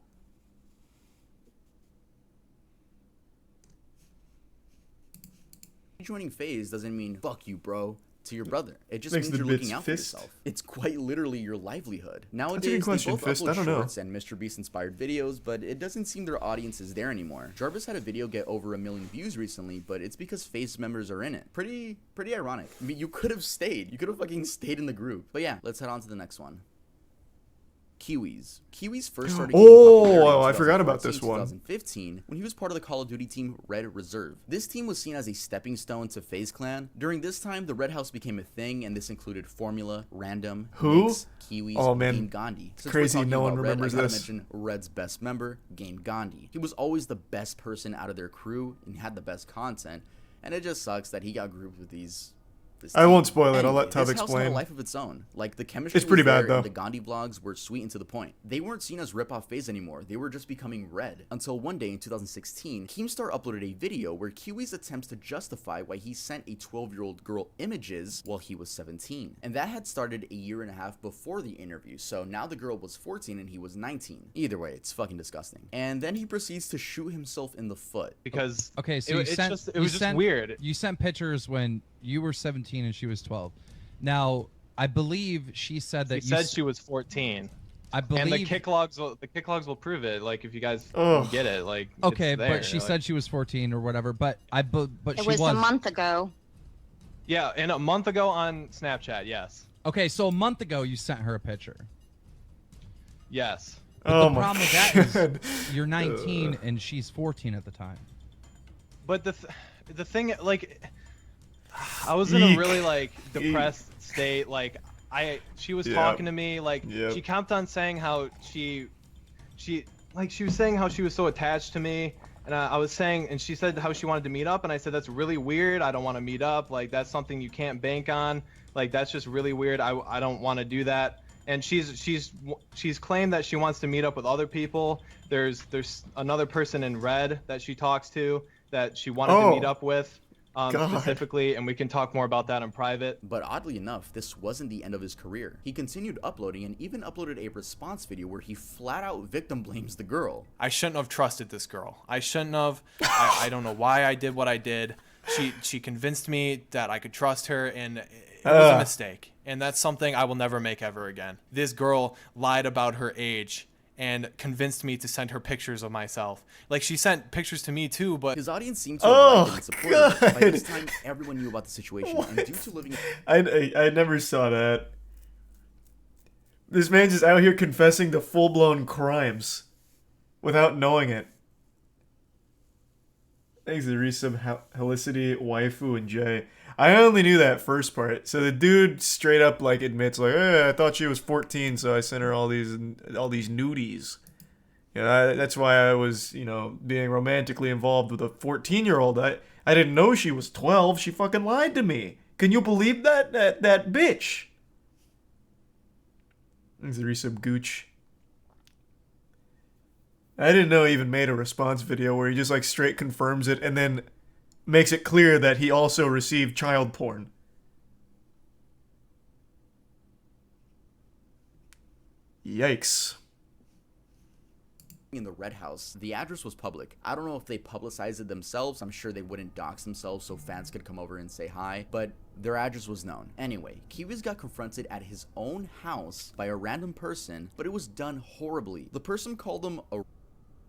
Joining FaZe doesn't mean fuck you, bro, to your brother. It just Makes means the you're looking bits out for fist. yourself. It's quite literally your livelihood. That's a Nowadays, good question, they both Fist. I upload don't know. shorts and Mr. Beast inspired videos, but it doesn't seem their audience is there anymore. Jarvis had a video get over 1 million views recently, but it's because FaZe members are in it. Pretty ironic. I mean, you could have stayed. You could have fucking stayed in the group. But yeah, let's head on to the next one. Kiwis. Kiwis first started gaining popularity in I forgot about this one. 2015 when he was part of the Call of Duty team Red Reserve. This team was seen as a stepping stone to FaZe Clan. During this time, the Red House became a thing, and this included Formula, Random, Mix, Kiwis, Game Gandhi. Since Crazy, we're talking no one about Red, remembers I gotta this. mention Red's best member, Game Gandhi. He was always the best person out of their crew and had the best content, and it just sucks that he got grouped with this I won't spoil it. I'll Anyway, let Tub this house had explain. a life of its own. Like, the chemistry It's pretty was there, bad, though. and the Gandhi vlogs were sweet and to the point. They weren't seen as rip-off FaZe anymore. They were just becoming Red. Until one day in 2016, Keemstar uploaded a video where Kiwi's attempts to justify why he sent a 12-year-old girl images while he was 17. And that had started a year and a half before the interview, so now the girl was 14 and he was 19. Either way, it's fucking disgusting. And then he proceeds to shoot himself in the foot. Because okay, so it was just weird. You sent pictures when you were 17 and she was 12. Now, I believe she said that she said she was 14. I believe, and the kick logs will prove it. Like, if you guys get it, like, okay, it's there, but she said she was 14 or whatever. But it was a month ago. Yeah, and a month ago on Snapchat. Yes. Okay, so a month ago you sent her a picture. Yes. But the problem with that is you're 19 and she's 14 at the time. But the thing, like, I was in a really like depressed state. Like, she was talking to me. Like, she kept on saying how she was saying how she was so attached to me. And I was saying, and she said how she wanted to meet up, and I said that's really weird. I don't want to meet up. Like, that's something you can't bank on. Like, that's just really weird. I don't want to do that. And she's claimed that she wants to meet up with other people. There's another person in Red that she talks to that she wanted to meet up with. Specifically, and we can talk more about that in private. But oddly enough, this wasn't the end of his career. He continued uploading and even uploaded a response video where he flat out victim blames the girl. I shouldn't have trusted this girl. I shouldn't have. I don't know why I did what I did. She convinced me that I could trust her, and it was a mistake. And that's something I will never make ever again. This girl lied about her age and convinced me to send her pictures of myself. Like, she sent pictures to me too, but his audience seemed to have liked and supported him. By this time, everyone knew about the situation, and due to living I never saw that. This man's just out here confessing to full-blown crimes without knowing it. Thanks to resub Helicity, Waifu, and Jay. I only knew that first part. So the dude straight up like admits like, hey, I thought she was 14, so I sent her all these nudies. You know, that's why I was, being romantically involved with a 14-year-old. I didn't know she was 12. She fucking lied to me. Can you believe that? That bitch. Thanks to resub Gooch. I didn't know he even made a response video where he just like straight confirms it and then makes it clear that he also received child porn. Yikes. In the Red House, the address was public. I don't know if they publicized it themselves. I'm sure they wouldn't dox themselves so fans could come over and say hi, but their address was known. Anyway, Kiwis got confronted at his own house by a random person, but it was done horribly. The person called him a...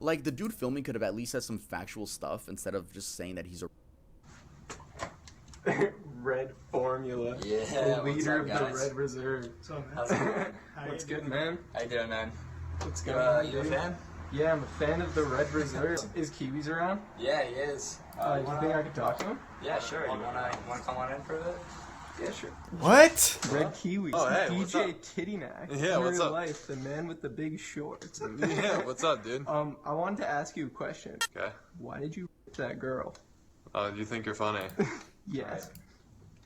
Like, the dude filming could have at least said some factual stuff instead of just saying that he's a... Red Formula. Yeah, the leader what's up, of the Red Reserve. What's up, man? What's good, man? How you doing, man? What's going on, You a dude? fan? Yeah, I'm a fan of the Red Reserve. Is Kiwis around? Yeah, he is. Do you think I could talk to him? Yeah, sure. You wanna come on in for a bit? Yeah, sure. What? Red Kiwis. Oh, hey, what's DJ up? Tittynack. Yeah, in what's real up? life, the man with the big shorts. Yeah, what's up, dude? I wanted to ask you a question. Okay. Why did you rape that girl? Oh, you think you're funny? Yes.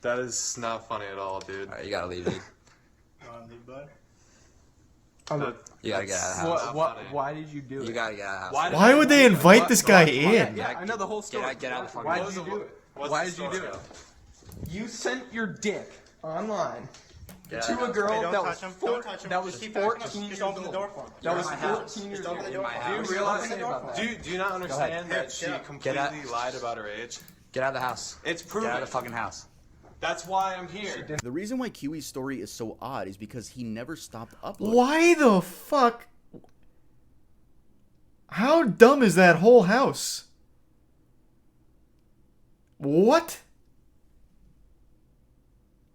That is not funny at all, dude. Alright, you gotta leave, dude. You gotta get out of the house. Why did you do it? You gotta get out of the house. Why would they invite this guy in? Yeah, I know the whole story. Get out before Why did you do it? Why did you do it? You sent your dick online Yeah. to a girl Hey, don't that touch was him. four, Don't touch him. that was Just keep 14 asking us. years Just open the old. door for him. That was In my house. 14 years Just open old. the door for him. Do you Open realize the door for him. Do you not understand that she Get completely lied about her age? Get out of the house. It's proven. Get out of the fucking house. That's why I'm here. The reason why Kiwi's story is so odd is because he never stopped uploading. Why the fuck? How dumb is that whole house? What?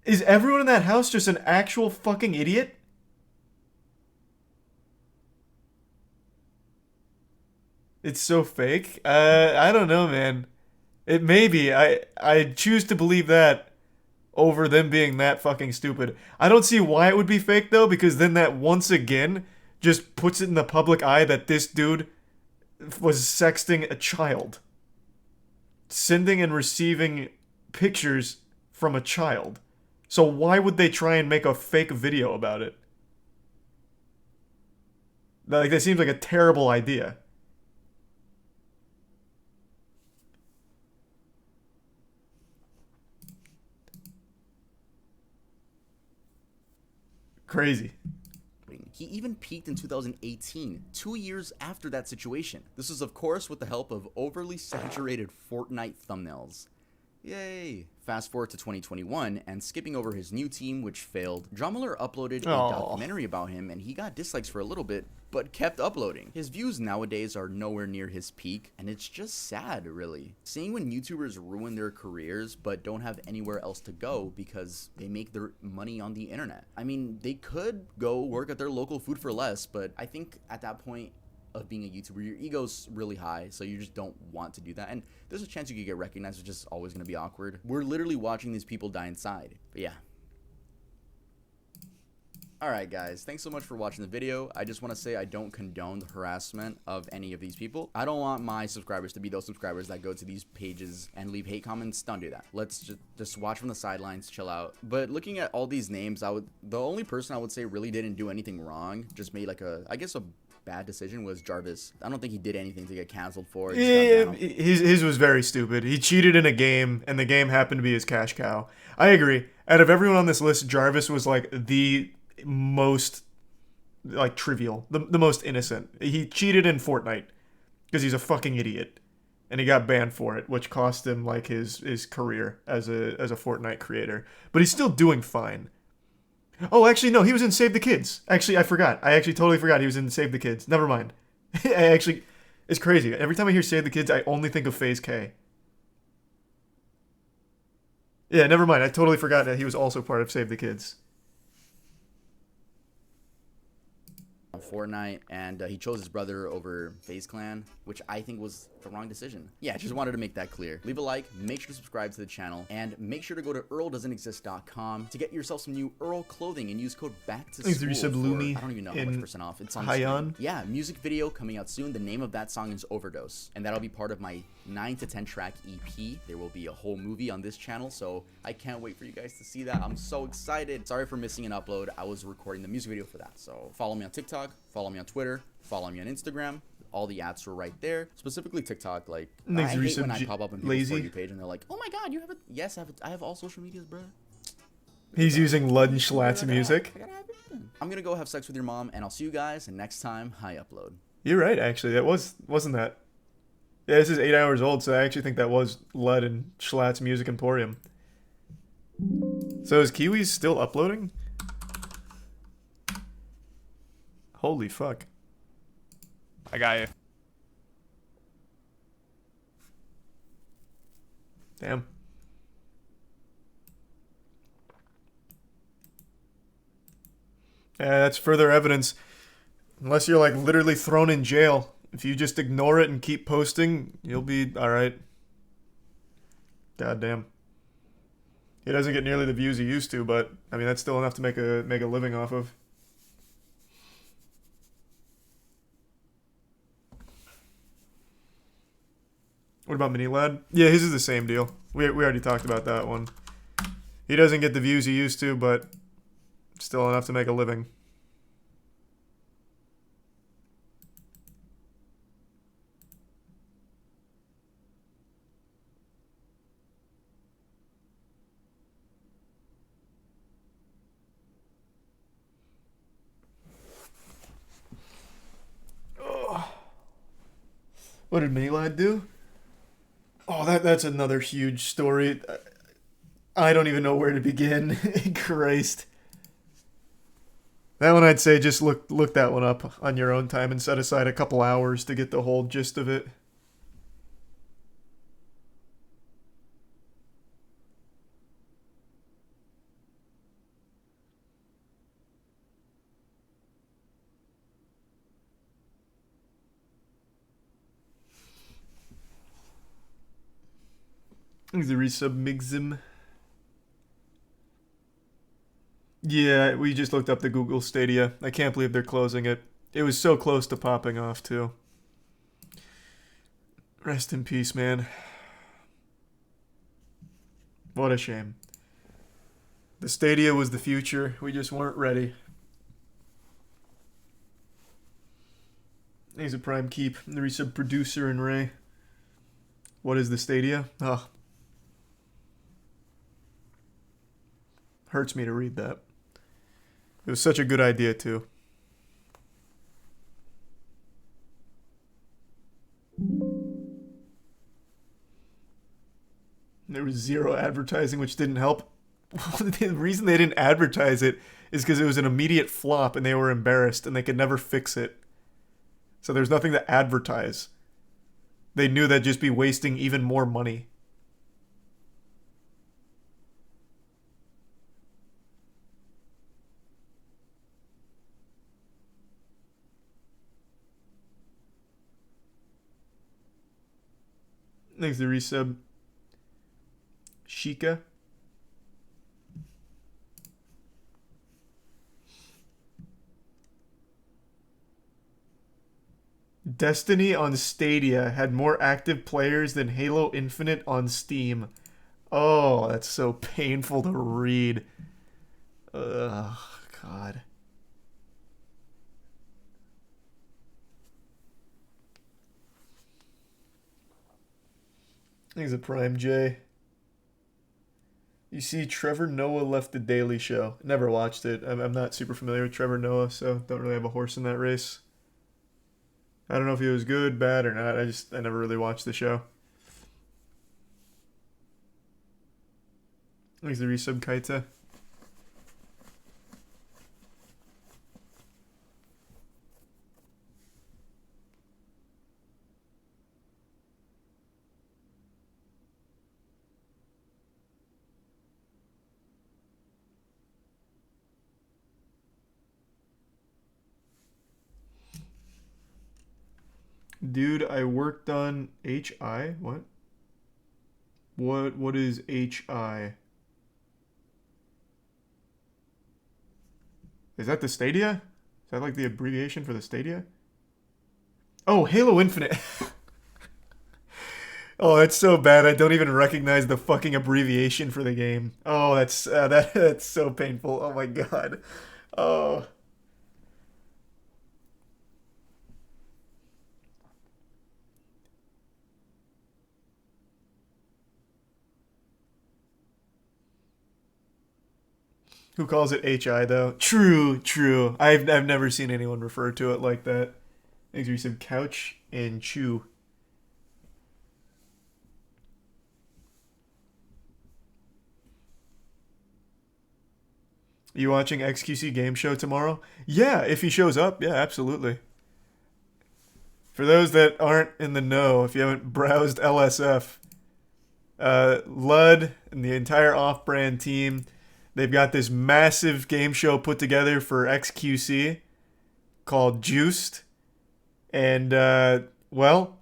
Is everyone in that house just an actual fucking idiot? It's so fake. I don't know, man. It may be. I choose to believe that over them being that fucking stupid. I don't see why it would be fake though, because then that once again just puts it in the public eye that this dude was sexting a child. Sending and receiving pictures from a child. So why would they try and make a fake video about it? Like, that seems like a terrible idea. Crazy. He even peaked in 2018, 2 years after that situation. This was, of course, with the help of overly saturated Fortnite thumbnails. Yay! Fast forward to 2021, and skipping over his new team, which failed, Drummer uploaded a documentary about him, and he got dislikes for a little bit, but kept uploading. His views nowadays are nowhere near his peak, and it's just sad, really. Seeing when YouTubers ruin their careers, but don't have anywhere else to go because they make their money on the internet. I mean, they could go work at their local Food for Less, but I think at that point of being a YouTuber, your ego's really high, so you just don't want to do that. And there's a chance you could get recognized, which is always going to be awkward. We're literally watching these people die inside. But yeah. Alright guys, thanks so much for watching the video. I just want to say I don't condone the harassment of any of these people. I don't want my subscribers to be those subscribers that go to these pages and leave hate comments. Don't do that. Let's just watch from the sidelines, chill out. But looking at all these names, the only person I would say really didn't do anything wrong, just made like I guess a bad decision, was Jarvis. I don't think he did anything to get canceled for it. Yeah, his was very stupid. He cheated in a game, and the game happened to be his cash cow. I agree. Out of everyone on this list, Jarvis was like the most like trivial, the most innocent. He cheated in Fortnite because he's a fucking idiot, and he got banned for it, which cost him like his career as a Fortnite creator. But he's still doing fine. Oh, actually, no, he was in Save the Kids. Actually, I forgot. I actually totally forgot he was in Save the Kids. Never mind. It's crazy. Every time I hear Save the Kids, I only think of FaZe K. Yeah, never mind. I totally forgot that he was also part of Save the Kids. Fortnite, and he chose his brother over FaZe Clan, which I think was the wrong decision. Yeah, just wanted to make that clear. Leave a like, make sure to subscribe to the channel, and make sure to go to earldoesn'texist.com to get yourself some new Earl clothing and use code BACKTOSCHOOL for, I don't even know how much % off. It's on the screen. Yeah, music video coming out soon. The name of that song is Overdose, and that'll be part of my 9 to 10 track EP. There will be a whole movie on this channel, so I can't wait for you guys to see that. I'm so excited. Sorry for missing an upload. I was recording the music video for that. So follow me on TikTok, follow me on Twitter, follow me on Instagram. All the ads were right there. Specifically TikTok, like I hate when I pop up on people's For You page and they're like, "Oh my god, you have it?" Yes, I have all social medias, bro. He's using Lud and Schlatt's music. I'm gonna go have sex with your mom, and I'll see you guys next time I upload. You're right, actually. That wasn't that. Yeah, this is 8 hours old, so I actually think that was Lud and Schlatt's Music Emporium. So is Kiwi still uploading? Holy fuck. I got you. Damn. Yeah, that's further evidence. Unless you're like literally thrown in jail. If you just ignore it and keep posting, you'll be alright. God damn. He doesn't get nearly the views he used to, but I mean that's still enough to make a living off of. What about Mini Lad? Yeah, his is the same deal. We already talked about that one. He doesn't get the views he used to, but still enough to make a living. What did Minilad do? Oh, that's another huge story. I don't even know where to begin. Christ. That one I'd say just look that one up on your own time and set aside a couple hours to get the whole gist of it. The resub Migzim. Yeah, we just looked up the Google Stadia. I can't believe they're closing it. It was so close to popping off, too. Rest in peace, man. What a shame. The Stadia was the future. We just weren't ready. He's a prime keep. The resub producer and Ray. What is the Stadia? Oh. Hurts me to read that. It was such a good idea, too. There was zero advertising, which didn't help. The reason they didn't advertise it is because it was an immediate flop and they were embarrassed and they could never fix it. So there's nothing to advertise. They knew that'd just be wasting even more money. Thanks to resub. Shika. Destiny on Stadia had more active players than Halo Infinite on Steam. Oh, that's so painful to read. Ugh, God. He's a Prime J. You see, Trevor Noah left The Daily Show. Never watched it. I'm not super familiar with Trevor Noah, so don't really have a horse in that race. I don't know if he was good, bad, or not. I never really watched the show. He's the resub Kaita. Dude, I worked on HI? What? What is HI? Is that the Stadia? Is that like the abbreviation for the Stadia? Oh, Halo Infinite. Oh, that's so bad. I don't even recognize the fucking abbreviation for the game. Oh, that's so painful. Oh my god. Oh. Who calls it HI though? True, true. I've never seen anyone refer to it like that. Thanks for some couch and chew. You watching XQC Game Show tomorrow? Yeah, if he shows up, yeah, absolutely. For those that aren't in the know, if you haven't browsed LSF, Lud and the entire off-brand team, they've got this massive game show put together for XQC called Juiced. And, well,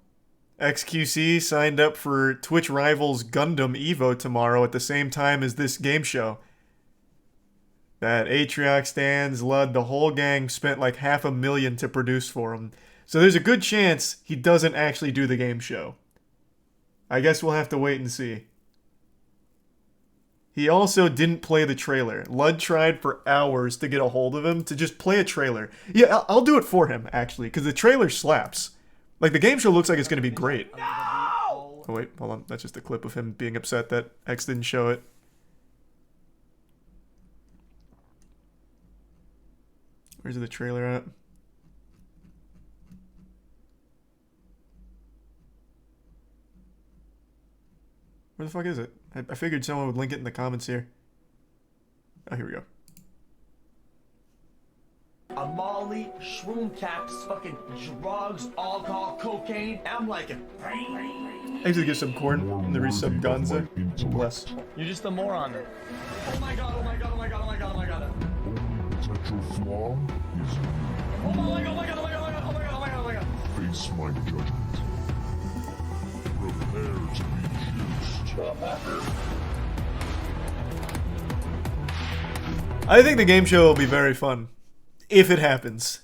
XQC signed up for Twitch Rivals Gundam Evo tomorrow at the same time as this game show. That Atriox, Stans, Lud, the whole gang spent like $500,000 to produce for him. So there's a good chance he doesn't actually do the game show. I guess we'll have to wait and see. He also didn't play the trailer. Lud tried for hours to get a hold of him to just play a trailer. Yeah, I'll do it for him, actually, because the trailer slaps. Like, the game show looks like it's going to be great. No! Oh, wait, hold on. That's just a clip of him being upset that X didn't show it. Where's the trailer at? Where the fuck is it? I figured someone would link it in the comments here. Oh, here we go. A Molly, shroom caps, fucking drugs, alcohol, cocaine. I'm like, Actually, get some corn in the resub Gonza. Bless. you're just a moron. Oh my god, oh my god, oh my god, oh my god, oh my god. Potential flaw is Oh my god, oh my god, oh my god, oh my god, oh my god, oh my god, oh my god. face my judgment. Prepare to be juiced. I think the game show will be very fun. If it happens.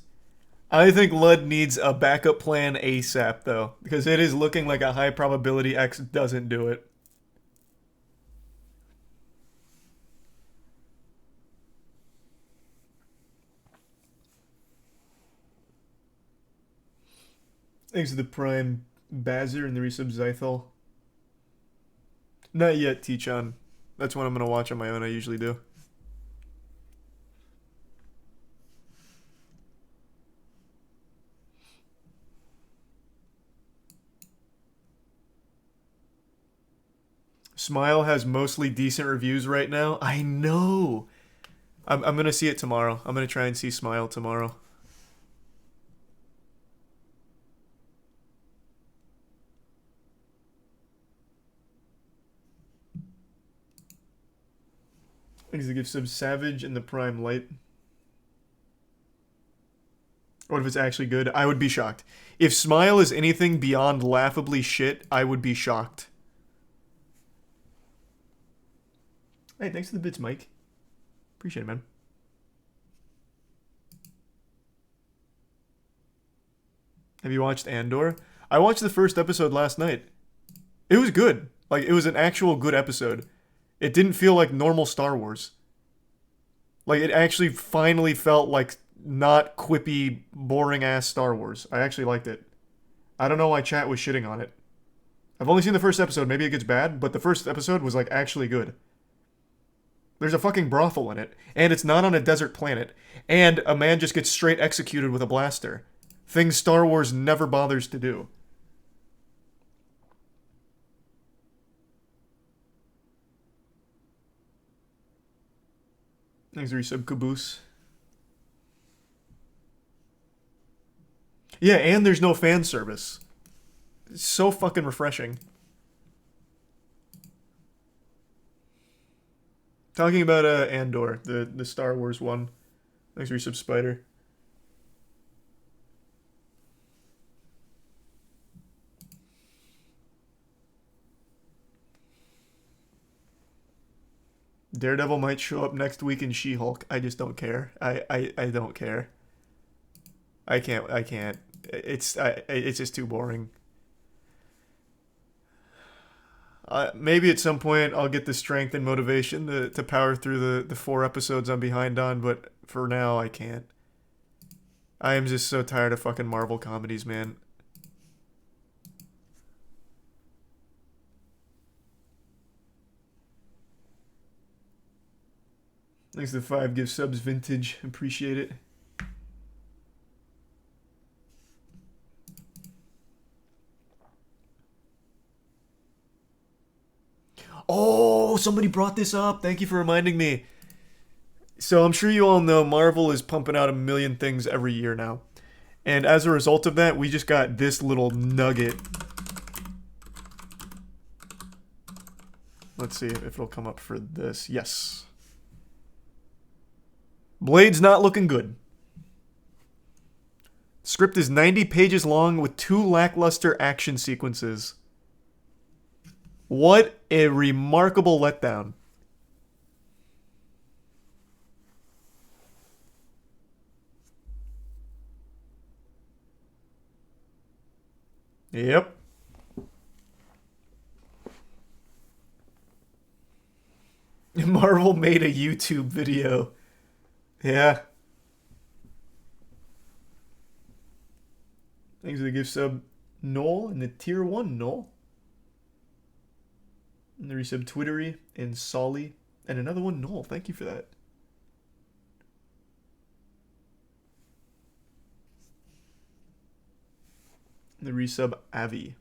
I think Lud needs a backup plan ASAP, though. Because it is looking like a high probability X doesn't do it. Thanks to the Prime Bazzer and the resub Zythal. Not yet, T-Chan. That's what I'm going to watch on my own. I usually do. Smile has mostly decent reviews right now. I know. I'm going to see it tomorrow. I'm going to try and see Smile tomorrow. Thanks to give sub Savage and the Prime Light. What if it's actually good? I would be shocked. If Smile is anything beyond laughably shit, I would be shocked. Hey, thanks for the bits, Mike. Appreciate it, man. Have you watched Andor? I watched the first episode last night. It was good. Like, it was an actual good episode. It didn't feel like normal Star Wars. Like, it actually finally felt like not quippy, boring-ass Star Wars. I actually liked it. I don't know why chat was shitting on it. I've only seen the first episode. Maybe it gets bad, but the first episode was, like, actually good. There's a fucking brothel in it, and it's not on a desert planet, and a man just gets straight executed with a blaster. Things Star Wars never bothers to do. Thanks for your sub, Caboose. Yeah, and there's no fan service. It's so fucking refreshing. Talking about Andor, the Star Wars one. Thanks for your sub, Spider. Daredevil might show up next week in She-Hulk. I just don't care. I don't care. I can't. It's just too boring. Maybe at some point I'll get the strength and motivation to power through the 4 episodes I'm behind on, but for now I can't. I am just so tired of fucking Marvel comedies, man. Thanks to the 5 give subs, Vintage. Appreciate it. Oh, somebody brought this up. Thank you for reminding me. So I'm sure you all know Marvel is pumping out a million things every year now. And as a result of that, we just got this little nugget. Let's see if it'll come up for this. Yes. Blade's not looking good. Script is 90 pages long with 2 lackluster action sequences. What a remarkable letdown. Yep. Marvel made a YouTube video. Yeah. Thanks for the gift sub, Noel, and the tier 1 Noel. And the resub Twittery and Solly. And another one, Noel. Thank you for that. And the resub Avi.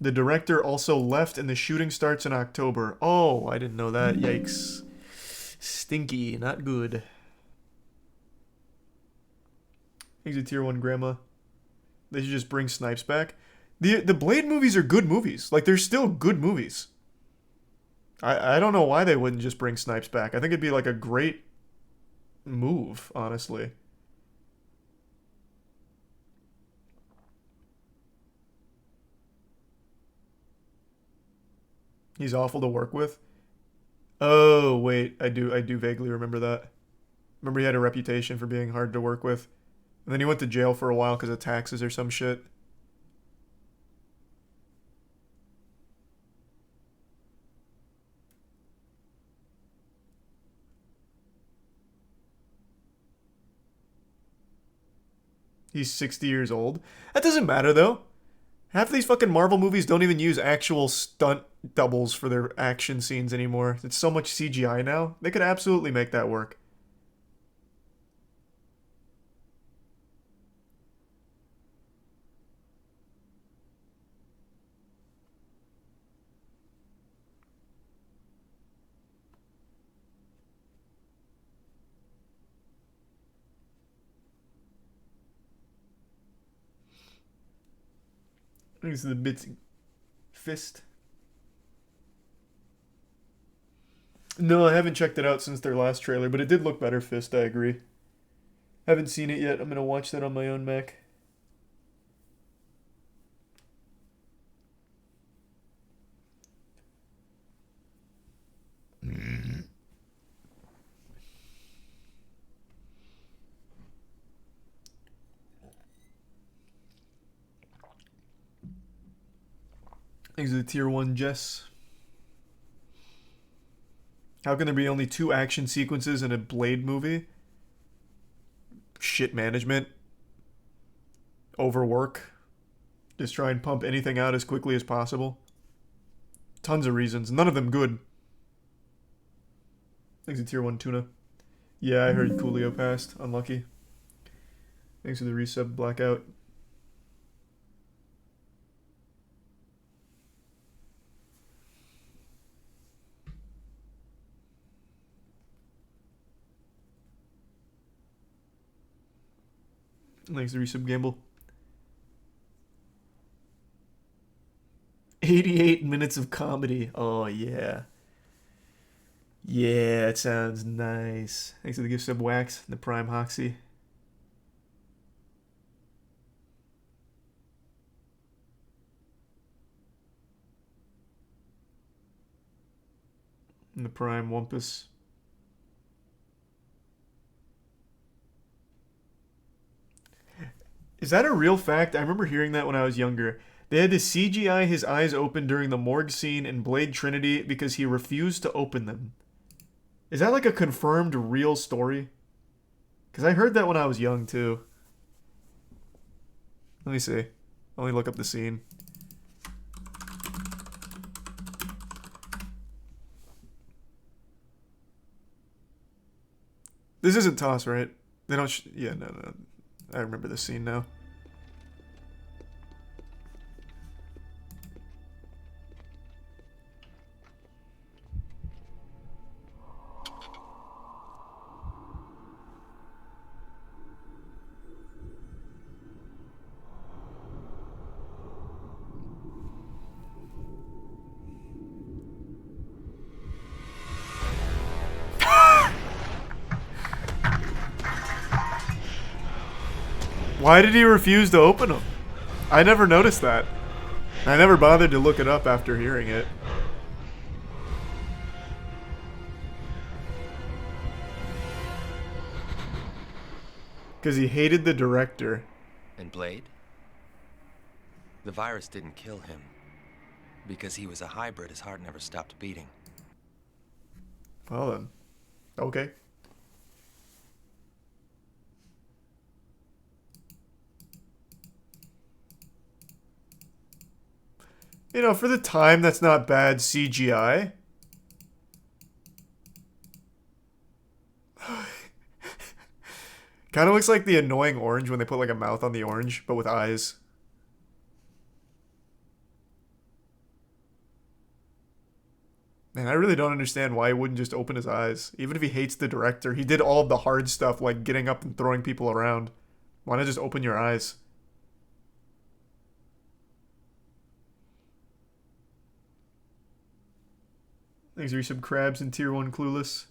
The director also left and the shooting starts in October. Oh, I didn't know that. Yikes. Stinky. Not good. He's a tier 1 grandma. They should just bring Snipes back. The Blade movies are good movies. Like, they're still good movies. I don't know why they wouldn't just bring Snipes back. I think it'd be like a great move, honestly. He's awful to work with. Oh, wait. I do vaguely remember that. Remember he had a reputation for being hard to work with. And then he went to jail for a while because of taxes or some shit. He's 60 years old. That doesn't matter, though. Half of these fucking Marvel movies don't even use actual stunt doubles for their action scenes anymore. It's so much CGI now. They could absolutely make that work. These are the bits. Fist. No, I haven't checked it out since their last trailer, but it did look better, Fist, I agree. Haven't seen it yet. I'm going to watch that on my own Mac. Thanks to the tier 1 Jess. How can there be only 2 action sequences in a Blade movie? Shit management. Overwork. Just try and pump anything out as quickly as possible. Tons of reasons. None of them good. Thanks to tier 1 Tuna. Yeah, I heard Coolio passed. Unlucky. Thanks for the resub Blackout. Thanks to resub Gamble. 88 minutes of comedy. Oh, yeah. Yeah, it sounds nice. Thanks to the gift sub Wax, the Prime Hoxie. And the Prime Wumpus. Is that a real fact? I remember hearing that when I was younger. They had to CGI his eyes open during the morgue scene in Blade Trinity because he refused to open them. Is that like a confirmed real story? Because I heard that when I was young too. Let me see. Let me look up the scene. This isn't Toss, right? They don't yeah, no. I remember this scene now. Why did he refuse to open them? I never noticed that. I never bothered to look it up after hearing it. Because he hated the director. And Blade? The virus didn't kill him. Because he was a hybrid, his heart never stopped beating. Well then. Okay. You know, for the time, that's not bad CGI. Kind of looks like the annoying orange when they put like a mouth on the orange, but with eyes. Man, I really don't understand why he wouldn't just open his eyes. Even if he hates the director, he did all of the hard stuff like getting up and throwing people around. Why not just open your eyes? Thanks for some crabs in tier 1 clueless.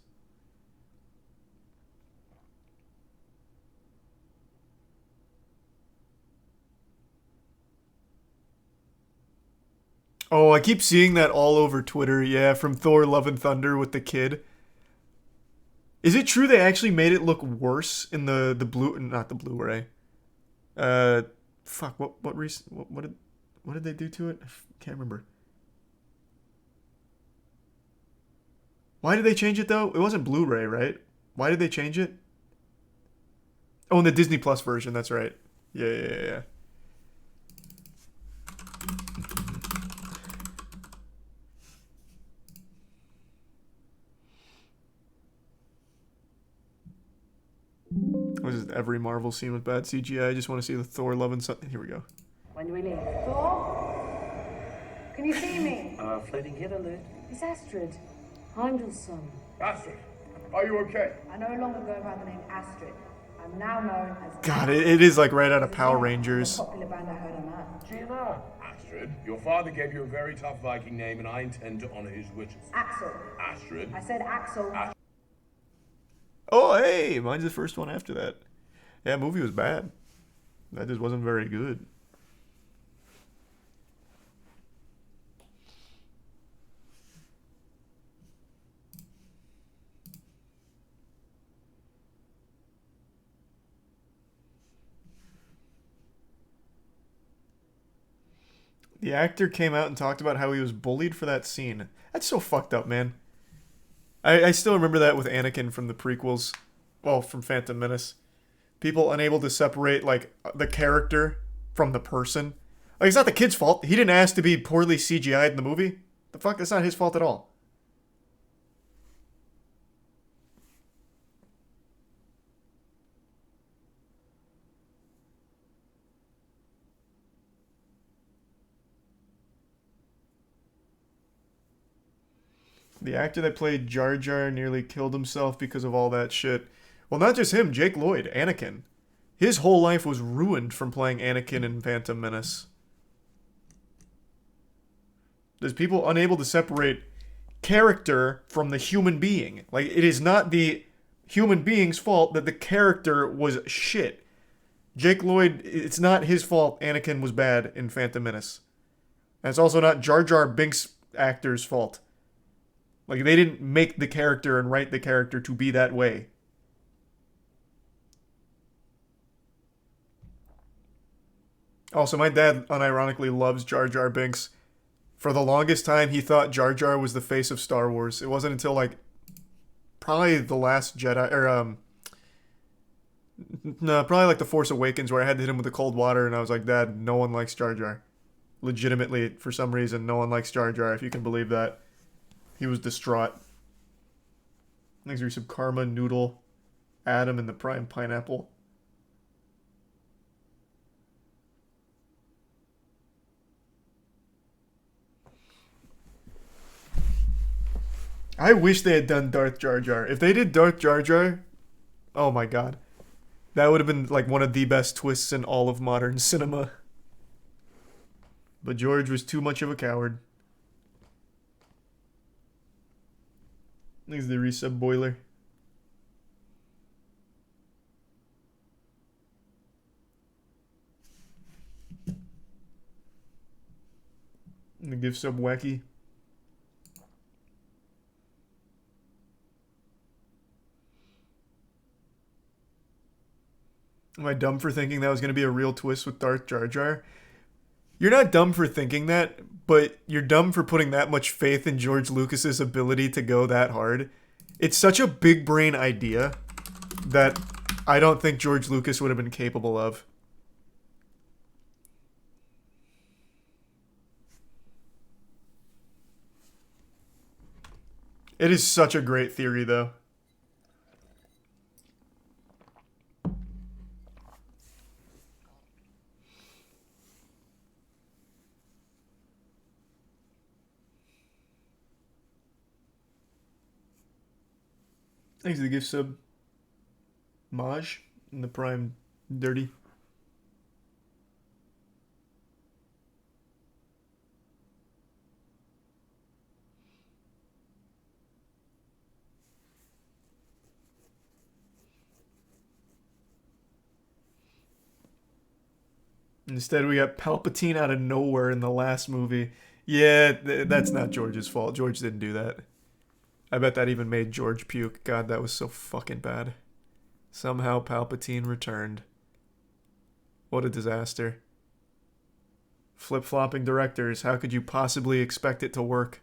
Oh, I keep seeing that all over Twitter. Yeah, from Thor Love and Thunder with the kid. Is it true they actually made it look worse in the blue, not the Blu-ray? Fuck, what did they do to it? I can't remember. Why did they change it though? It wasn't Blu-ray, right? Why did they change it? Oh, in the Disney Plus version, that's right. Yeah. What is every Marvel scene with bad CGI? I just want to see the Thor Love and Thunder. Here we go. When do we leave? Thor? Can you see me? Floating kid alert. It's Astrid. Heimdall's son. Astrid, are you okay? I no longer go by the name Astrid. I'm now known as... God, it is like right out of Power Rangers. Popular band I heard on Earth. Gina. Astrid, your father gave you a very tough Viking name, and I intend to honor his wishes. Axel. Astrid. I said Axel. Oh, hey! Mine's the first one after that. Yeah, movie was bad. That just wasn't very good. The actor came out and talked about how he was bullied for that scene. That's so fucked up, man. I still remember that with Anakin from the prequels. Well, from Phantom Menace. People unable to separate, like, the character from the person. Like, it's not the kid's fault. He didn't ask to be poorly CGI'd in the movie. The fuck? That's not his fault at all. The actor that played Jar Jar nearly killed himself because of all that shit. Well, not just him, Jake Lloyd, Anakin. His whole life was ruined from playing Anakin in Phantom Menace. There's people unable to separate character from the human being. Like, it is not the human being's fault that the character was shit. Jake Lloyd, it's not his fault Anakin was bad in Phantom Menace. And it's also not Jar Jar Binks' actor's fault. Like, they didn't make the character and write the character to be that way. Also, my dad unironically loves Jar Jar Binks. For the longest time, he thought Jar Jar was the face of Star Wars. It wasn't until, like, probably The Last Jedi, or, no, probably like The Force Awakens, where I had to hit him with the cold water, and I was like, Dad, no one likes Jar Jar. Legitimately, for some reason, no one likes Jar Jar, if you can believe that. He was distraught. Thanks for some Karma Noodle, Adam, and the Prime Pineapple. I wish they had done Darth Jar Jar. If they did Darth Jar Jar, oh my god. That would have been like one of the best twists in all of modern cinema. But George was too much of a coward. Thanks to the resub boiler. And the gift sub wacky. Am I dumb for thinking that was going to be a real twist with Darth Jar Jar? You're not dumb for thinking that, but you're dumb for putting that much faith in George Lucas's ability to go that hard. It's such a big brain idea that I don't think George Lucas would have been capable of. It is such a great theory, though. Thanks for the gift sub. Maj in the Prime Dirty. Instead, we got Palpatine out of nowhere in the last movie. Yeah, that's not George's fault. George didn't do that. I bet that even made George puke. God, that was so fucking bad. Somehow Palpatine returned. What a disaster. Flip-flopping directors. How could you possibly expect it to work?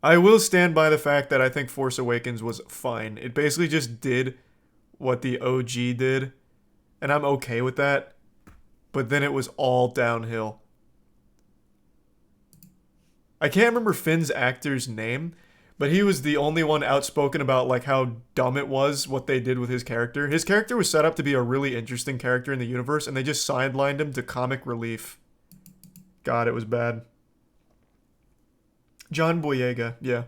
I will stand by the fact that I think Force Awakens was fine. It basically just did what the OG did, and I'm okay with that. But then it was all downhill. I can't remember Finn's actor's name, but he was the only one outspoken about like how dumb it was what they did with his character. His character was set up to be a really interesting character in the universe, and they just sidelined him to comic relief. God, it was bad. John Boyega, yeah.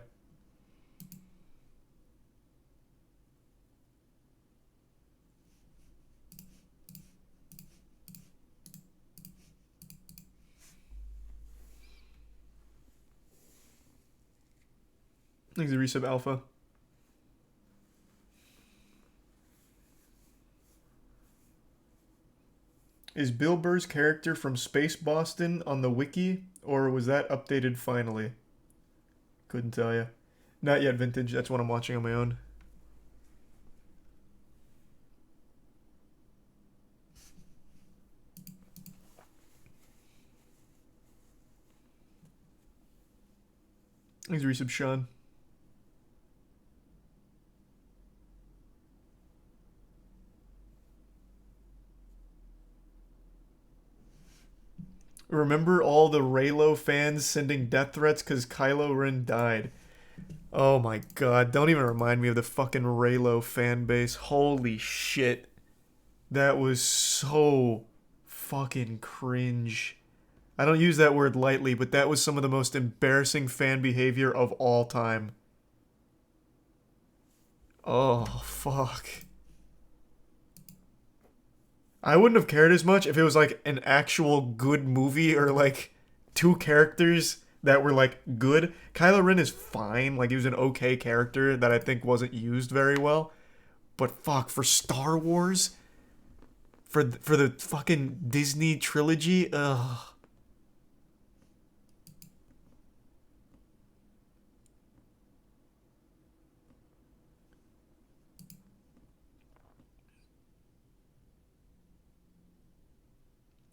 Thanks to Resub Alpha. Is Bill Burr's character from Space Boston on the wiki, or was that updated finally? Couldn't tell you. Not yet vintage, that's what I'm watching on my own. Thanks, Resub Sean. Remember all the Reylo fans sending death threats because Kylo Ren died? Oh my god, don't even remind me of the fucking Reylo fan base. Holy shit. That was so fucking cringe. I don't use that word lightly, but that was some of the most embarrassing fan behavior of all time. Oh, fuck. I wouldn't have cared as much if it was like an actual good movie or like two characters that were like good. Kylo Ren is fine, like he was an okay character that I think wasn't used very well. But fuck, for Star Wars, for the fucking Disney trilogy, ugh.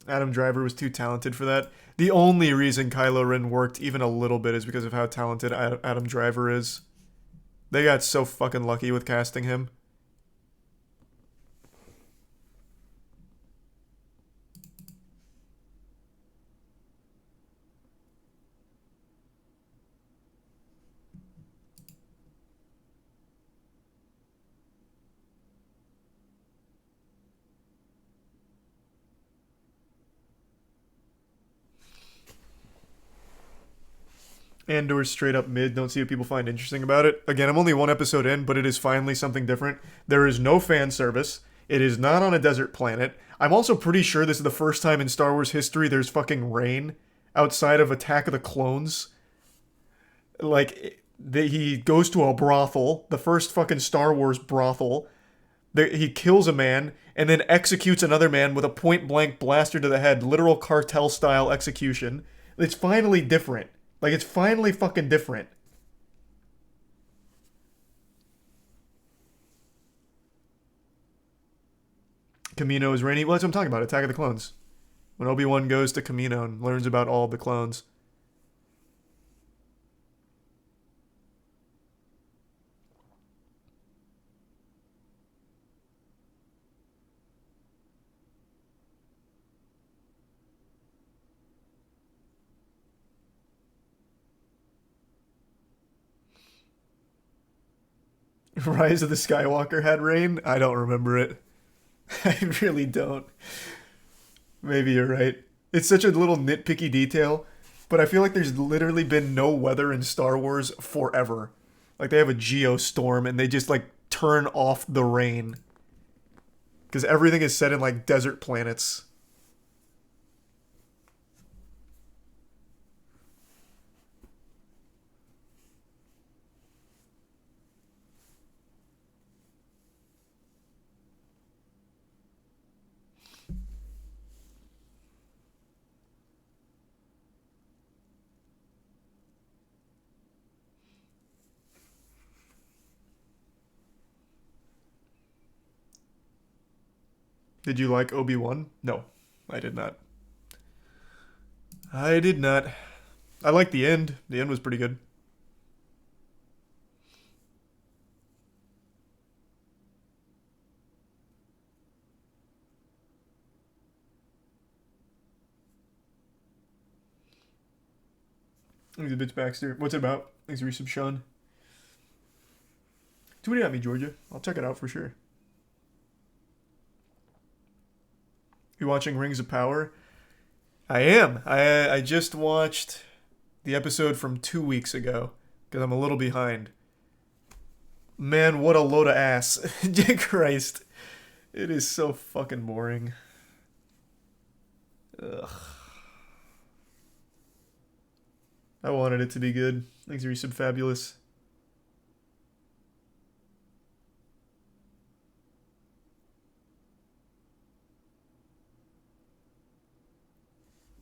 Adam Driver was too talented for that. The only reason Kylo Ren worked even a little bit is because of how talented Adam Driver is. They got so fucking lucky with casting him. Andor's straight up mid. Don't see what people find interesting about it. Again, I'm only one episode in, but it is finally something different. There is no fan service. It is not on a desert planet. I'm also pretty sure this is the first time in Star Wars history there's fucking rain outside of Attack of the Clones. Like, he goes to a brothel, the first fucking Star Wars brothel. He kills a man and then executes another man with a point-blank blaster to the head. Literal cartel-style execution. It's finally different. Like, it's finally fucking different. Kamino is rainy. Well, that's what I'm talking about. Attack of the Clones. When Obi-Wan goes to Kamino and learns about all the clones. Rise of the Skywalker had rain? I don't remember it. I really don't. Maybe you're right. It's such a little nitpicky detail, but I feel like there's literally been no weather in Star Wars forever. Like they have a geostorm and they just like turn off the rain. Because everything is set in like desert planets. Did you like Obi-Wan? No, I did not. I did not. I liked the end. The end was pretty good. Thanks a bitch, Baxter. What's it about? Thanks, Resub Sean. Tweet it at me, Georgia. I'll check it out for sure. You watching Rings of Power? I am. I just watched the episode from 2 weeks ago because I'm a little behind. Man, what a load of ass. Christ. It is so fucking boring. Ugh. I wanted it to be good. Thanks, Resub Fabulous.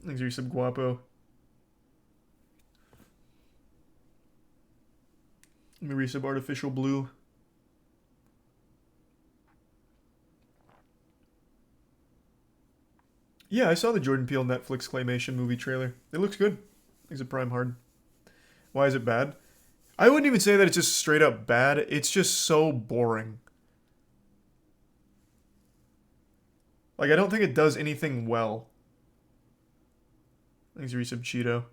Thanks, Resub Guapo. Let me resub Artificial Blue. Yeah, I saw the Jordan Peele Netflix claymation movie trailer. It looks good. It's a Prime Hard. Why is it bad? I wouldn't even say that it's just straight up bad. It's just so boring. Like, I don't think it does anything well. Thanks, Resub Cheeto.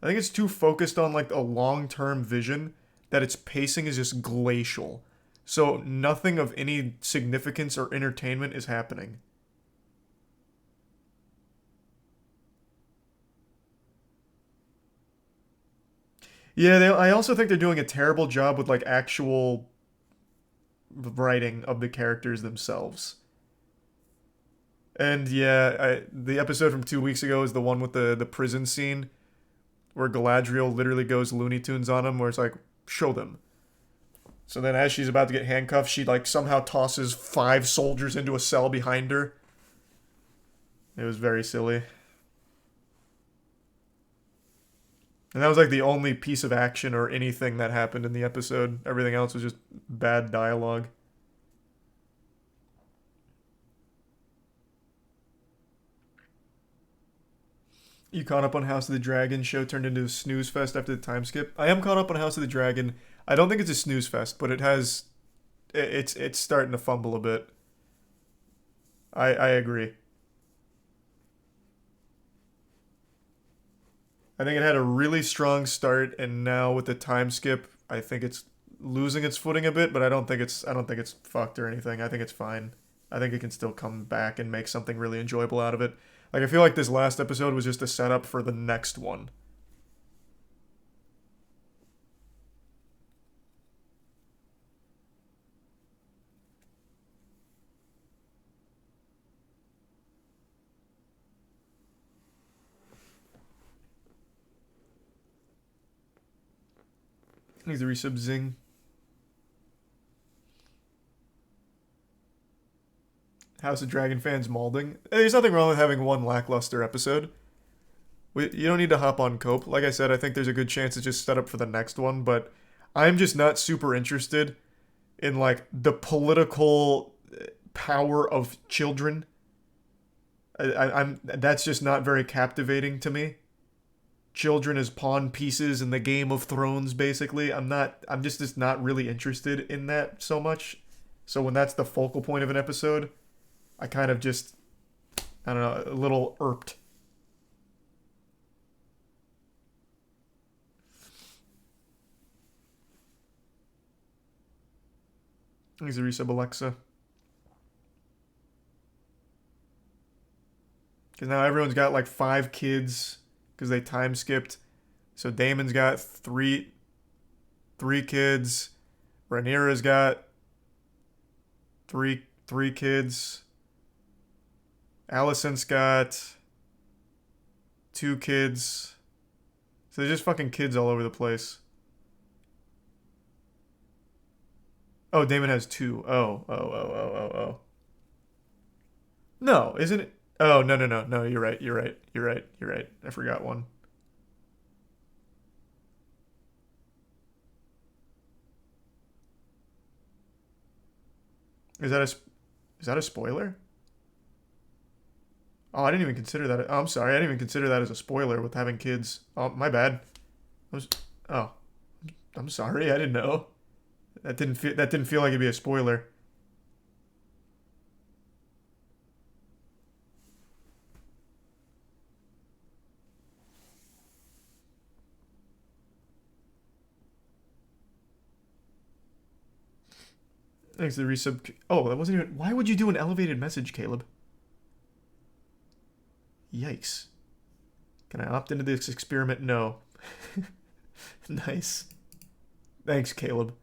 I think it's too focused on, like, a long-term vision that its pacing is just glacial. So nothing of any significance or entertainment is happening. Yeah, I also think they're doing a terrible job with, like, actual writing of the characters themselves. And yeah, the episode from 2 weeks ago is the one with the prison scene where Galadriel literally goes Looney Tunes on him, where it's like, show them. So then as she's about to get handcuffed, she like somehow tosses 5 soldiers into a cell behind her. It was very silly. And that was like the only piece of action or anything that happened in the episode. Everything else was just bad dialogue. You caught up on House of the Dragon? Show turned into a snooze fest after the time skip. I am caught up on House of the Dragon. I don't think it's a snooze fest, but it has... It's starting to fumble a bit. I agree. I think it had a really strong start, and now with the time skip, I think it's losing its footing a bit, but I don't think it's fucked or anything. I think it's fine. I think it can still come back and make something really enjoyable out of it. Like, I feel like this last episode was just a setup for the next one. Needs a resub zing. House of Dragon fans mauling. There's nothing wrong with having one lackluster episode. You don't need to hop on cope. Like I said, I think there's a good chance it's just set up for the next one, but I'm just not super interested in, like, the political power of children. That's just not very captivating to me. Children as pawn pieces in the Game of Thrones, basically. I'm just not really interested in that so much. So when that's the focal point of an episode, I kind of just, I don't know, a little irped. Thanks a resub, Alexa. Because now everyone's got like 5 kids because they time skipped. So Damon's got 3. 3 kids. Rhaenyra's got three kids. Alicent's got 2 kids. So there's just fucking kids all over the place. Oh, Damon has 2. Oh. No, isn't it? Oh, no. You're right. I forgot one. Is that a spoiler? Oh, I didn't even consider that. Oh, I'm sorry. I didn't even consider that as a spoiler with having kids. Oh, my bad. I'm sorry. I didn't know. That didn't feel like it'd be a spoiler. Thanks to the resub. Oh, that wasn't even. Why would you do an elevated message, Caleb? Yikes. Can I opt into this experiment? No. Nice. Thanks, Caleb.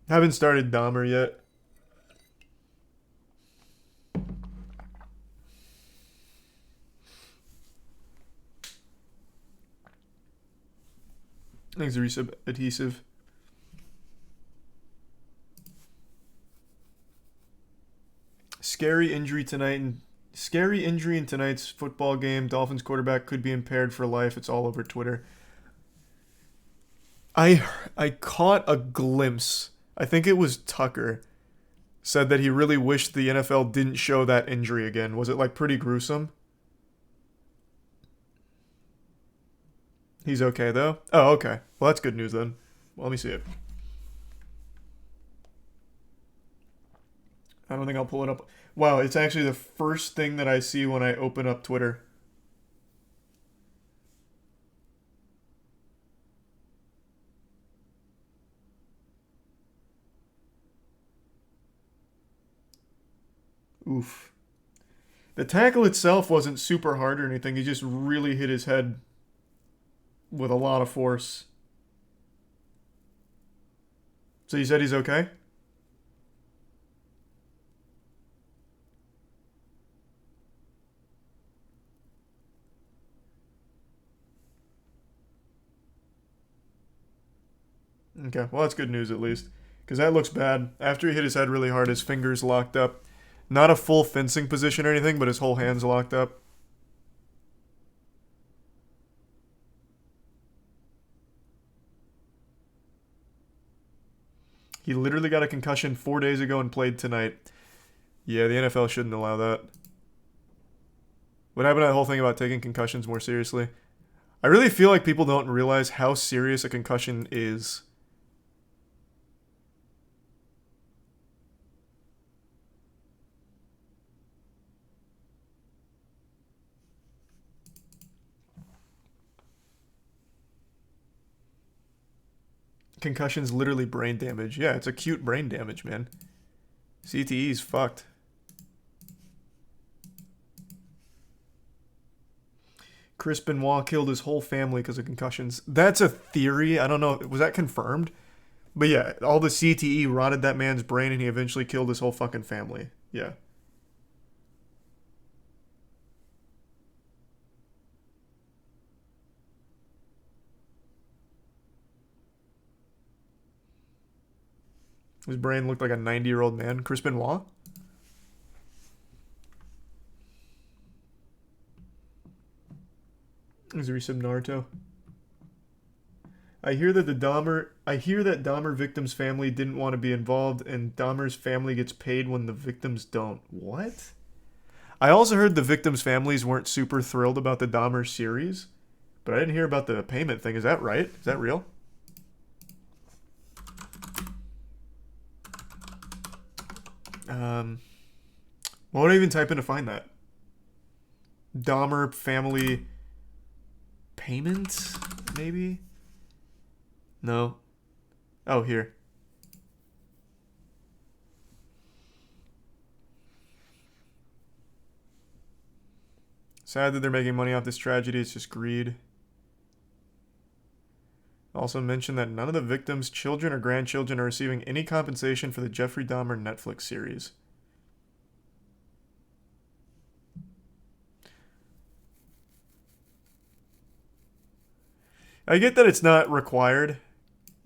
Haven't started Dahmer yet. Thanks, resub adhesive. Scary injury in tonight's football game. Dolphins quarterback could be impaired for life. It's all over Twitter. I caught a glimpse. I think it was Tucker said that he really wished the NFL didn't show that injury again. Was it like pretty gruesome? He's okay though? Oh, okay. Well, that's good news then. Well, let me see it. I don't think I'll pull it up. Wow, it's actually the first thing that I see when I open up Twitter. Oof. The tackle itself wasn't super hard or anything. He just really hit his head with a lot of force. So you said he's okay? Okay, well that's good news at least. Because that looks bad. After he hit his head really hard, his fingers locked up. Not a full fencing position or anything, but his whole hand's locked up. He literally got a concussion 4 days ago and played tonight. Yeah, the NFL shouldn't allow that. What happened to that whole thing about taking concussions more seriously? I really feel like people don't realize how serious a concussion is. Concussion's literally brain damage. Yeah, it's acute brain damage, man. CTE's fucked. Chris Benoit killed his whole family because of concussions. That's a theory. I don't know. Was that confirmed? But yeah, all the CTE rotted that man's brain and he eventually killed his whole fucking family. Yeah. His brain looked like a 90-year-old man. Chris Benoit? Is there some Naruto? I hear that Dahmer victim's family didn't want to be involved and Dahmer's family gets paid when the victims don't. What? I also heard the victims' families weren't super thrilled about the Dahmer series, but I didn't hear about the payment thing. Is that right? Is that real? What would I even type in to find that? Dahmer family payments, maybe? No. Oh, here. Sad that they're making money off this tragedy. It's just greed. Also mentioned that none of the victims' children or grandchildren are receiving any compensation for the Jeffrey Dahmer Netflix series. I get that it's not required,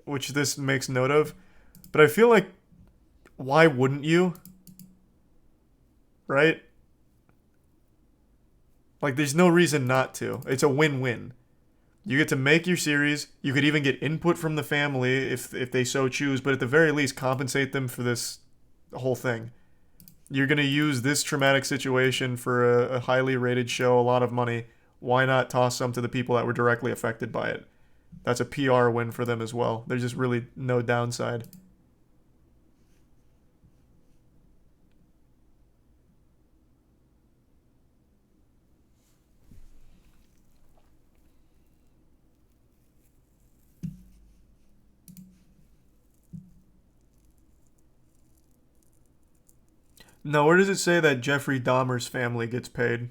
which this makes note of, but I feel like, why wouldn't you? Right? Like, there's no reason not to. It's a win-win. You get to make your series. You could even get input from the family if they so choose, but at the very least, compensate them for this whole thing. You're going to use this traumatic situation for a highly rated show, a lot of money. Why not toss some to the people that were directly affected by it? That's a PR win for them as well. There's just really no downside. No, where does it say that Jeffrey Dahmer's family gets paid?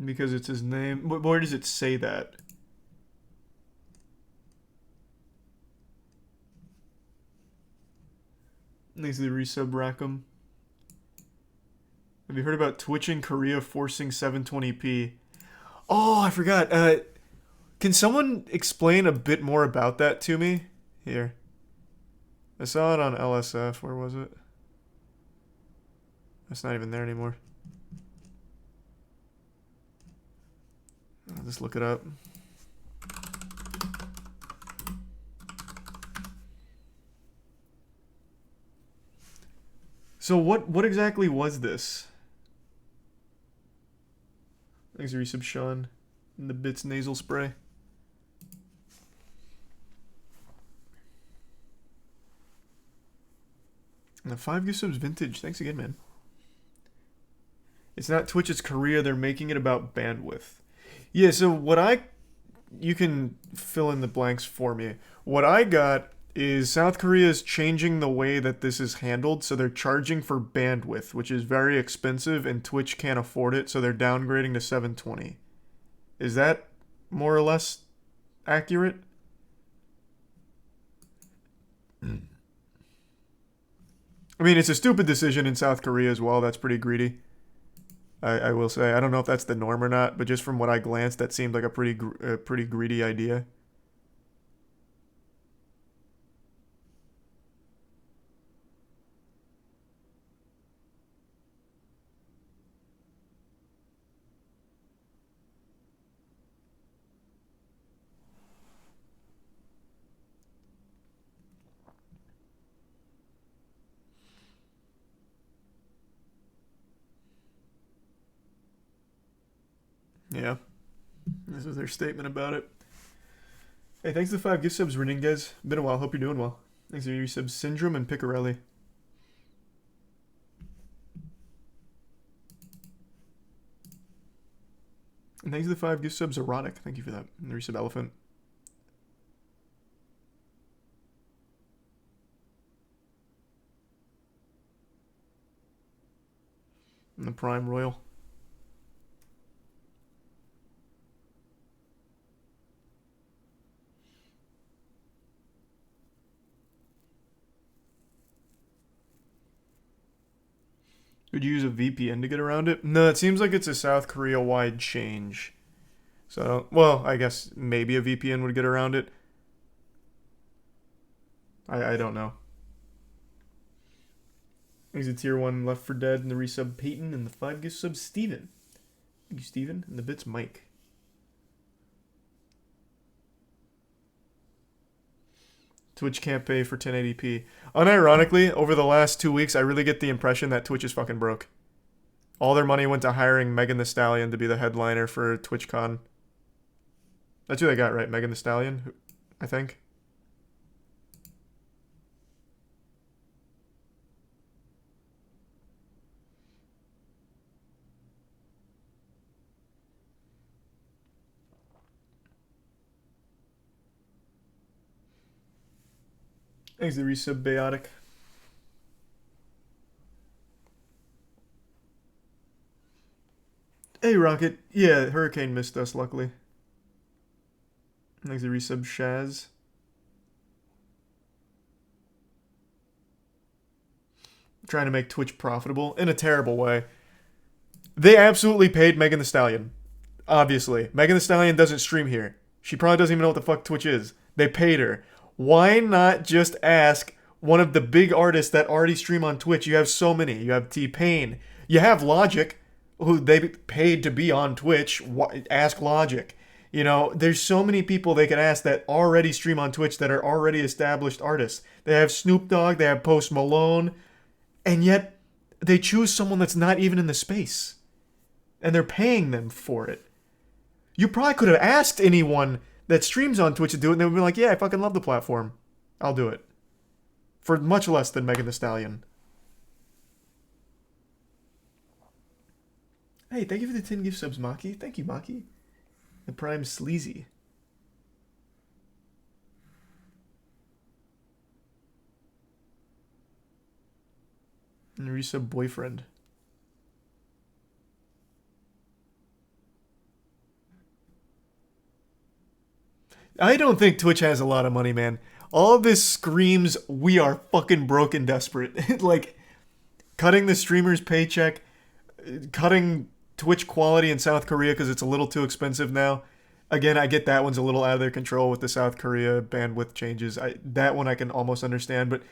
Because it's his name. Where does it say that? Thanks to the resub Rackham. Have you heard about Twitch in Korea forcing 720p? Oh, I forgot. Can someone explain a bit more about that to me? Here. I saw it on LSF. Where was it? It's not even there anymore. I'll just look it up. So what exactly was this? Thanks for resub, Sean. And the Bits nasal spray. And the 5 gift subs vintage. Thanks again, man. It's not Twitch, it's Korea. They're making it about bandwidth. Yeah, so you can fill in the blanks for me. What I got is South Korea is changing the way that this is handled, so they're charging for bandwidth, which is very expensive, and Twitch can't afford it, so they're downgrading to 720. Is that more or less accurate? I mean, it's a stupid decision in South Korea as well. That's pretty greedy. I will say. I don't know if that's the norm or not, but just from what I glanced, that seemed like a pretty greedy idea. Yeah. This is their statement about it. Hey, thanks to the 5 gift subs, Reninguez. Been a while. Hope you're doing well. Thanks to your subs, Syndrome and Picarelli. And thanks to the 5 gift subs, Erotic. Thank you for that. And the resub Elephant. And the Prime Royal. Would you use a VPN to get around it? No, it seems like it's a South Korea-wide change. So, well, I guess maybe a VPN would get around it. I don't know. Thanks to tier 1 Left 4 Dead and the resub Peyton and the 5 gift sub Steven. Thank you, Steven. And the bits Mike. Twitch can't pay for 1080p. Unironically, over the last 2 weeks, I really get the impression that Twitch is fucking broke. All their money went to hiring Megan Thee Stallion to be the headliner for TwitchCon. That's who they got, right? Megan Thee Stallion, I think. Thanks to resub Biotic. Hey Rocket, yeah, Hurricane missed us luckily. Thanks to resub Shaz. Trying to make Twitch profitable in a terrible way. They absolutely paid Megan Thee Stallion. Obviously. Megan Thee Stallion doesn't stream here. She probably doesn't even know what the fuck Twitch is. They paid her. Why not just ask one of the big artists that already stream on Twitch? You have so many. You have T-Pain. You have Logic, who they paid to be on Twitch. Ask Logic. You know, there's so many people they can ask that already stream on Twitch that are already established artists. They have Snoop Dogg, they have Post Malone, and yet they choose someone that's not even in the space. And they're paying them for it. You probably could have asked anyone that streams on Twitch to do it, and they would be like, yeah, I fucking love the platform. I'll do it. For much less than Megan Thee Stallion. Hey, thank you for the 10 gift subs, Maki. Thank you, Maki. The Prime Sleazy. And the resub Boyfriend. I don't think Twitch has a lot of money, man. All of this screams, we are fucking broke and desperate. Like, cutting the streamer's paycheck, cutting Twitch quality in South Korea because it's a little too expensive now. Again, I get that one's a little out of their control with the South Korea bandwidth changes. That one I can almost understand. But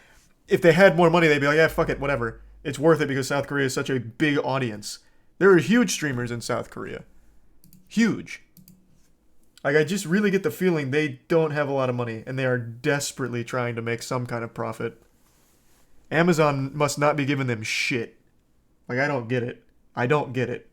if they had more money, they'd be like, yeah, fuck it, whatever. It's worth it because South Korea is such a big audience. There are huge streamers in South Korea. Huge. Like, I just really get the feeling they don't have a lot of money, and they are desperately trying to make some kind of profit. Amazon must not be giving them shit. Like, I don't get it. I don't get it.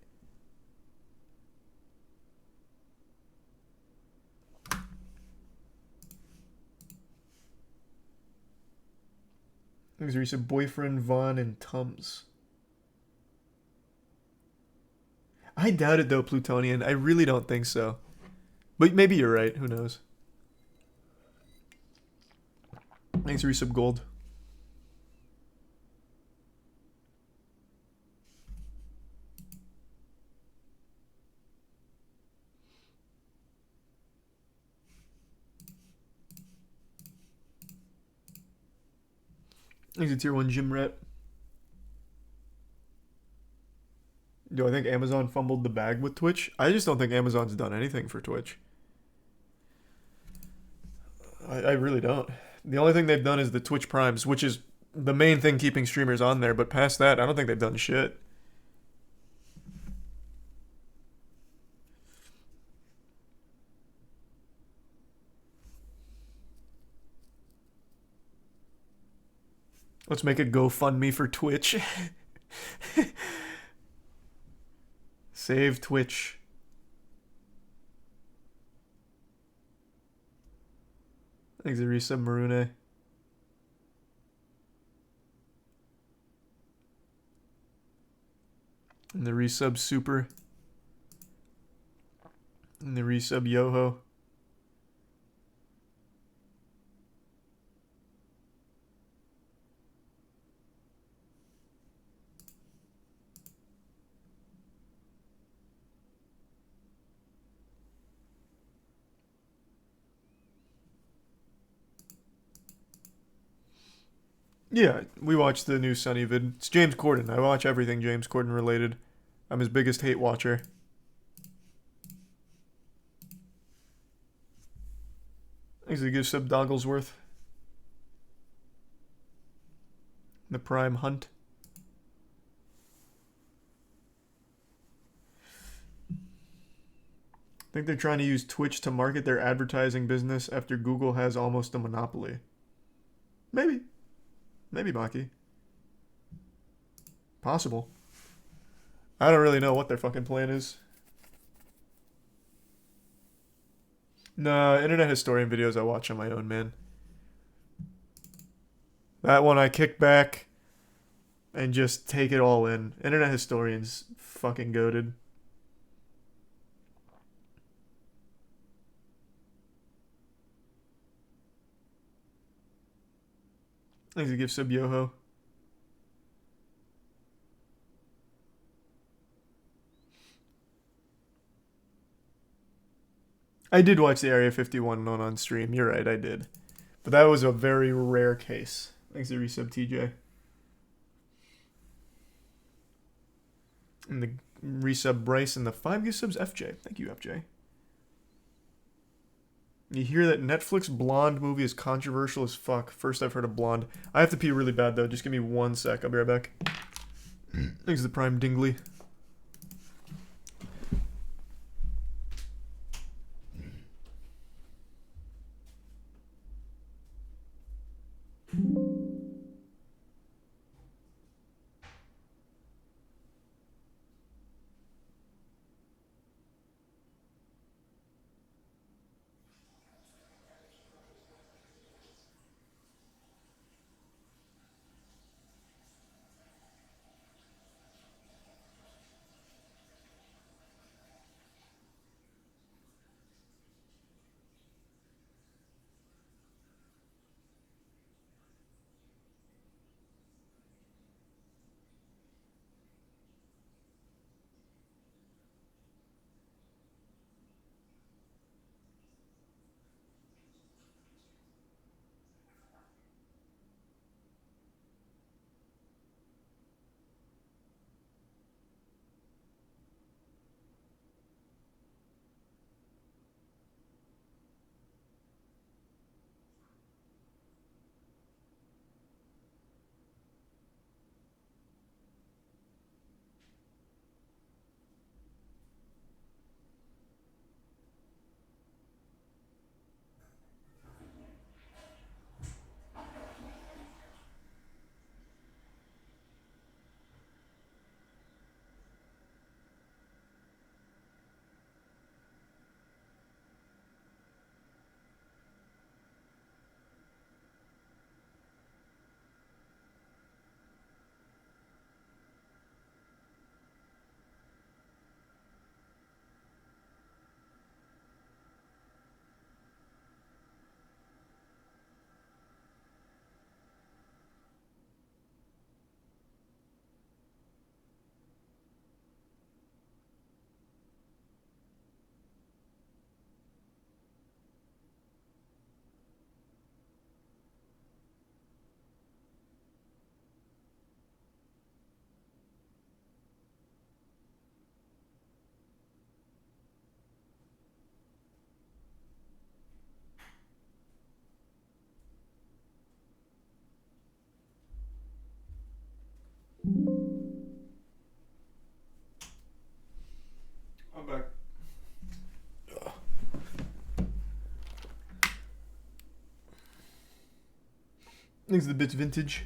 There's recent Boyfriend, Vaughn, and Tums. I doubt it, though, Plutonian. I really don't think so. But maybe you're right. Who knows? Thanks for resub gold. Thanks to tier 1 gym rat. Do I think Amazon fumbled the bag with Twitch? I just don't think Amazon's done anything for Twitch. I really don't. The only thing they've done is the Twitch Primes, which is the main thing keeping streamers on there. But past that, I don't think they've done shit. Let's make a GoFundMe for Twitch. Save Twitch. Thanks to resub Marune. And the resub Super. And the resub Yoho. Yeah, we watched the new Sunny vid. It's James Corden. I watch everything James Corden related. I'm his biggest hate watcher. Thanks to give sub Dogglesworth. The Prime Hunt. think they're trying to use Twitch to market their advertising business after Google has almost a monopoly. Maybe. Maybe, Maki. Possible. I don't really know what their fucking plan is. Nah, Internet Historian videos I watch on my own, man. That one I kick back and just take it all in. Internet Historian's fucking goated. Thanks to give sub Yoho. I did watch the Area 51 one on stream. You're right, I did. But that was a very rare case. Thanks to resub TJ. And the resub Bryce and the 5 gift subs FJ. Thank you, FJ. You hear that Netflix Blonde movie is controversial as fuck. First I've heard of Blonde. I have to pee really bad though. Just give me 1 sec. I'll be right back. Thanks to the Prime Dingley. I'm back. Thanks to the bits vintage.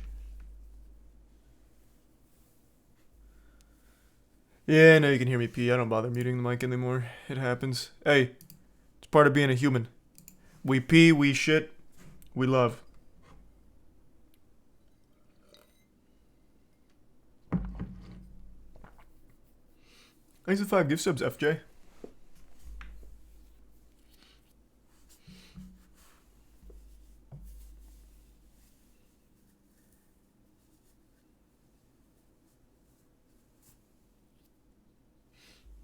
Yeah, now you can hear me pee. I don't bother muting the mic anymore. It happens. Hey, it's part of being a human. We pee, we shit, we love. Thanks for 5 gift subs, FJ.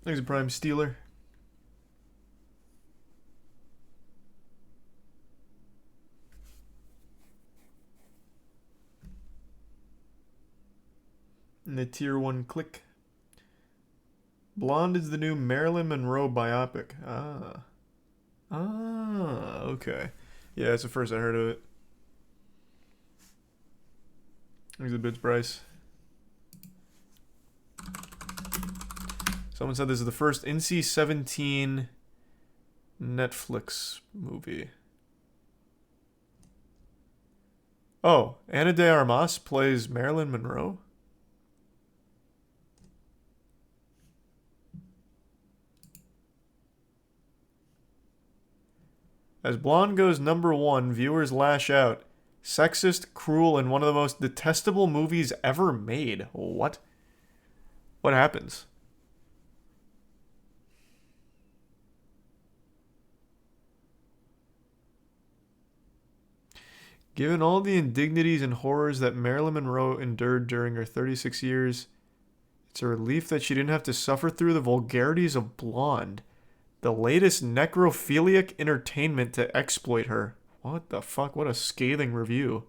Thanks for Prime Stealer. And the tier 1 click. Blonde is the new Marilyn Monroe biopic. Okay. Yeah, that's the first I heard of it. Here's the bits price. Someone said this is the first NC-17 Netflix movie. Oh, Ana de Armas plays Marilyn Monroe? As Blonde goes #1, viewers lash out. Sexist, cruel, and one of the most detestable movies ever made. What? What happens? Given all the indignities and horrors that Marilyn Monroe endured during her 36 years, it's a relief that she didn't have to suffer through the vulgarities of Blonde, the latest necrophiliac entertainment to exploit her. What the fuck? What a scathing review.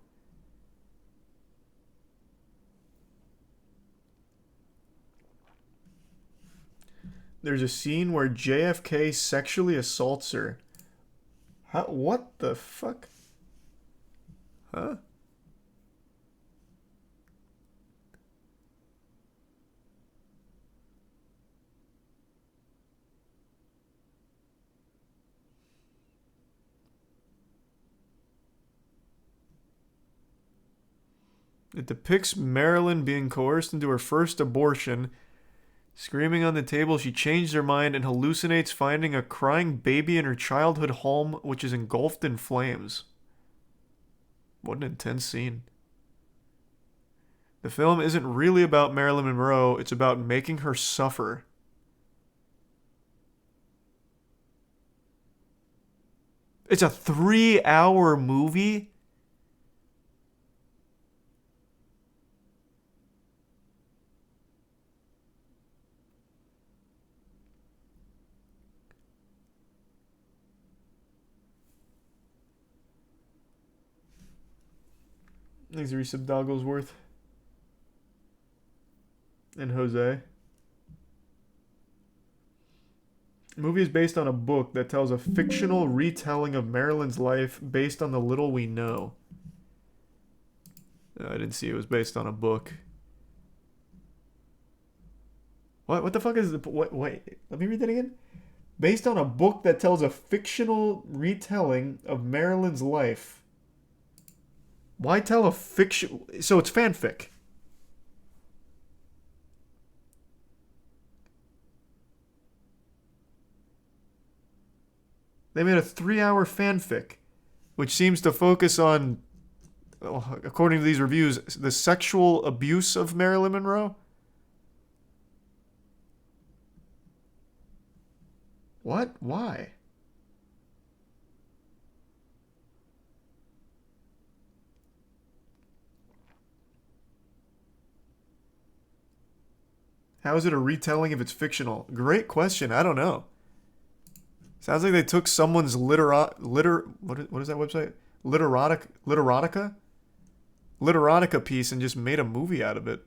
There's a scene where JFK sexually assaults her. How? What the fuck? Huh? It depicts Marilyn being coerced into her first abortion. Screaming on the table, she changed her mind and hallucinates finding a crying baby in her childhood home, which is engulfed in flames. What an intense scene. The film isn't really about Marilyn Monroe, it's about making her suffer. It's a 3-hour movie? Thanks, Resub Dogglesworth. And Jose. The movie is based on a book that tells a fictional retelling of Marilyn's life based on the little we know. I didn't see it was based on a book. What the fuck is the... Wait, let me read that again. Based on a book that tells a fictional retelling of Marilyn's life. Why tell a fiction... So it's fanfic. They made a 3-hour fanfic, which seems to focus on, according to these reviews, the sexual abuse of Marilyn Monroe. What? Why? How is it a retelling if it's fictional? Great question. I don't know. Sounds like they took someone's what is that website? Literotica piece and just made a movie out of it.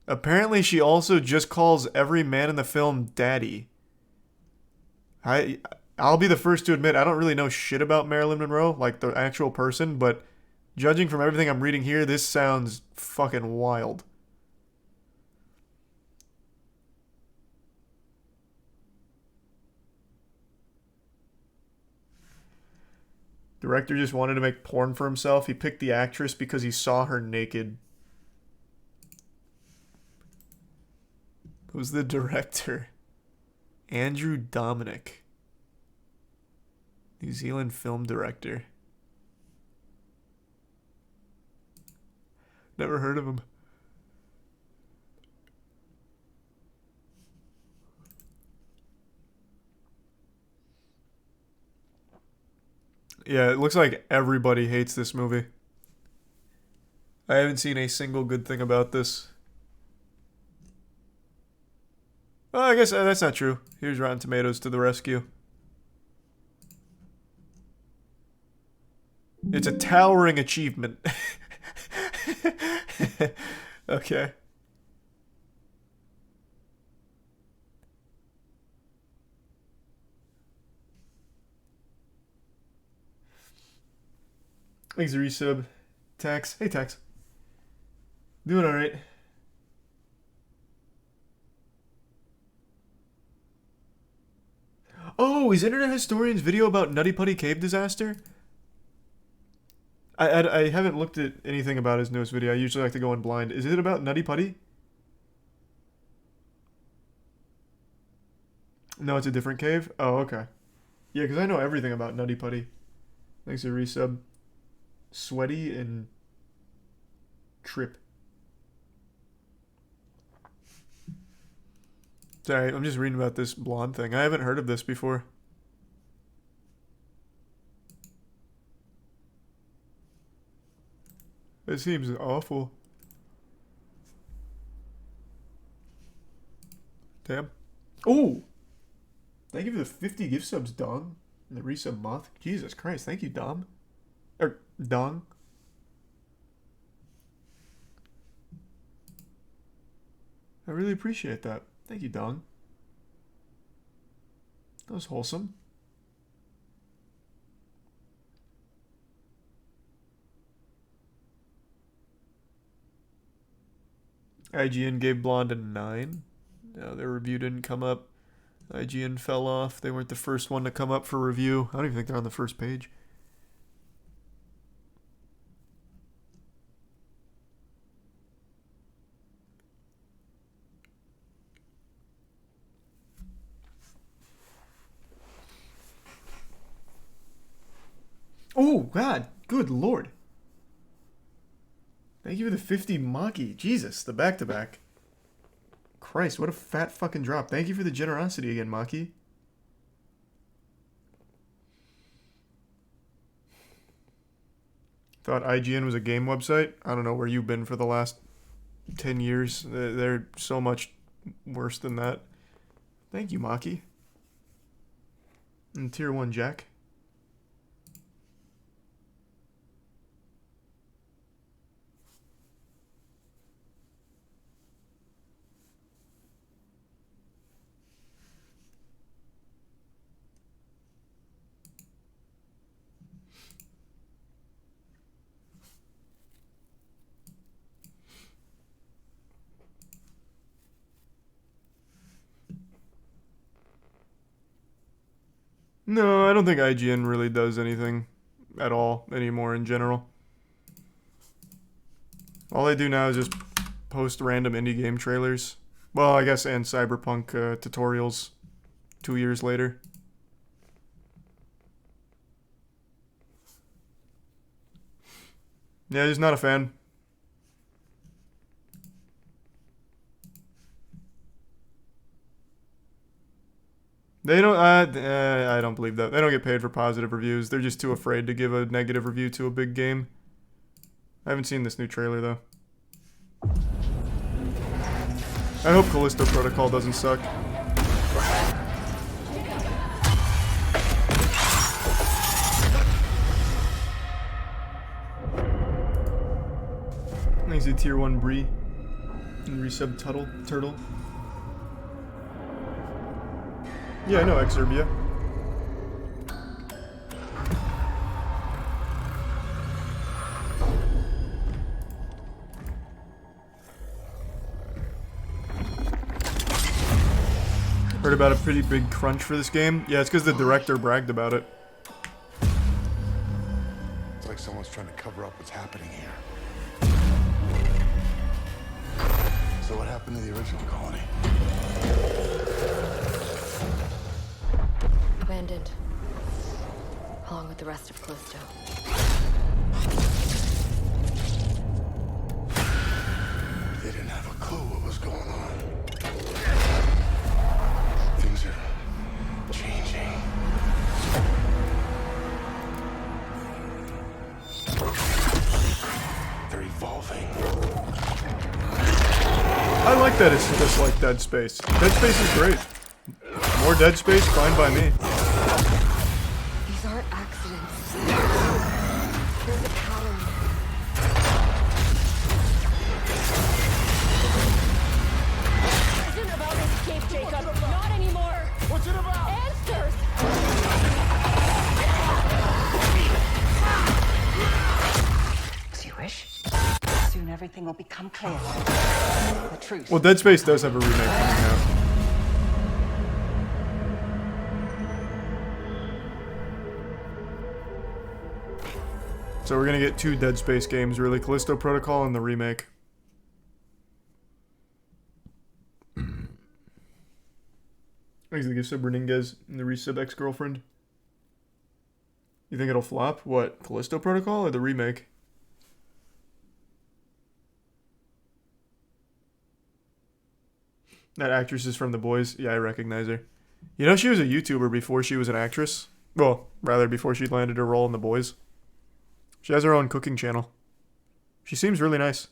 Apparently she also just calls every man in the film daddy. I'll be the first to admit I don't really know shit about Marilyn Monroe, like the actual person, but judging from everything I'm reading here, this sounds fucking wild. Director just wanted to make porn for himself. He picked the actress because he saw her naked. Who's the director? Andrew Dominic. New Zealand film director. Never heard of him. Yeah, it looks like everybody hates this movie. I haven't seen a single good thing about this. Oh, I guess that's not true. Here's Rotten Tomatoes to the rescue. It's a towering achievement. Okay. Thanks, resub. Tax. Hey, Tax. Doing alright. Oh, is Internet Historian's video about Nutty Putty Cave disaster? I haven't looked at anything about his newest video. I usually like to go in blind. Is it about Nutty Putty? No, it's a different cave? Oh, okay. Yeah, because I know everything about Nutty Putty. Thanks for resub. Sweaty and Trip. Sorry, I'm just reading about this blonde thing. I haven't heard of this before. It seems awful. Damn. Oh! Thank you for the 50 gift subs, Dong. And the resub moth. Jesus Christ, thank you, Dom. Or, Dong. I really appreciate that. Thank you, Dong. That was wholesome. IGN gave Blonde a 9. No, their review didn't come up. IGN fell off. They weren't the first one to come up for review. I don't even think they're on the first page. Oh, God. Good Lord. Thank you for the 50 Maki. Jesus, the back-to-back. Christ, what a fat fucking drop. Thank you for the generosity again, Maki. Thought IGN was a game website. I don't know where you've been for the last 10 years. They're so much worse than that. Thank you, Maki. And Tier 1 Jack. No, I don't think IGN really does anything at all anymore in general. All they do now is just post random indie game trailers. Well, I guess, and Cyberpunk tutorials 2 years later. Yeah, just not a fan. They don't, I don't believe that. They don't get paid for positive reviews. They're just too afraid to give a negative review to a big game. I haven't seen this new trailer, though. I hope Callisto Protocol doesn't suck. Thanks to Tier 1 Bree. And resub Turtle. Yeah, I know Exerbia. Heard about a pretty big crunch for this game? Yeah, it's because the director bragged about it. It's like someone's trying to cover up what's happening here. So what happened to the original colony? Abandoned, along with the rest of Callisto. They didn't have a clue what was going on. Things are changing. They're evolving. I like that it's just like Dead Space. Dead Space is great. More Dead Space, fine by me. These aren't accidents. There's a pattern. This isn't about escape, Jacob. Not anymore. What's it about? Answers. As you wish. Soon everything will become clear. The truth. Well, Dead Space does have a remake coming out. So we're gonna get 2 Dead Space games, really. Callisto Protocol and the remake. Thanks to the gift sub, Reningez, and the resub ex-girlfriend. You think it'll flop? What, Callisto Protocol or the remake? That actress is from The Boys. Yeah, I recognize her. You know, she was a YouTuber before she was an actress. Well, rather, before she landed her role in The Boys. She has her own cooking channel. She seems really nice.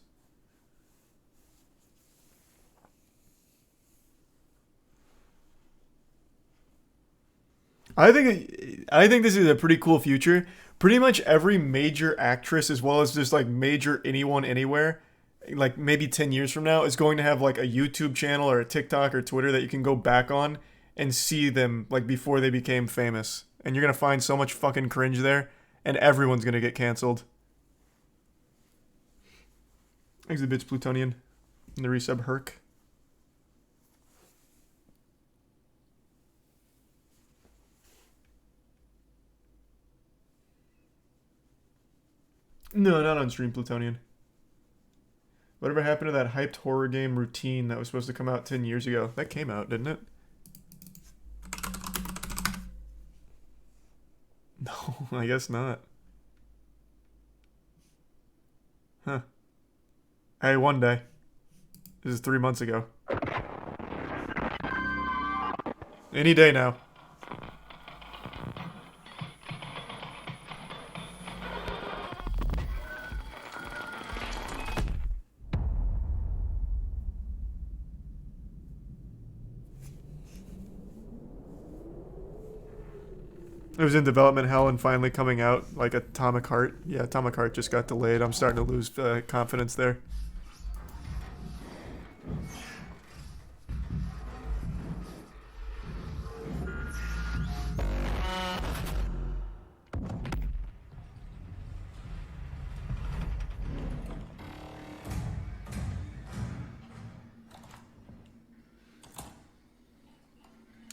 I think this is a pretty cool future. Pretty much every major actress, as well as just like major anyone anywhere, like maybe 10 years from now, is going to have like a YouTube channel or a TikTok or Twitter that you can go back on and see them like before they became famous. And you're going to find so much fucking cringe there, and everyone's going to get canceled. Exhibits Plutonian and the resub Herc. No, not on stream, Plutonian. Whatever happened to that hyped horror game Routine that was supposed to come out 10 years ago? That came out, didn't it? No, I guess not. Huh. Hey, one day. This is 3 months ago. Any day now. It was in development hell and finally coming out, like Atomic Heart. Yeah, Atomic Heart just got delayed. I'm starting to lose confidence there.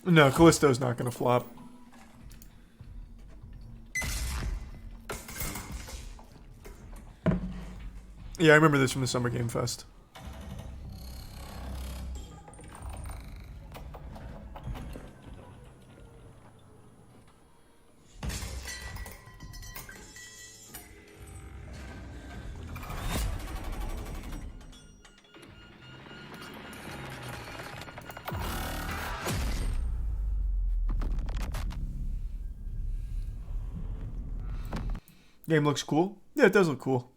No, Callisto's not going to flop. Yeah, I remember this from the Summer Game Fest. Game looks cool. Yeah, it does look cool.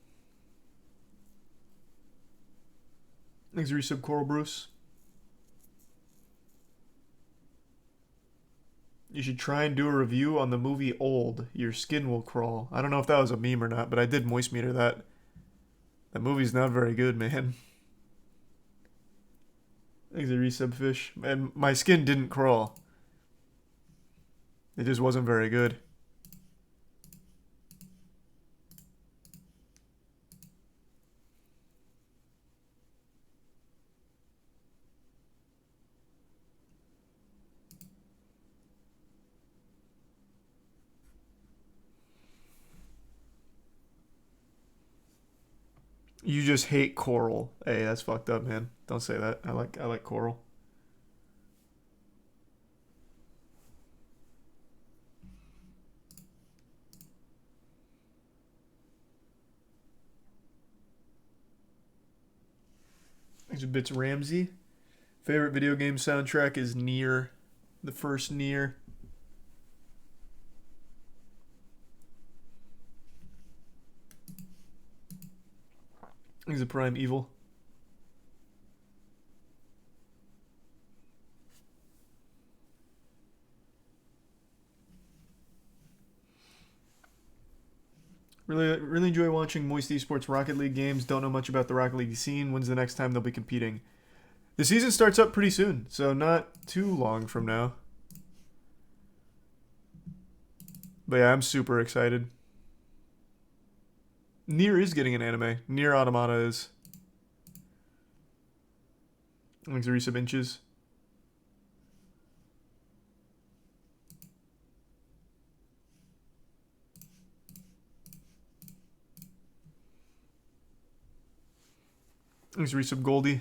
Thanks, resub Coral Bruce. You should try and do a review on the movie Old. Your skin will crawl. I don't know if that was a meme or not, but I did moist meter that. That movie's not very good, man. Thanks, resub Fish. And my skin didn't crawl. It just wasn't very good. You just hate Coral. Hey, that's fucked up, man. Don't say that. I like Coral. Thanks for bits, Ramsey. Favorite video game soundtrack is Nier. The first Nier. He's a Prime Evil. Really enjoy watching Moist Esports Rocket League games. Don't know much about the Rocket League scene. When's the next time they'll be competing? The season starts up pretty soon, so not too long from now. But yeah, I'm super excited. Nier is getting an anime. Nier Automata is. Thanks to resub Inches. Let's read some Goldie.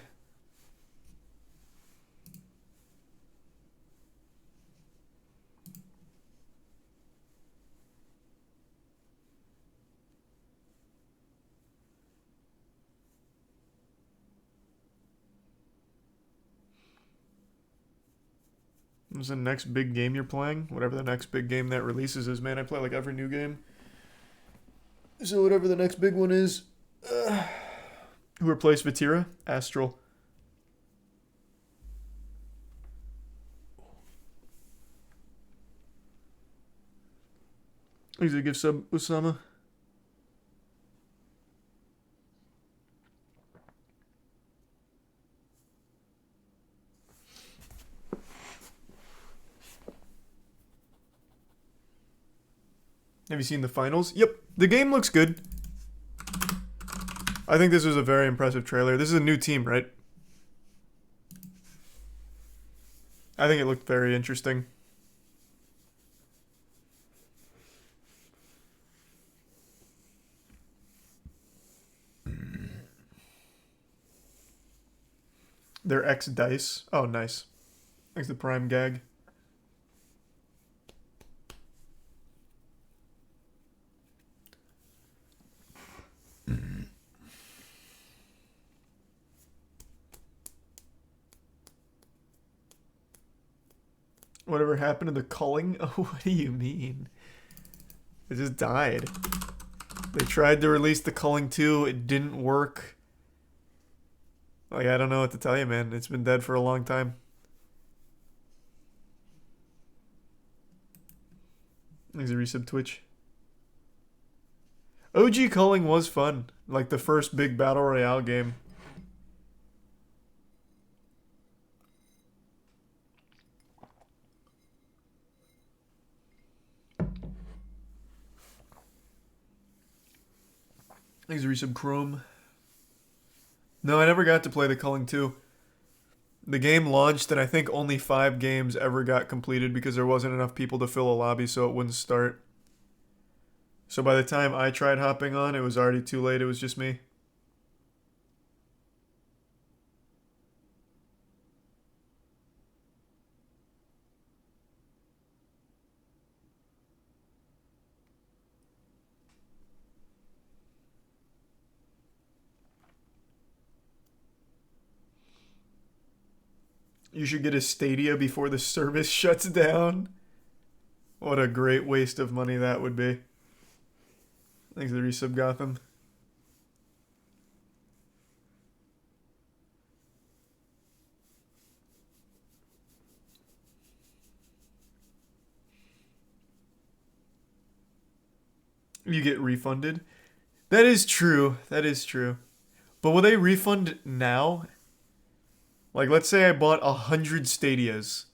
What's the next big game you're playing? Whatever the next big game that releases is, man. I play like every new game. So whatever the next big one is. Who replaced Vatira? Astral. He's gonna give sub Usama. Have you seen the finals? Yep. The game looks good. I think this was a very impressive trailer. This is a new team, right? I think it looked very interesting. They're X-Dice. Oh, nice. Thanks the Prime gag. Whatever happened to the culling? Oh, what do you mean? It just died. They tried to release the culling 2. It didn't work. Like, I don't know what to tell you, man. It's been dead for a long time. Thanks a resub Twitch. OG culling was fun. Like the first big battle royale game. Thanks a resub Chrome. No, I never got to play the culling 2. The game launched and I think only 5 games ever got completed because there wasn't enough people to fill a lobby so it wouldn't start. So by the time I tried hopping on, it was already too late. It was just me. You should get a Stadia before the service shuts down. What a great waste of money that would be. Thanks to the resub Gotham. You get refunded. That is true. That is true. But will they refund now? Like, let's say I bought 100 Stadias.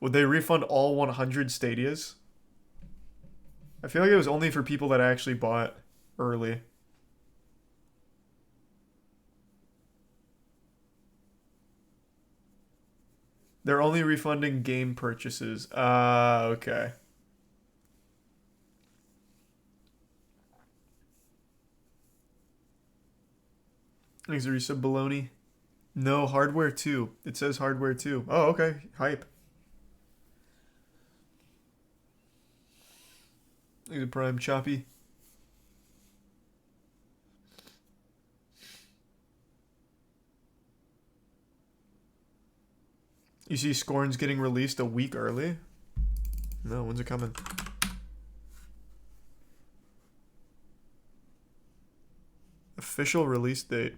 Would they refund all 100 Stadias? I feel like it was only for people that actually bought early. They're only refunding game purchases. Okay. Thanks, resub baloney. No, hardware 2. It says hardware 2. Oh, okay. Hype. Thanks, Prime Choppy. You see Scorn's getting released a week early? No, when's it coming? Official release date.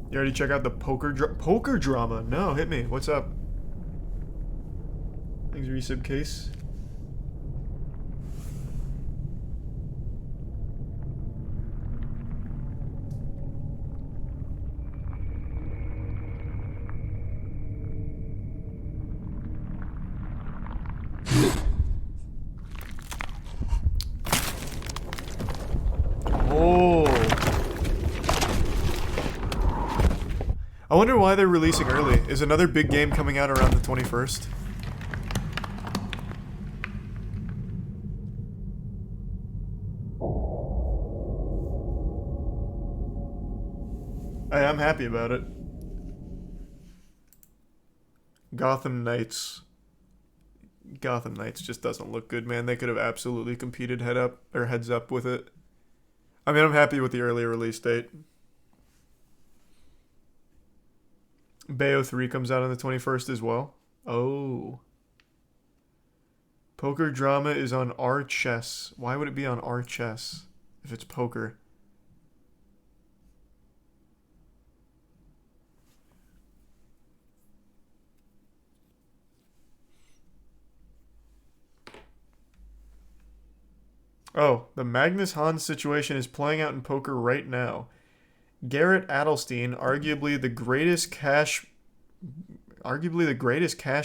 You already check out the poker drama? No, hit me. What's up? Thanks, resub case. I wonder why they're releasing early. Is another big game coming out around the 21st? I'm happy about it. Gotham Knights. Gotham Knights just doesn't look good, man. They could have absolutely competed heads up with it. I mean, I'm happy with the earlier release date. Bayo 3 comes out on the 21st as well. Oh. Poker Drama is on R Chess. Why would it be on R Chess if it's poker? Oh, the Magnus Hans situation is playing out in poker right now. Garrett Adelstein, arguably the greatest cash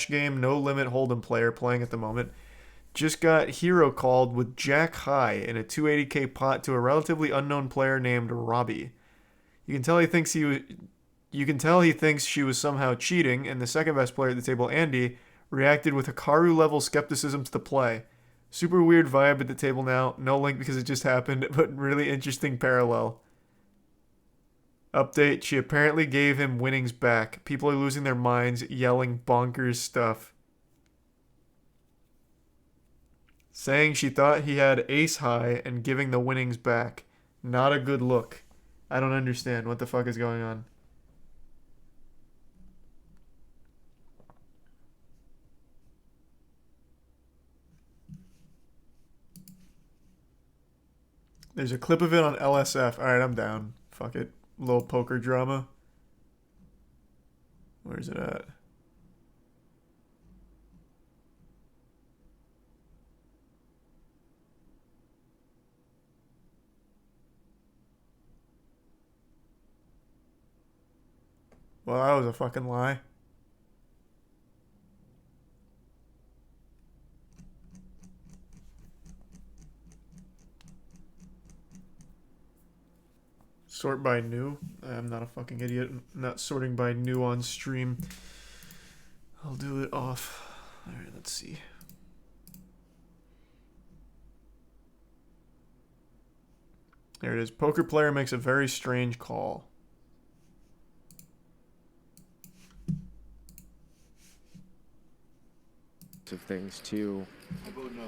game no limit hold'em player playing at the moment, just got hero called with Jack high in a 280k pot to a relatively unknown player named Robbie. You can tell he thinks she was somehow cheating, and the second best player at the table, Andy, reacted with Hikaru level skepticism to the play. Super weird vibe at the table now. No link because it just happened, but really interesting parallel. Update, she apparently gave him winnings back. People are losing their minds, yelling bonkers stuff. Saying she thought he had ace high and giving the winnings back. Not a good look. I don't understand what the fuck is going on. There's a clip of it on LSF. Alright, I'm down. Fuck it. Little poker drama. Where's it at? Well, that was a fucking lie. Sort by new? I'm not a fucking idiot. I'm not sorting by new on stream. I'll do it off. Alright, let's see. There it is. Poker player makes a very strange call. Of things too. I vote no.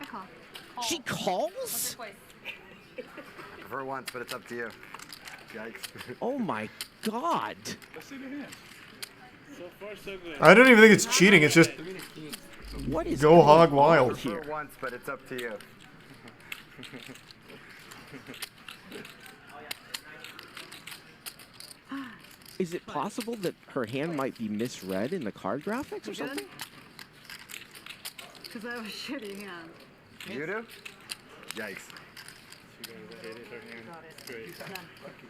I call. She calls? Prefer once, but it's up to you. Yikes. Oh my god. Let's see the hand. So far, so good. I don't even think it's cheating. It's just what is go hog wild here. Prefer once, but it's up to you. Is it possible that her hand might be misread in the card graphics or something? Because I have a shitty hand. You do? Yikes.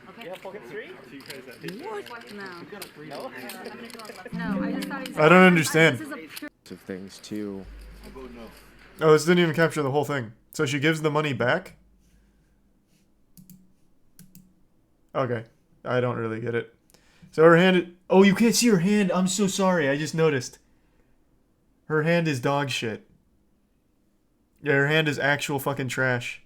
Okay. You have pocket 3? What? No. No, I just thought I don't understand. Of things too. I vote no. Oh, this didn't even capture the whole thing. So she gives the money back? Okay. I don't really get it. So her hand... Oh, you can't see her hand. I'm so sorry. I just noticed. Her hand is dog shit. Yeah, her hand is actual fucking trash.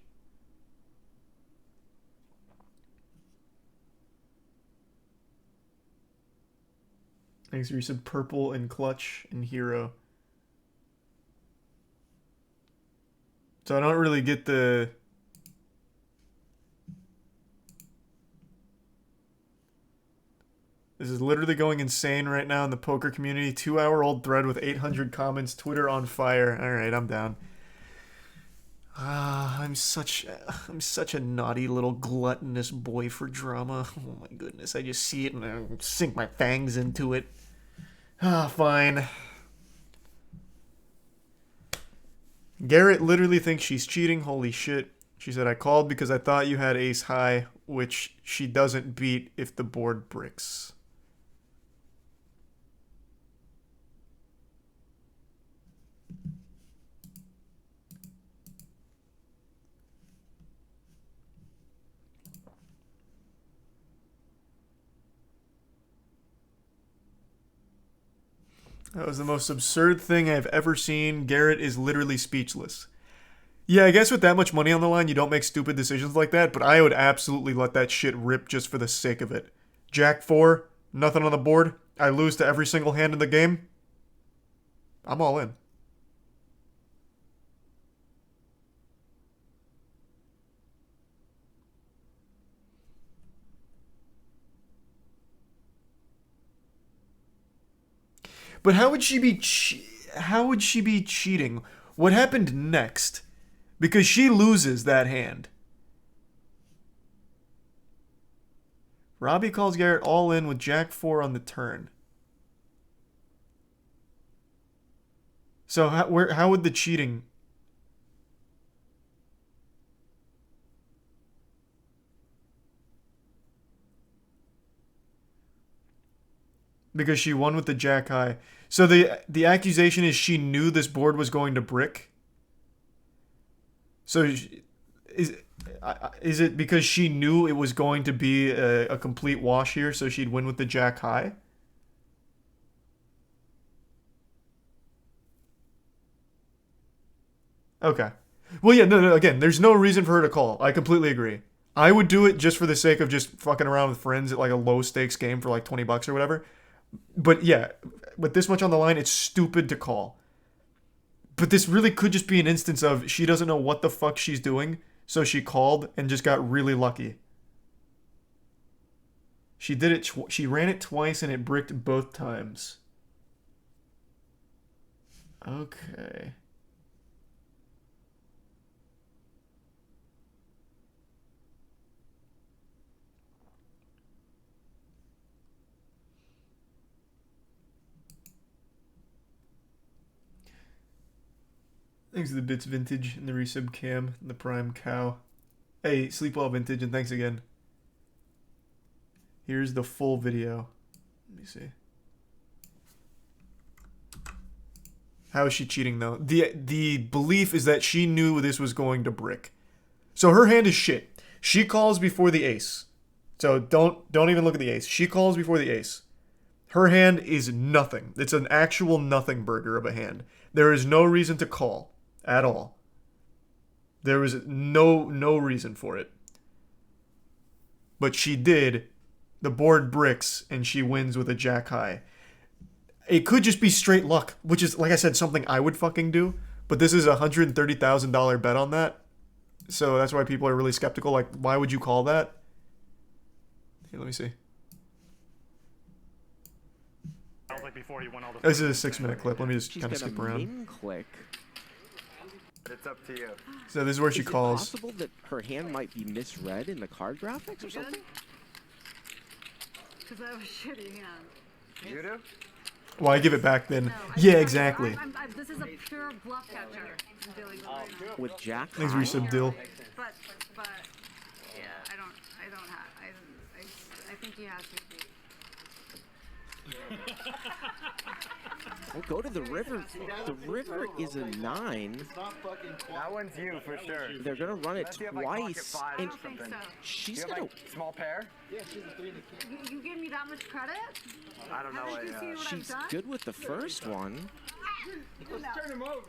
Thanks for some purple and clutch and hero. So I don't really get the... This is literally going insane right now in the poker community. 2-hour-old thread with 800 comments. Twitter on fire. All right, I'm down. I'm such a naughty little gluttonous boy for drama. Oh my goodness, I just see it and I sink my fangs into it. Fine. Garrett literally thinks she's cheating. Holy shit. She said, I called because I thought you had ace high, which she doesn't beat if the board bricks. That was the most absurd thing I've ever seen. Garrett is literally speechless. Yeah, I guess with that much money on the line, you don't make stupid decisions like that, but I would absolutely let that shit rip just for the sake of it. Jack 4, nothing on the board. I lose to every single hand in the game. I'm all in. But how would she be cheating? What happened next? Because she loses that hand. Robbie calls Garrett all in with Jack 4 on the turn. So how would the cheating... Because she won with the Jack high. So the accusation is she knew this board was going to brick? So is it because she knew it was going to be a complete wash here, so she'd win with the Jack high? Okay. Well, yeah, no, again, there's no reason for her to call. I completely agree. I would do it just for the sake of just fucking around with friends at like a low stakes game for like $20 or whatever. But yeah, with this much on the line, it's stupid to call. But this really could just be an instance of she doesn't know what the fuck she's doing, so she called and just got really lucky. She did it. She ran it twice and it bricked both times. Okay. Thanks to the Bits Vintage and the resub Cam and the Prime Cow. Hey, sleep well Vintage, and thanks again. Here's the full video. Let me see. How is she cheating though? The belief is that she knew this was going to brick. So her hand is shit. She calls before the ace. So don't even look at the ace. She calls before the ace. Her hand is nothing. It's an actual nothing burger of a hand. There is no reason to call. At all. There was no reason for it. But she did. The board bricks and she wins with a Jack high. It could just be straight luck, which is, like I said, something I would fucking do. But this is a $130,000 bet on that. So that's why people are really skeptical. Like, why would you call that? Here, let me see. This is a 6-minute clip. Let me just kind of skip around. It's up to you. So this is where she calls. Is it possible that her hand might be misread in the card graphics or something? Because I have a shitty hand. You do? Why give it back then? No, yeah, exactly. This is a pure bluff catcher I'm dealing with. With Jack. Thanks, resub Dill. But yeah, I think he has to be. We'll go to the river. The river is a 9. That one's you for sure. They're gonna run it twice, and she's gonna. Small pair. Yeah, she's a 3 and a 2. You give me that much credit? I don't know. She's good with the first one.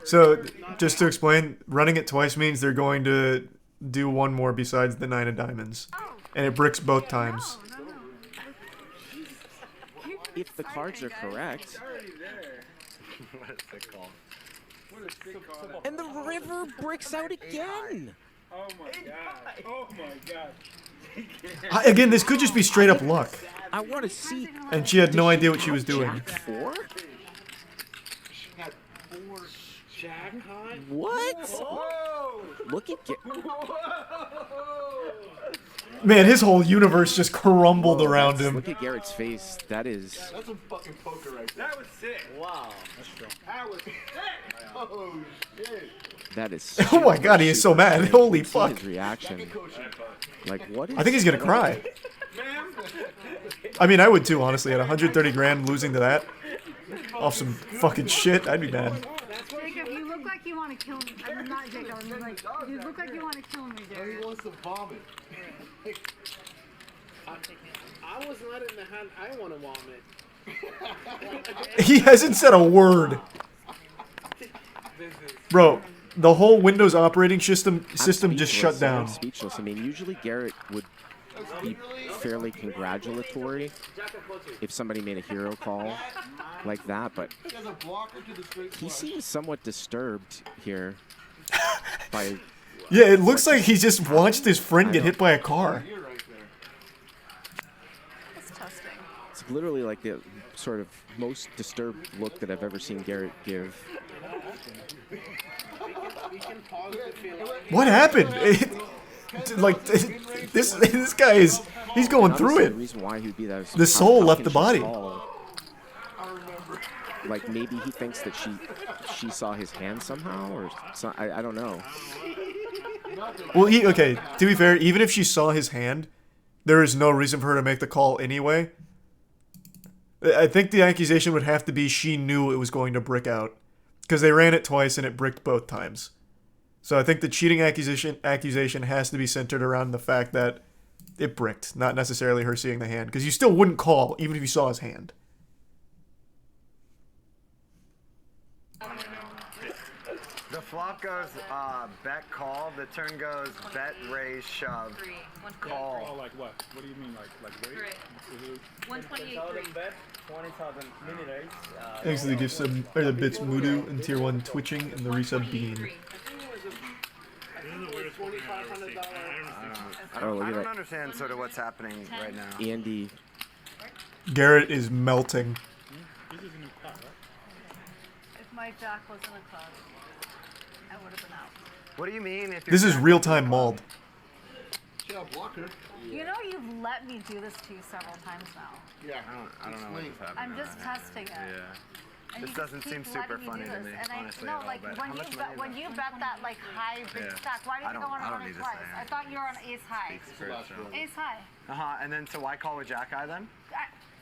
So, just to explain, running it twice means they're going to do one more besides the 9 of diamonds, and it bricks both times. If the cards are correct. What a sick call. And the river bricks out again. Oh my god. Oh my god. Again, this could just be straight up luck. I want to see. And she had no idea what she was doing. Jack 4? She had 4 Jack high? What? Whoa! Look at Man, his whole universe just crumbled around him. Look at Garrett's face. That's some fucking poker right there. That was sick. Wow. That's strong. That was sick. Oh shit. That is. Oh my god, he is so mad. Holy fuck. His reaction. Like what? I think he's gonna cry. I mean, I would too, honestly. At 130 grand, losing to that off some fucking shit, I'd be mad. Jacob, you look like you want to kill me. I'm not Jacob. I'm like, you look like you want to kill me, Jacob. He wants to vomit. I was not in the hand. I want to vomit. He hasn't said a word. Bro, The whole Windows operating system just shut down. I'm speechless. I mean, usually Garrett would be fairly congratulatory if somebody made a hero call like that, but he seems somewhat disturbed here by... Yeah, it looks like he just watched his friend get hit by a car. It's literally like the sort of most disturbed look that I've ever seen Garrett give. What happened? Like this guy he's going through it. The reason why he'd be that is the soul left the body. Like maybe he thinks that she saw his hand somehow, or I don't know. Well, okay. To be fair, even if she saw his hand, there is no reason for her to make the call anyway. I think the accusation would have to be she knew it was going to brick out, because they ran it twice and it bricked both times. So I think the cheating accusation has to be centered around the fact that it bricked, not necessarily her seeing the hand, because you still wouldn't call even if you saw his hand. The flop goes bet call. The turn goes bet raise shove call. Oh, like what? What do you mean, like raise? 128 bet, 20,000 mini raise. Thanks to the gift sub or the bits Mudu and tier 1 twitching and the resub Bean. I don't understand sort of what's happening right now. Andy. Garrett is melting. This is a new car, right? If my jack was in a club, I would have been out. What do you mean? If This is real-time mauled. You know you've let me do this to you several times now. Yeah. I don't know what just happened. I'm just testing it. Yeah. And This you doesn't keep seem super letting funny do to this. me, And honestly. no, at all, like but when how much you money is when that? you bet that like high big Yeah. stack, why did you go on I don't it need to twice? say. I thought you were on ace high. Ace high. And then so why call with jack eye then?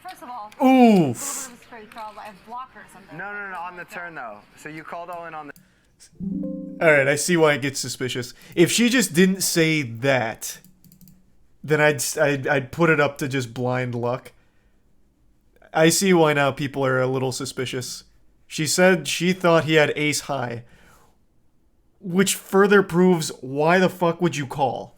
First of all, Oof. it's a little bit of a straight draw, but I have blockers under. No, on the turn though. So you called all in on the. Alright, I see why it gets suspicious. If she just didn't say that, then I'd put it up to just blind luck. I see why now people are a little suspicious. She said she thought he had ace high, which further proves why the fuck would you call?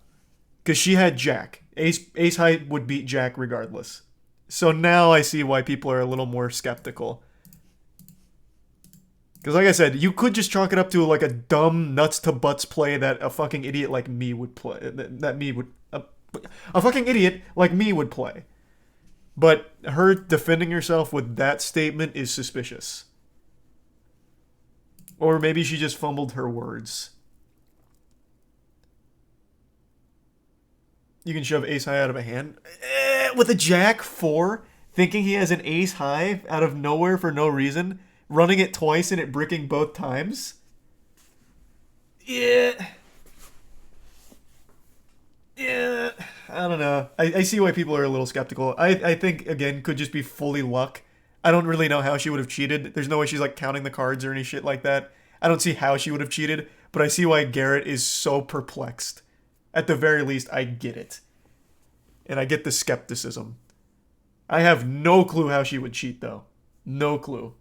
Because she had jack. Ace high would beat jack regardless. So now I see why people are a little more skeptical. Because like I said, you could just chalk it up to like a dumb nuts to butts play that a fucking idiot like me would play. A fucking idiot like me would play. But her defending herself with that statement is suspicious. Or maybe she just fumbled her words. You can shove ace high out of a hand. With a jack 4, thinking he has an ace high out of nowhere for no reason, running it twice and it bricking both times. Yeah. I don't know. I see why people are a little skeptical. I think, again, could just be fully luck. I don't really know how she would have cheated. There's no way she's like counting the cards or any shit like that. I don't see how she would have cheated, but I see why Garrett is so perplexed. At the very least, I get it. And I get the skepticism. I have no clue how she would cheat, though. No clue.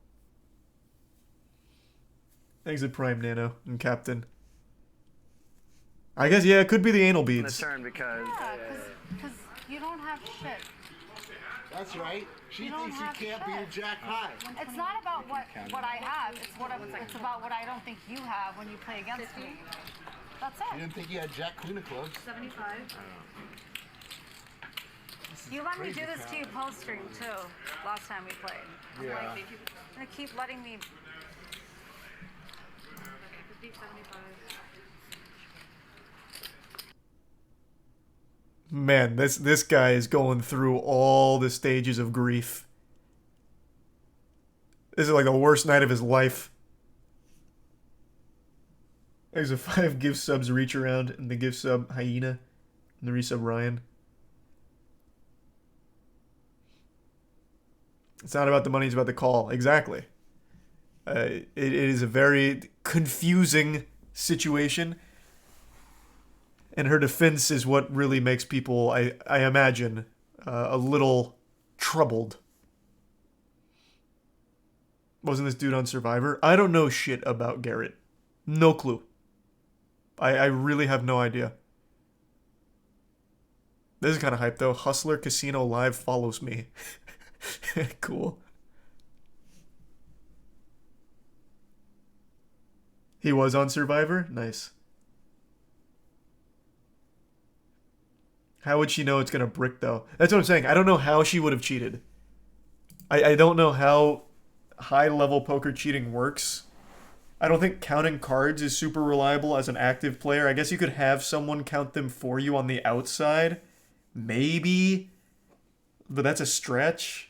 Thanks to Prime Nano and Captain. I guess, yeah, it could be the anal beads. Turn because you don't have shit. That's right. She thinks you can't beat a jack high. It's not about what I have. It's about what I don't think you have when you play against me. That's it. You didn't think you had jack queen of clubs? 75. You let me do this to you post stream too. Last time we played. Yeah. I'm like, you're gonna keep letting me. Okay, 50, 75. Man, this guy is going through all the stages of grief. This is like the worst night of his life. There's a 5 gift subs reach around and the gift sub Hyena and the resub Ryan. It's not about the money, it's about the call. Exactly. It is a very confusing situation. And her defense is what really makes people, I imagine, a little troubled. Wasn't this dude on Survivor? I don't know shit about Garrett. No clue. I really have no idea. This is kind of hype though. Hustler Casino Live follows me. Cool. He was on Survivor? Nice. How would she know it's gonna brick though? That's what I'm saying. I don't know how she would have cheated. I don't know how high level poker cheating works. I don't think counting cards is super reliable as an active player. I guess you could have someone count them for you on the outside. Maybe. But that's a stretch.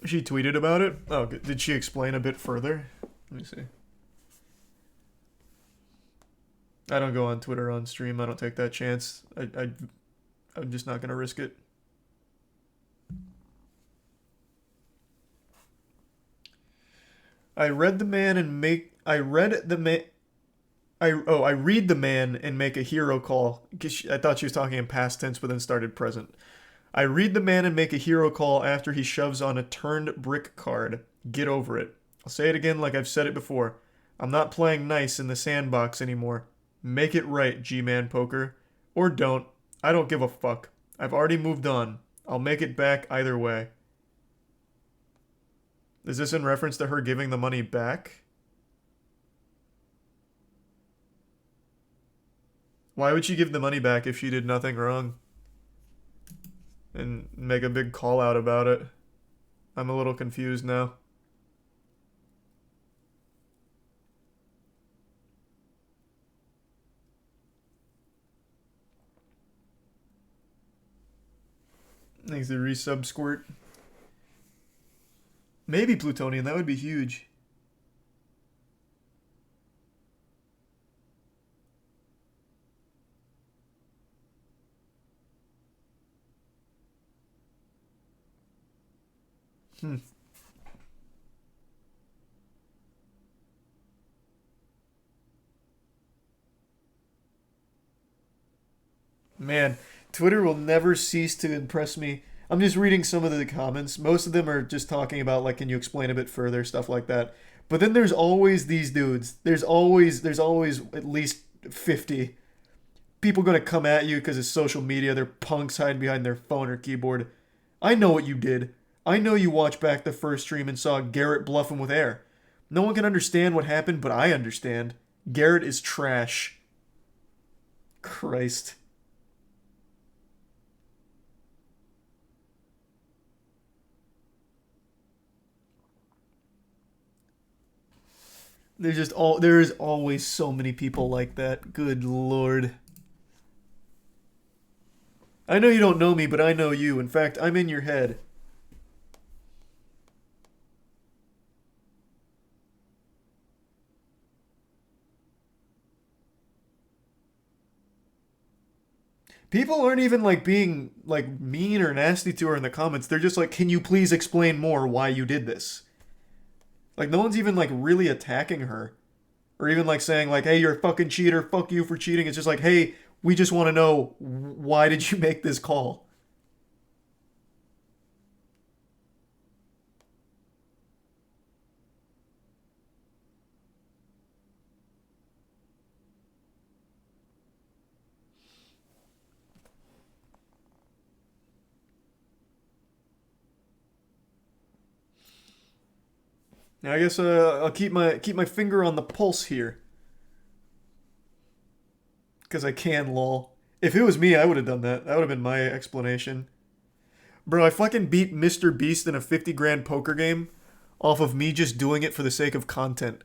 She tweeted about it? Oh, did she explain a bit further? Let me see. I don't go on Twitter on stream. I don't take that chance. I'm just not gonna risk it. I read the man and make I read the man I read the man and make a hero call. I thought she was talking in past tense but then started present. I read the man and make a hero call after he shoves on a turned brick card. Get over it. I'll say it again like I've said it before. I'm not playing nice in the sandbox anymore. Make it right, G-Man Poker. Or don't. I don't give a fuck. I've already moved on. I'll make it back either way. Is this in reference to her giving the money back? Why would she give the money back if she did nothing wrong? And make a big call out about it. I'm a little confused now. Thanks to resub squirt. Maybe plutonium, that would be huge. Man, Twitter will never cease to impress me. I'm just reading some of the comments. Most of them are just talking about, like, can you explain a bit further, stuff like that. But then there's always these dudes. There's always at least 50 people gonna come at you because it's social media. They're punks hiding behind their phone or keyboard. I know what you did. I know you watched back the first stream and saw Garrett bluffing with air. No one can understand what happened, but I understand. Garrett is trash. Christ. There is always so many people like that. Good lord. I know you don't know me, but I know you. In fact, I'm in your head. People aren't even like being like mean or nasty to her in the comments. They're just like, can you please explain more why you did this? Like, no one's even like really attacking her. Or even like saying like, hey, you're a fucking cheater. Fuck you for cheating. It's just like, hey, we just want to know, why did you make this call? Now I guess I'll keep my finger on the pulse here. Because I can, lol. If it was me, I would have done that. That would have been my explanation. Bro, I fucking beat Mr. Beast in a 50 grand poker game off of me just doing it for the sake of content.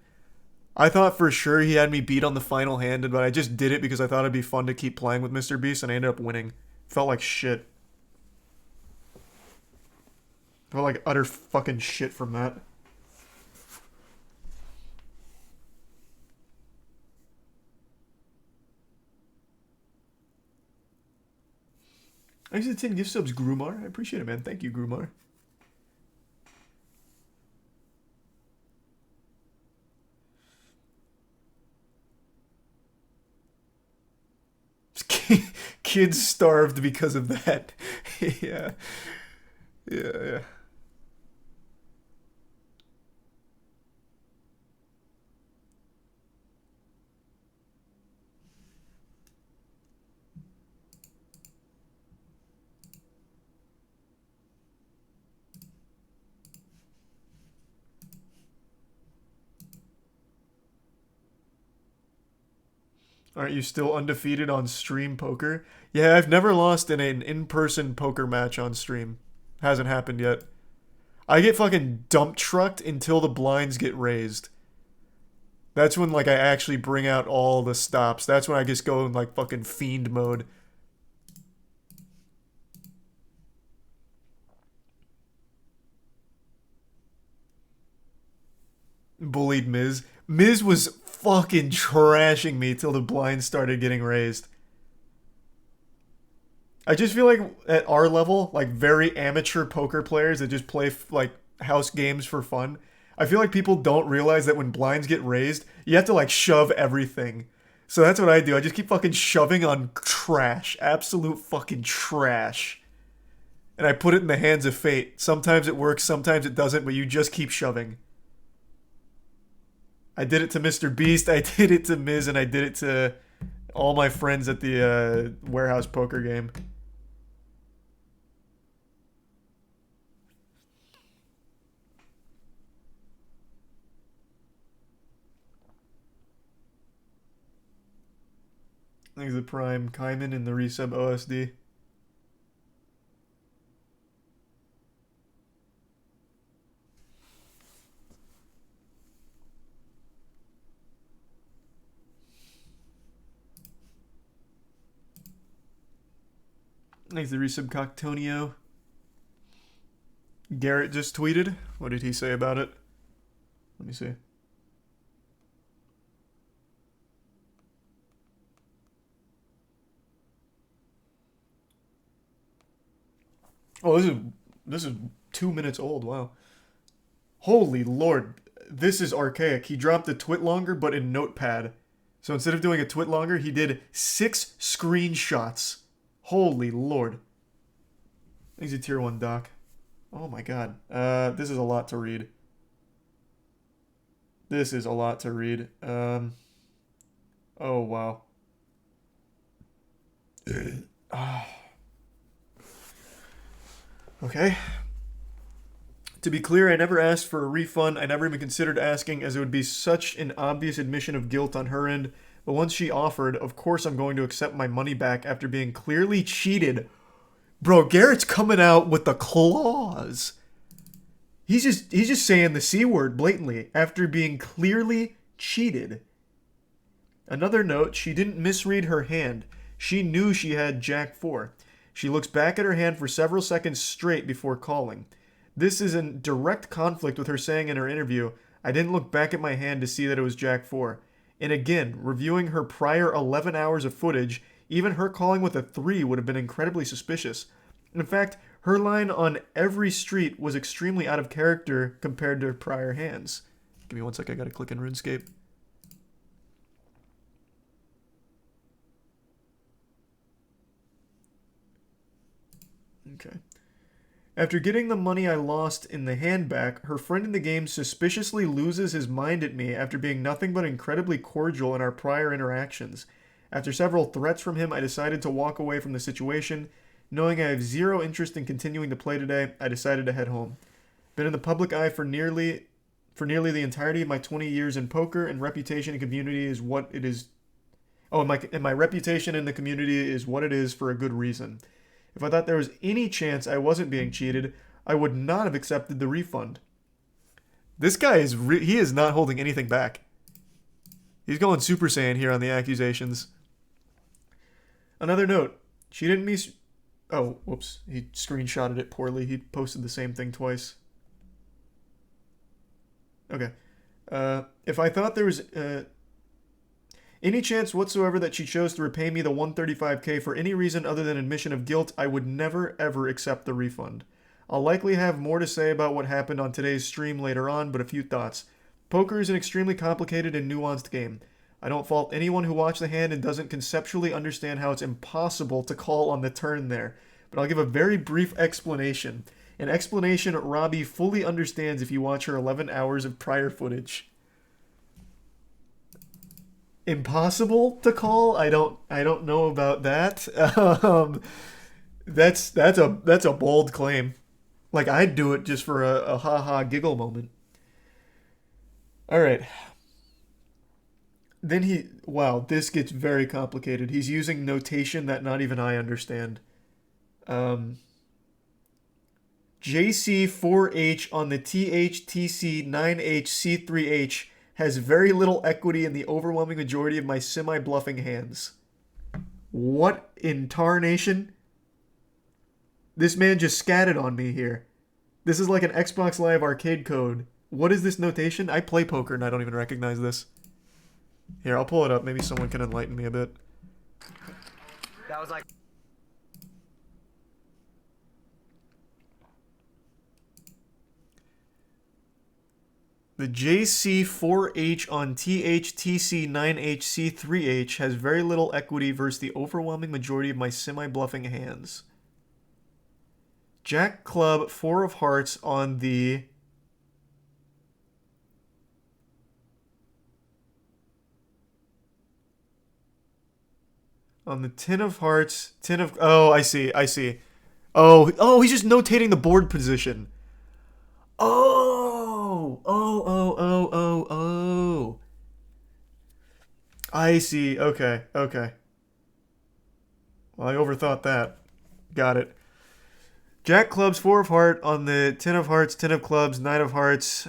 I thought for sure he had me beat on the final hand, but I just did it because I thought it'd be fun to keep playing with Mr. Beast, and I ended up winning. Felt like shit. Felt like utter fucking shit from that. Thanks to the 10 gift subs, Grumar. I appreciate it, man. Thank you, Grumar. Kids starved because of that. Yeah. Yeah. Aren't you still undefeated on stream poker? Yeah, I've never lost in an in-person poker match on stream. Hasn't happened yet. I get fucking dump trucked until the blinds get raised. That's when, like, I actually bring out all the stops. That's when I just go in, like, fucking fiend mode. Bullied Miz. Miz was fucking trashing me till the blinds started getting raised. I just feel like at our level, like very amateur poker players that just play like house games for fun, I feel like people don't realize that when blinds get raised, you have to like shove everything. So that's what I do. I just keep fucking shoving on trash. Absolute fucking trash. And I put it in the hands of fate. Sometimes it works, sometimes it doesn't, but you just keep shoving. I did it to Mr. Beast, I did it to Miz, and I did it to all my friends at the warehouse poker game. Thanks the Prime, Kaiman and the resub OSD. Thanks the resub Coctonio. Garrett just tweeted. What did he say about it? Let me see. Oh, this is 2 minutes old. Wow. Holy Lord. This is archaic. He dropped the twit longer, but in Notepad. So instead of doing a twit longer, he did 6 screenshots. Holy Lord. He's a tier 1 doc. Oh my god. This is a lot to read. This is a lot to read. Oh wow. Okay. To be clear, I never asked for a refund. I never even considered asking, as it would be such an obvious admission of guilt on her end. But once she offered, of course I'm going to accept my money back after being clearly cheated. Bro, Garrett's coming out with the claws. He's just saying the C word blatantly after being clearly cheated. Another note, she didn't misread her hand. She knew she had Jack 4. She looks back at her hand for several seconds straight before calling. This is in direct conflict with her saying in her interview, I didn't look back at my hand to see that it was Jack 4. And again, reviewing her prior 11 hours of footage, even her calling with a 3 would have been incredibly suspicious. In fact, her line on every street was extremely out of character compared to her prior hands. Give me one sec, I gotta click in RuneScape. Okay. After getting the money I lost in the hand back, her friend in the game suspiciously loses his mind at me after being nothing but incredibly cordial in our prior interactions. After several threats from him, I decided to walk away from the situation. Knowing I have zero interest in continuing to play today, I decided to head home. Been in the public eye for nearly the entirety of my 20 years in poker, and reputation in community is what it is. Oh, and my reputation in the community is what it is for a good reason. If I thought there was any chance I wasn't being cheated, I would not have accepted the refund. This guy he is not holding anything back. He's going Super Saiyan here on the accusations. Another note. She didn't miss... Oh, whoops. He screenshotted it poorly. He posted the same thing twice. Okay. If I thought there was... any chance whatsoever that she chose to repay me the $135K for any reason other than admission of guilt, I would never ever accept the refund. I'll likely have more to say about what happened on today's stream later on, but a few thoughts. Poker is an extremely complicated and nuanced game. I don't fault anyone who watched the hand and doesn't conceptually understand how it's impossible to call on the turn there. But I'll give a very brief explanation. An explanation Robbie fully understands if you watch her 11 hours of prior footage. Impossible to call? I don't know about that. That's a bold claim. Like, I'd do it just for a ha-ha giggle moment. All right. Then wow, this gets very complicated. He's using notation that not even I understand. JC4H on the THTC9HC3H has very little equity in the overwhelming majority of my semi-bluffing hands. What in tarnation? This man just scatted on me here. This is like an Xbox Live arcade code. What is this notation? I play poker and I don't even recognize this. Here, I'll pull it up. Maybe someone can enlighten me a bit. That was like... The JC4H on THTC9HC3H has very little equity versus the overwhelming majority of my semi-bluffing hands. Jack Club, 4 of Hearts on the... On the 10 of Hearts, 10 of... Oh, I see. Oh, he's just notating the board position. Oh. I see. Okay. Well, I overthought that. Got it. Jack Clubs, 4 of Heart on the 10 of Hearts, 10 of Clubs, 9 of Hearts.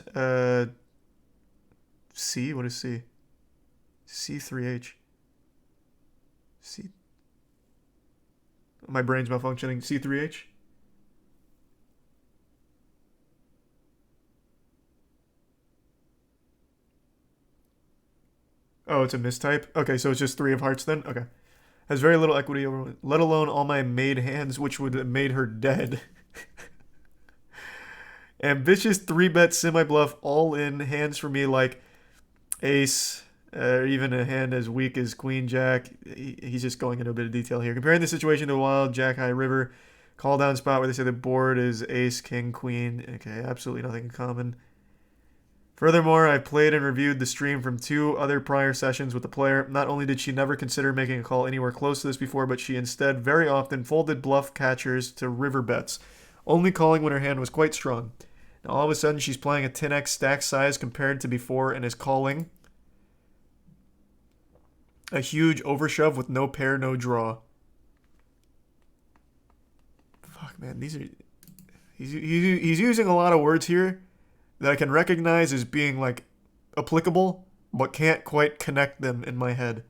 C? What is C? C3H. C. My brain's malfunctioning. C3H? Oh, it's a mistype? Okay, so it's just 3 of Hearts then? Okay. Has very little equity over, let alone all my made hands, which would have made her dead. Ambitious 3-bet semi-bluff, all in hands for me like ace, or even a hand as weak as queen jack. He's just going into a bit of detail here. Comparing the situation to a wild jack high river call down spot where they say the board is ace, king, queen. Okay, absolutely nothing in common. Furthermore, I played and reviewed the stream from 2 other prior sessions with the player. Not only did she never consider making a call anywhere close to this before, but she instead very often folded bluff catchers to river bets, only calling when her hand was quite strong. Now all of a sudden she's playing a 10x stack size compared to before and is calling a huge overshove with no pair, no draw. Fuck, man, these are... He's using a lot of words here that I can recognize as being, like, applicable, but can't quite connect them in my head.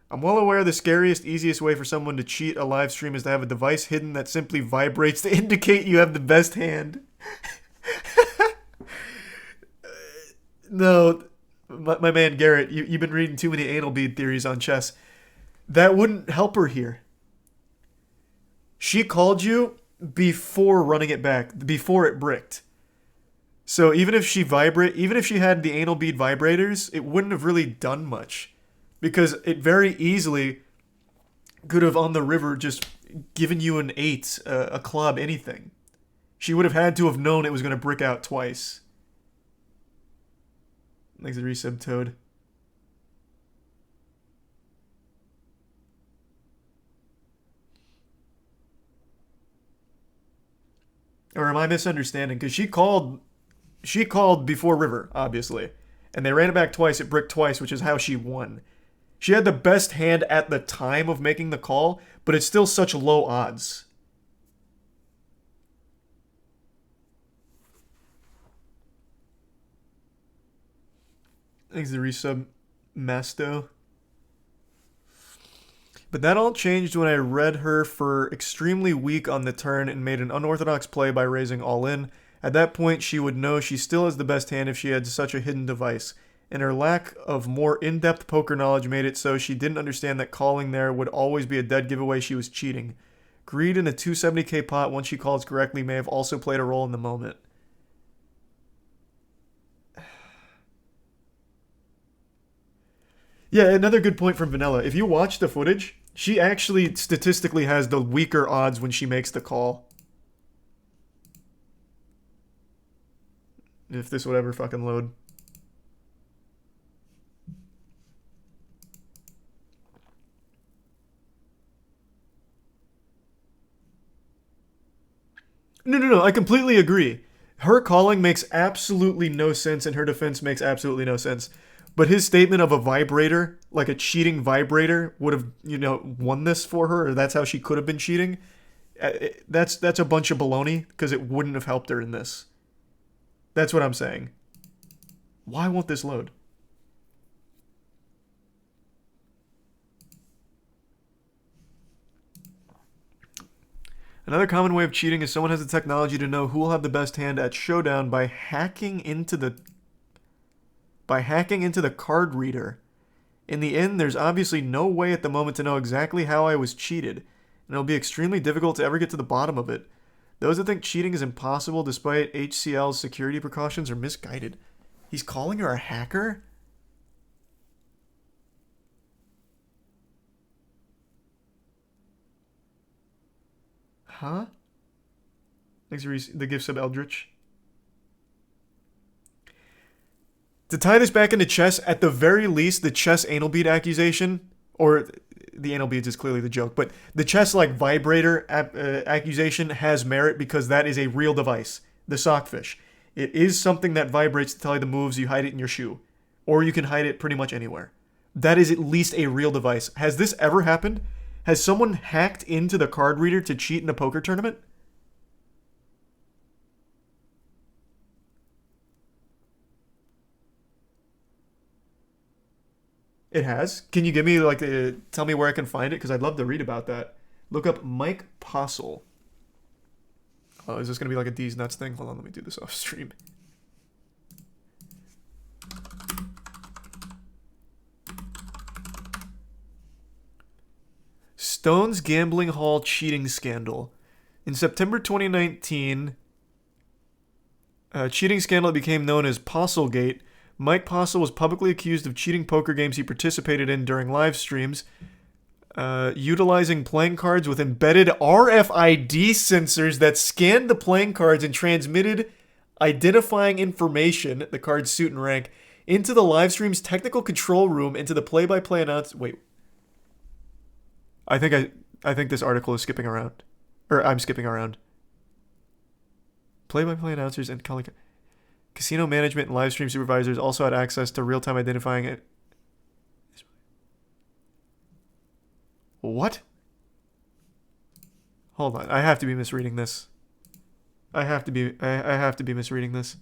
I'm well aware the scariest, easiest way for someone to cheat a live stream is to have a device hidden that simply vibrates to indicate you have the best hand. No, my man Garrett, you've been reading too many anal bead theories on chess. That wouldn't help her here. She called you before running it back, before it bricked. So even if she had the anal bead vibrators, it wouldn't have really done much, because it very easily could have on the river just given you an 8, a club, anything. She would have had to have known it was going to brick out twice. Thanks to resub Toad. Or am I misunderstanding? Because she called before river, obviously. And they ran it back twice, it bricked twice, which is how she won. She had the best hand at the time of making the call, but it's still such low odds. Thanks to resub Masto. But that all changed when I read her for extremely weak on the turn and made an unorthodox play by raising all in. At that point, she would know she still has the best hand if she had such a hidden device. And her lack of more in-depth poker knowledge made it so she didn't understand that calling there would always be a dead giveaway she was cheating. Greed in a 270k pot once she calls correctly may have also played a role in the moment. Yeah, another good point from Vanilla. If you watch the footage, she actually statistically has the weaker odds when she makes the call. If this would ever fucking load. No, I completely agree. Her calling makes absolutely no sense and her defense makes absolutely no sense. But his statement of a vibrator, like a cheating vibrator, would have, won this for her, or that's how she could have been cheating. That's a bunch of baloney, because it wouldn't have helped her in this. That's what I'm saying. Why won't this load? Another common way of cheating is someone has the technology to know who will have the best hand at Showdown by hacking into the card reader. In the end, there's obviously no way at the moment to know exactly how I was cheated, and it'll be extremely difficult to ever get to the bottom of it. Those that think cheating is impossible despite HCL's security precautions are misguided. He's calling her a hacker? Huh? Thanks for the gift sub, Eldritch. To tie this back into chess, at the very least, the chess anal bead accusation, or the anal beads is clearly the joke, but the chess vibrator accusation has merit because that is a real device. The sockfish. It is something that vibrates to tell you the moves. You hide it in your shoe, or you can hide it pretty much anywhere. That is at least a real device. Has this ever happened? Has someone hacked into the card reader to cheat in a poker tournament? It has. Can you give me, tell me where I can find it? Because I'd love to read about that. Look up Mike Postle. Oh, is this going to be like a D's Nuts thing? Hold on, let me do this off stream. Stone's Gambling Hall cheating scandal. In September 2019, a cheating scandal that became known as Postlegate. Mike Postle was publicly accused of cheating poker games he participated in during live streams, utilizing playing cards with embedded RFID sensors that scanned the playing cards and transmitted identifying information, the card's suit and rank, into the live stream's technical control room, into the play-by-play announce. Wait. I think this article is skipping around. Or I'm skipping around. Play-by-play announcers and casino management and live stream supervisors also had access to real-time identifying it. What? Hold on. I have to be misreading this. I have to be misreading this.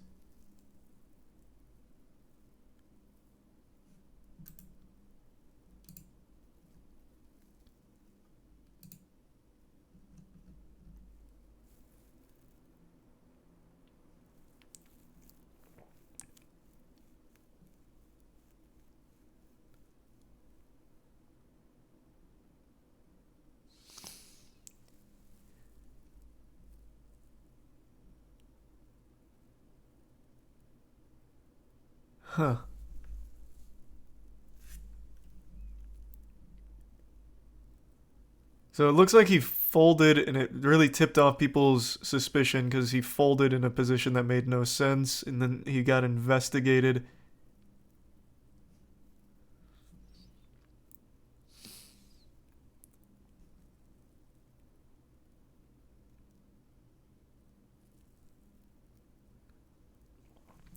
Huh. So it looks like he folded, and it really tipped off people's suspicion because he folded in a position that made no sense, and then he got investigated.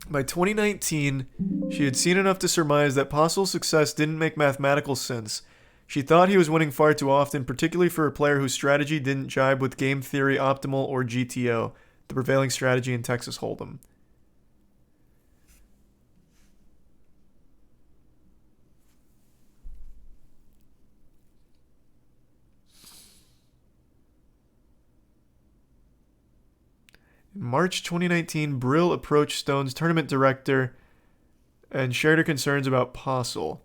By 2019, she had seen enough to surmise that Postle's success didn't make mathematical sense. She thought he was winning far too often, particularly for a player whose strategy didn't jibe with game theory optimal or GTO, the prevailing strategy in Texas Hold'em. In March 2019, Brill approached Stone's tournament director and shared her concerns about Postle.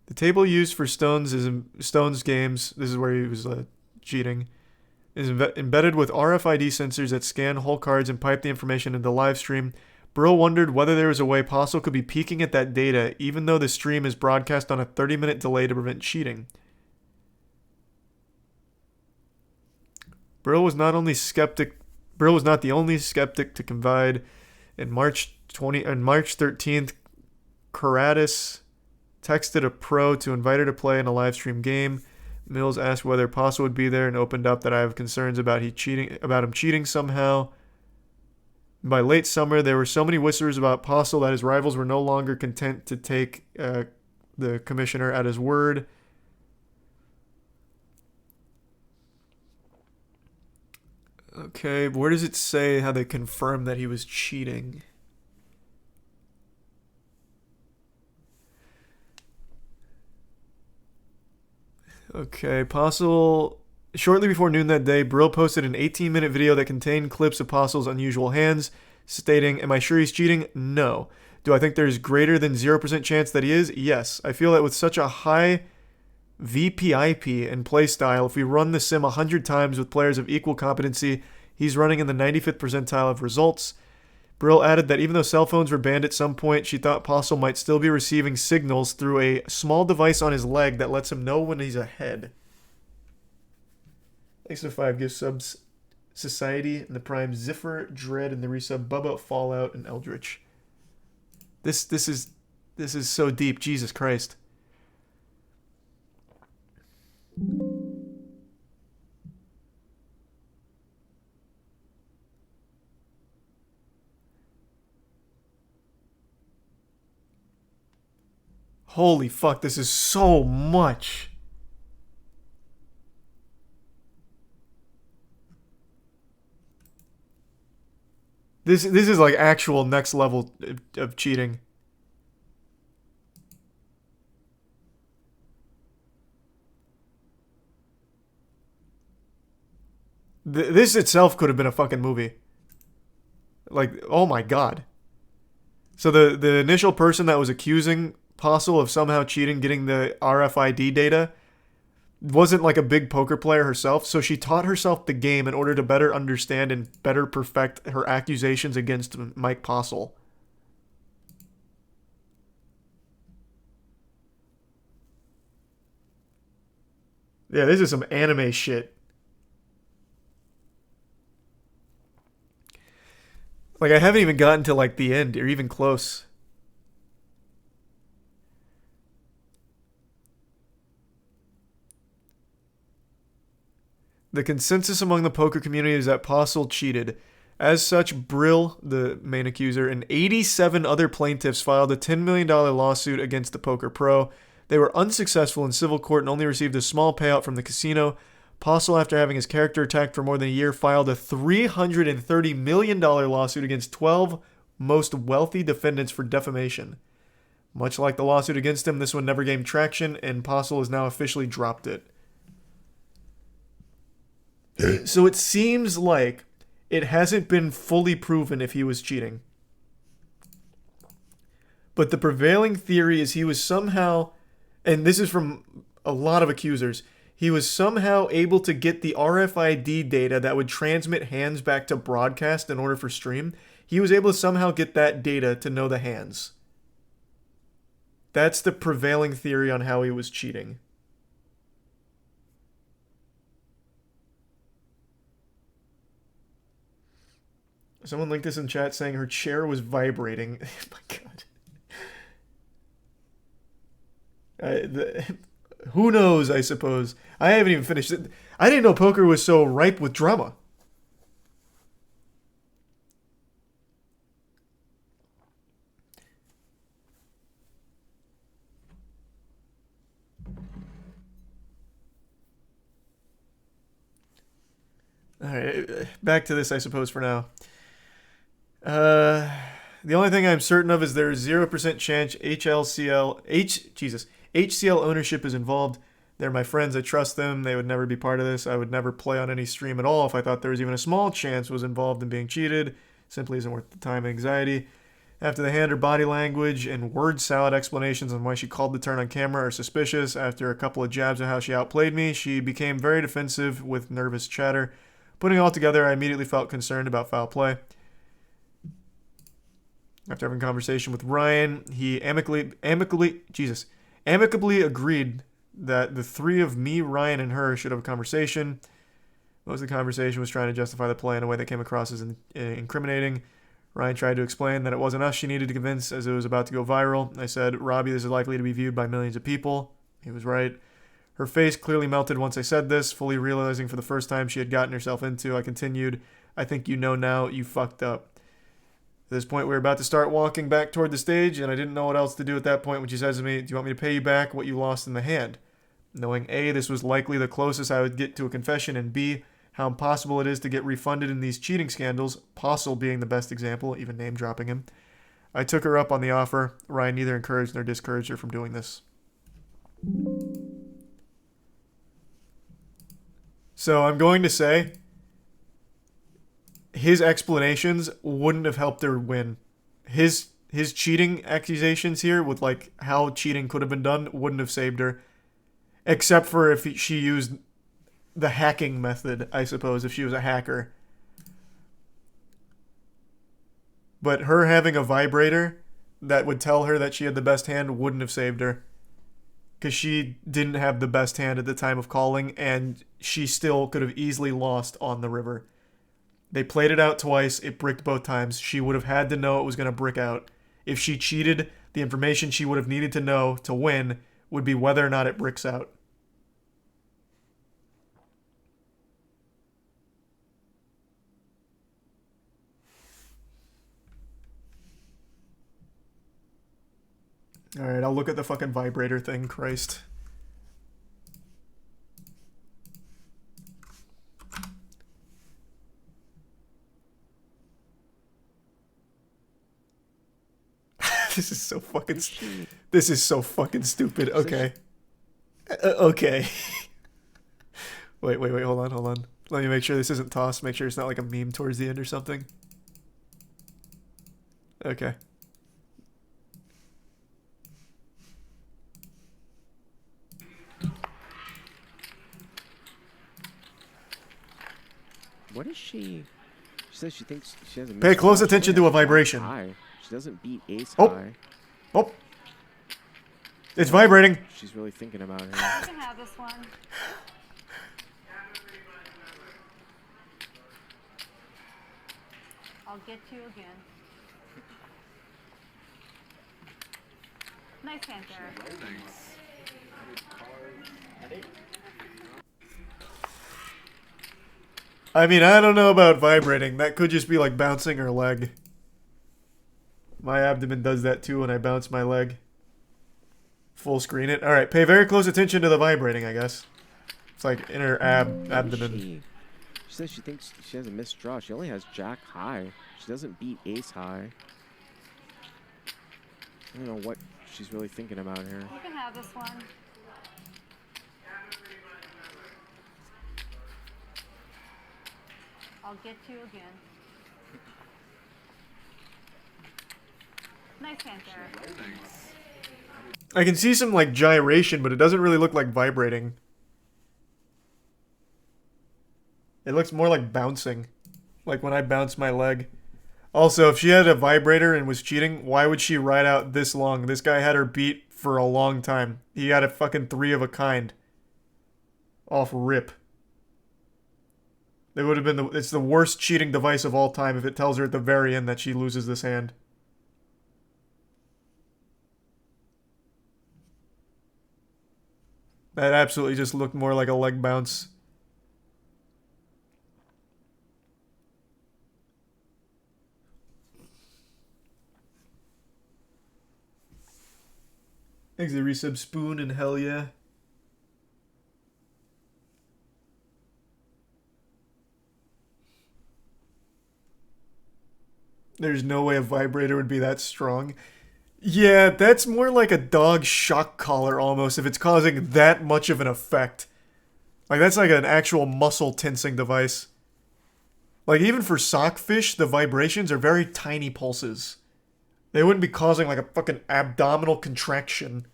The table used for Stone's games, this is where he was cheating, is embedded with RFID sensors that scan whole cards and pipe the information into the live stream. Brill wondered whether there was a way Postle could be peeking at that data, even though the stream is broadcast on a 30-minute delay to prevent cheating. Brill was not the only skeptic to confide. On March 13th, Karatis texted a pro to invite her to play in a live stream game. Mills asked whether Postle would be there and opened up that I have concerns about him cheating somehow. By late summer, there were so many whispers about Postle that his rivals were no longer content to take the commissioner at his word. Okay, where does it say how they confirmed that he was cheating? Okay, Postle... Shortly before noon that day, Brill posted an 18-minute video that contained clips of Postle's unusual hands, stating, "Am I sure he's cheating? No. Do I think there's greater than 0% chance that he is? Yes. I feel that with such a high VPIP and play style, if we run the sim 100 times with players of equal competency, he's running in the 95th percentile of results." Brill added that even though cell phones were banned at some point, she thought Postle might still be receiving signals through a small device on his leg that lets him know when he's ahead. Thanks to 5 gift subs, Society and the Prime, Ziffer, Dread, and the resub Bubba, Fallout, and Eldritch. This is so deep, Jesus Christ. Holy fuck, this is so much. This is like actual next level of cheating. This itself could have been a fucking movie. Like, oh my god. So the initial person that was accusing Postle of somehow cheating, getting the RFID data, wasn't like a big poker player herself, so she taught herself the game in order to better understand and better perfect her accusations against Mike Postle. Yeah, this is some anime shit. Like, I haven't even gotten to like the end or even close. The consensus among the poker community is that Postle cheated. As such, Brill, the main accuser, and 87 other plaintiffs filed a $10 million lawsuit against the poker pro. They were unsuccessful in civil court and only received a small payout from the casino. Postle, after having his character attacked for more than a year, filed a $330 million lawsuit against 12 most wealthy defendants for defamation. Much like the lawsuit against him, this one never gained traction, and Postle has now officially dropped it. So it seems like it hasn't been fully proven if he was cheating. But the prevailing theory is he was somehow, and this is from a lot of accusers, he was somehow able to get the RFID data that would transmit hands back to broadcast in order for stream. He was able to somehow get that data to know the hands. That's the prevailing theory on how he was cheating. Someone linked this in chat saying her chair was vibrating. Oh my god. Who knows, I suppose. I haven't even finished it. I didn't know poker was so ripe with drama. Alright, back to this, I suppose, for now. The only thing I'm certain of is there's 0% chance HCL ownership is involved. They're my friends. I trust them. They would never be part of this. I would never play on any stream at all if I thought there was even a small chance was involved in being cheated. Simply isn't worth the time and anxiety. After the hand, her body language and word salad explanations on why she called the turn on camera are suspicious. After a couple of jabs at how she outplayed me, she became very defensive with nervous chatter. Putting it all together, I immediately felt concerned about foul play. After having a conversation with Ryan, he amicably agreed that the three of me, Ryan, and her should have a conversation. Most of the conversation was trying to justify the play in a way that came across as incriminating. Ryan tried to explain that it wasn't us she needed to convince as it was about to go viral. I said, Robbie, this is likely to be viewed by millions of people. He was right. Her face clearly melted once I said this, fully realizing for the first time she had gotten herself into. I continued, I think you know now, you fucked up. At this point, we were about to start walking back toward the stage, and I didn't know what else to do at that point when she says to me, do you want me to pay you back what you lost in the hand? Knowing A, this was likely the closest I would get to a confession, and B, how impossible it is to get refunded in these cheating scandals, Postle being the best example, even name-dropping him. I took her up on the offer. Ryan neither encouraged nor discouraged her from doing this. So I'm going to say his explanations wouldn't have helped her win. His cheating accusations here with like how cheating could have been done wouldn't have saved her. Except for if she used the hacking method, I suppose, if she was a hacker. But her having a vibrator that would tell her that she had the best hand wouldn't have saved her. Because she didn't have the best hand at the time of calling, and she still could have easily lost on the river. They played it out twice, it bricked both times. She would have had to know it was going to brick out. If she cheated, the information she would have needed to know to win would be whether or not it bricks out. Alright, I'll look at the fucking vibrator thing, Christ. This is so fucking stupid. Okay. Okay. Wait, hold on. Let me make sure this isn't tossed. Make sure it's not like a meme towards the end or something. Okay. What is she? She says she thinks she has a... Pay close attention to a vibration. High. She doesn't beat ace oh. high. Oh. It's vibrating. She's really thinking about it. You can have this one. I'll get you again. Nice hand there. I mean, I don't know about vibrating. That could just be like bouncing her leg. My abdomen does that too when I bounce my leg. Full screen it. Alright, pay very close attention to the vibrating, I guess. It's like in her abdomen. She says she thinks she has a missed draw. She only has jack high. She doesn't beat ace high. I don't know what she's really thinking about here. You can have this one. I'll get you again. Nice hand there. I can see some like gyration, but it doesn't really look like vibrating. It looks more like bouncing. Like when I bounce my leg. Also, if she had a vibrator and was cheating, why would she ride out this long? This guy had her beat for a long time. He had a fucking 3 of a kind. Off rip. It would have been it's the worst cheating device of all time if it tells her at the very end that she loses this hand. That absolutely just looked more like a leg bounce. Thanks to resub Spoon and hell yeah. There's no way a vibrator would be that strong. Yeah, that's more like a dog shock collar almost if it's causing that much of an effect. Like that's like an actual muscle tensing device. Like even for sockfish, the vibrations are very tiny pulses. They wouldn't be causing like a fucking abdominal contraction.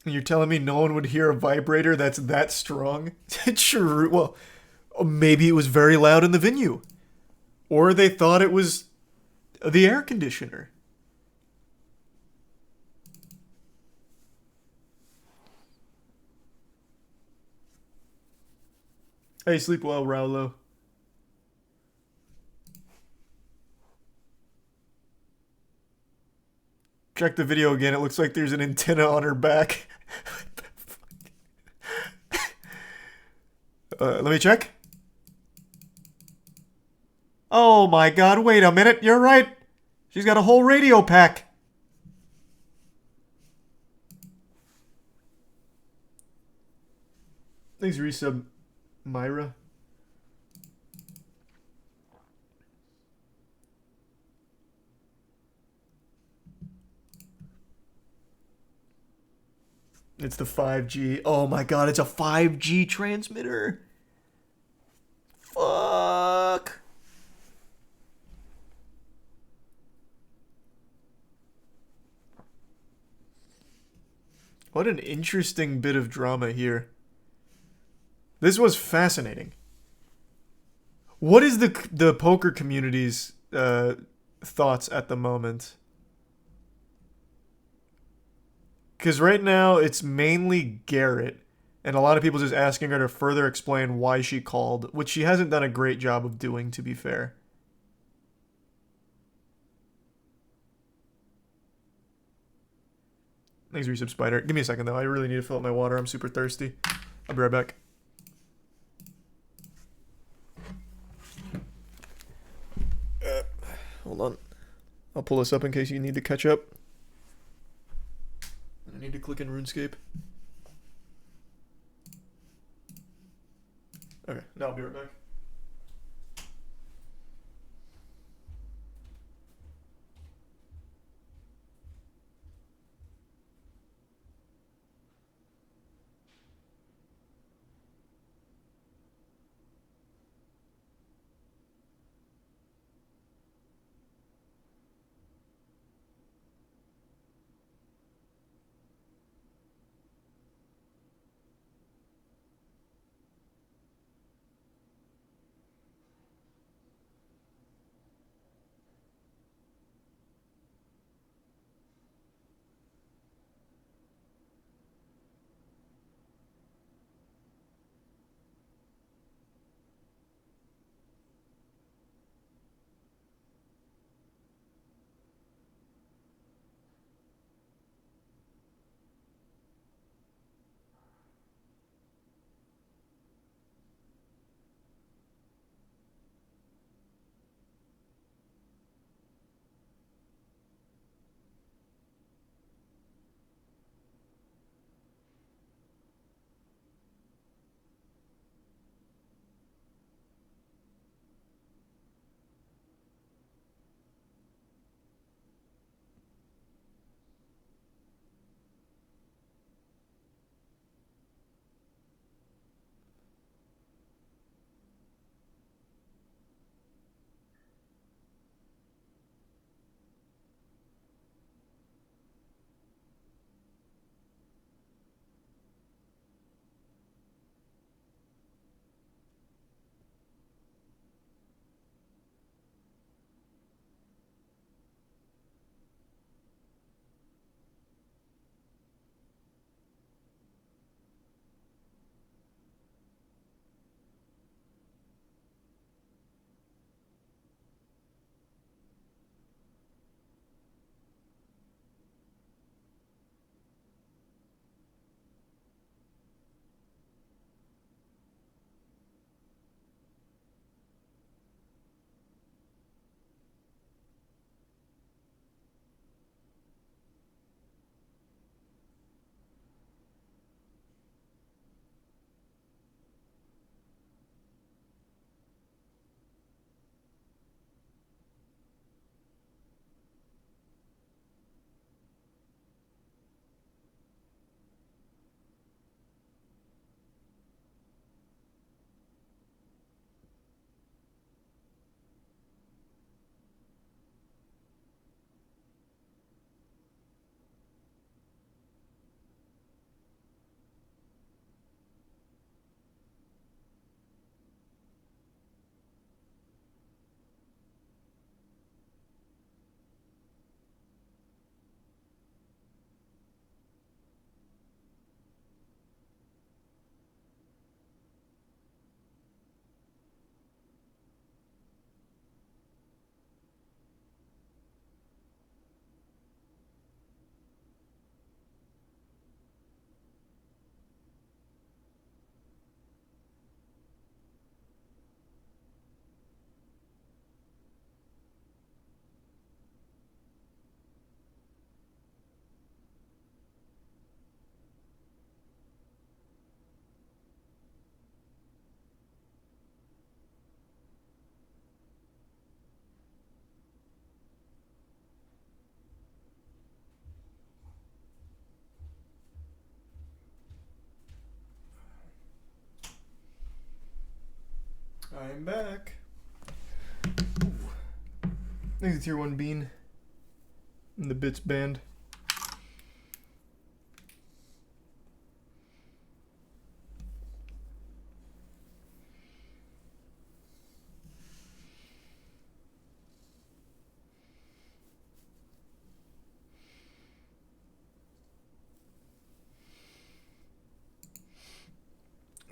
And you're telling me no one would hear a vibrator that's that strong? True. Well, maybe it was very loud in the venue. Or they thought it was the air conditioner. Hey, sleep well, Raulo. Check the video again. It looks like there's an antenna on her back. Let me check. Oh my god, wait a minute. You're right. She's got a whole radio pack. Thanks, resub, Myra. It's the 5G. Oh my god, it's a 5G transmitter. Fuck. What an interesting bit of drama here. This was fascinating. What is the poker community's thoughts at the moment? Because right now, it's mainly Garrett, and a lot of people just asking her to further explain why she called, which she hasn't done a great job of doing, to be fair. Thanks, Resub Spider. Give me a second, though. I really need to fill up my water. I'm super thirsty. I'll be right back. Hold on. I'll pull this up in case you need to catch up. I need to click in RuneScape. Okay, now I'll be right back. I'm back. Ooh. Thanks to Tier 1 Bean. And the Bits Band.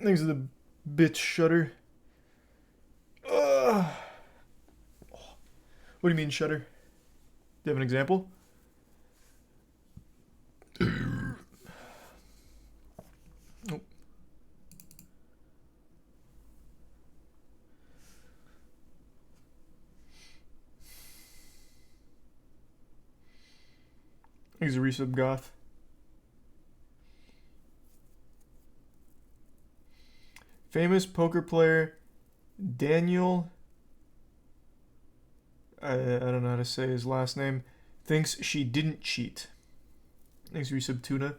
Thanks to the Bits Shutter. What do you mean, Shutter? Do you have an example? Oh. Thanks to Resub Goth. Famous poker player Daniel, I don't know how to say his last name, thinks she didn't cheat. Thanks, Resub Tuna.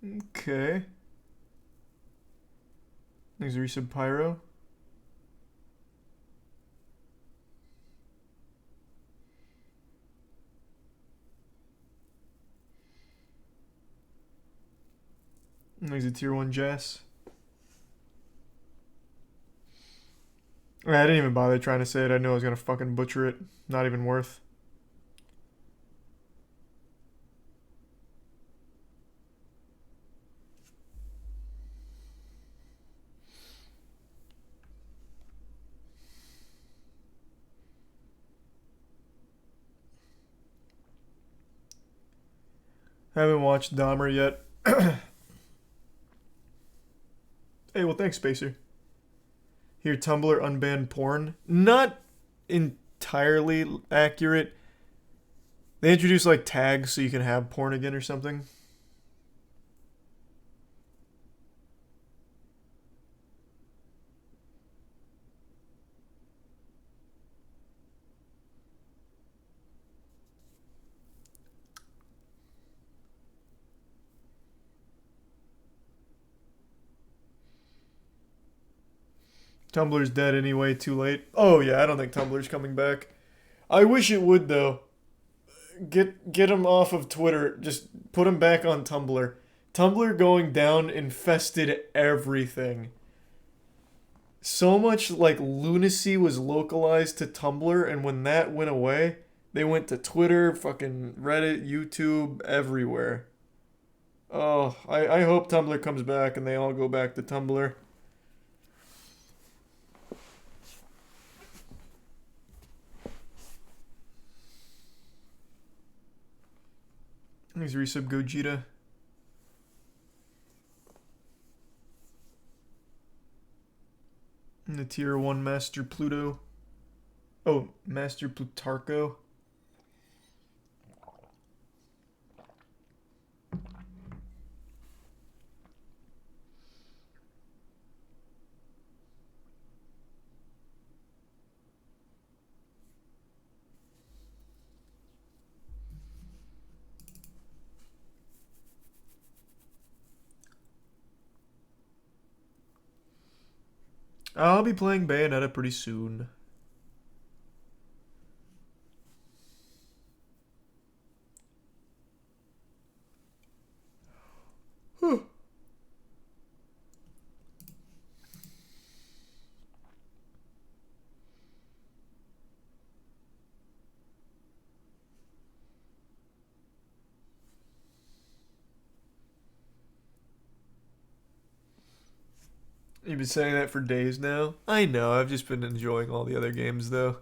Okay. Thanks, Resub Pyro. Thanks, a Tier 1 Jess. I didn't even bother trying to say it. I knew I was gonna fucking butcher it. Not even worth. Haven't watched Dahmer yet. Hey, well, thanks, Spacer. Here, Tumblr unbanned porn. Not entirely accurate. They introduced like tags so you can have porn again or something. Tumblr's dead anyway, too late. Oh yeah, I don't think Tumblr's coming back. I wish it would though. Get him off of Twitter. Just put him back on Tumblr. Tumblr going down infested everything. So much like lunacy was localized to Tumblr, and when that went away, they went to Twitter, fucking Reddit, YouTube, everywhere. Oh, I hope Tumblr comes back and they all go back to Tumblr. Thanks, Resub Gogeta. And the Tier 1 Master Pluto. Oh, Master Plutarcho. I'll be playing Bayonetta pretty soon. You've been saying that for days now. I know, I've just been enjoying all the other games though.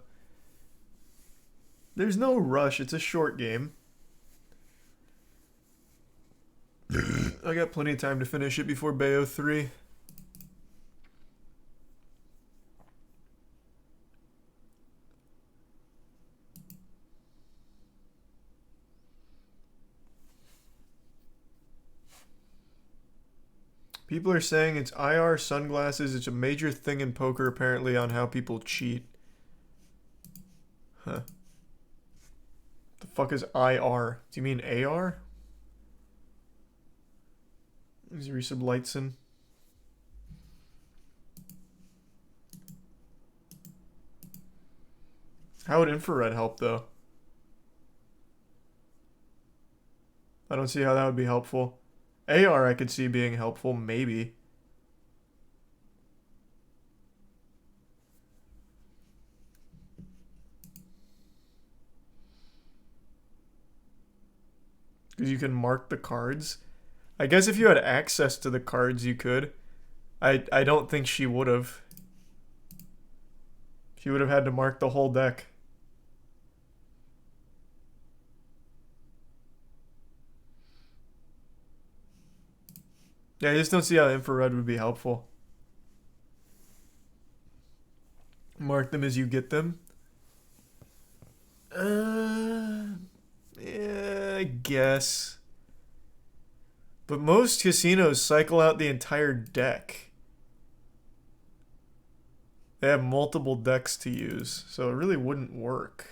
There's no rush, it's a short game. I got plenty of time to finish it before Bayo 3. People are saying it's IR sunglasses. It's a major thing in poker, apparently, on how people cheat. Huh. The fuck is IR? Do you mean AR? Is Resub Lightson? How would infrared help, though? I don't see how that would be helpful. AR I could see being helpful, maybe. Because you can mark the cards. I guess if you had access to the cards, you could. I don't think she would have. She would have had to mark the whole deck. Yeah, I just don't see how infrared would be helpful. Mark them as you get them. Yeah, I guess. But most casinos cycle out the entire deck. They have multiple decks to use, so it really wouldn't work.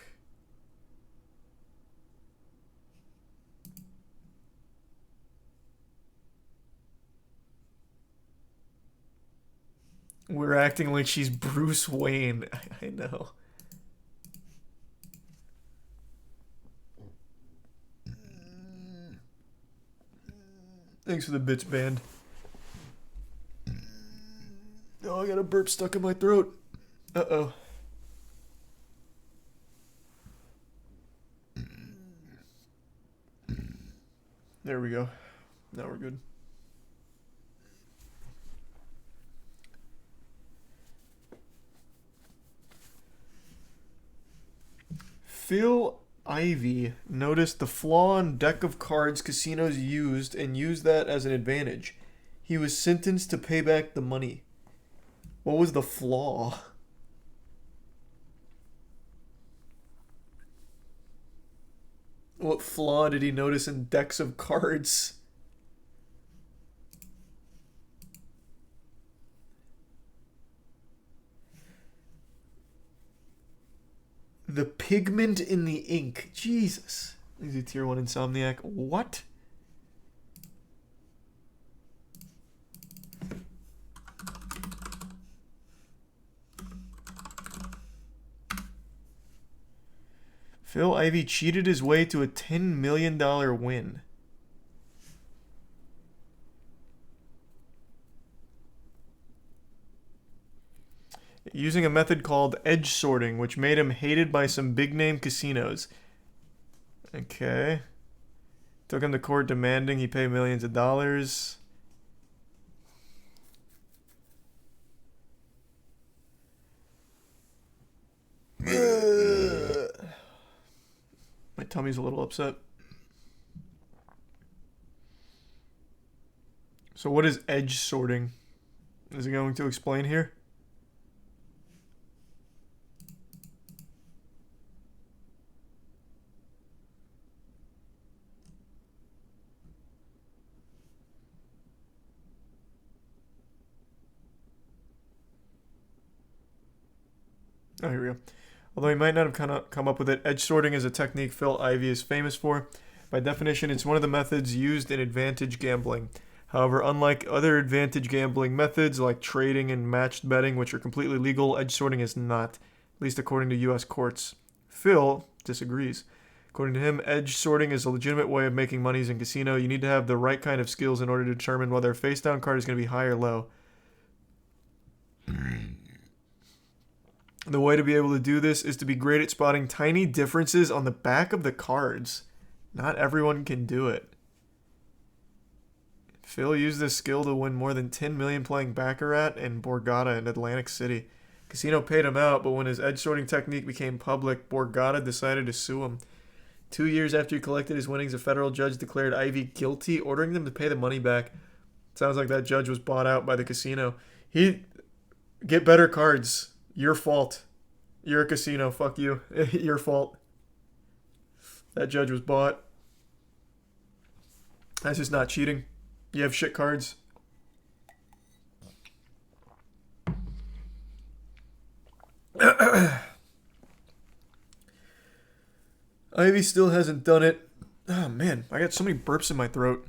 We're acting like she's Bruce Wayne. I know. Thanks for the bits, band. Oh, I got a burp stuck in my throat. Uh-oh. There we go. Now we're good. Phil Ivey noticed the flaw in deck of cards casinos used and used that as an advantage. He was sentenced to pay back the money. What was the flaw? What flaw did he notice in decks of cards? The pigment in the ink. Jesus. He's a tier 1 insomniac. What? Phil Ivey cheated his way to a $10 million win. Using a method called edge sorting, which made him hated by some big-name casinos. Okay. Took him to court demanding he pay millions of dollars. My tummy's a little upset. So what is edge sorting? Is it going to explain here? Oh, here we go. Although he might not have come up with it, edge sorting is a technique Phil Ivey is famous for. By definition, it's one of the methods used in advantage gambling. However, unlike other advantage gambling methods like trading and matched betting, which are completely legal, edge sorting is not, at least according to U.S. courts. Phil disagrees. According to him, edge sorting is a legitimate way of making monies in casino. You need to have the right kind of skills in order to determine whether a face-down card is going to be high or low. The way to be able to do this is to be great at spotting tiny differences on the back of the cards. Not everyone can do it. Phil used this skill to win more than $10 million playing Baccarat and Borgata in Atlantic City. Casino paid him out, but when his edge sorting technique became public, Borgata decided to sue him. 2 years after he collected his winnings, a federal judge declared Ivey guilty, ordering them to pay the money back. Sounds like that judge was bought out by the casino. Get better cards. Your fault. You're a casino. Fuck you. Your fault. That judge was bought. That's just not cheating. You have shit cards. Ivey still hasn't done it. Oh man, I got so many burps in my throat.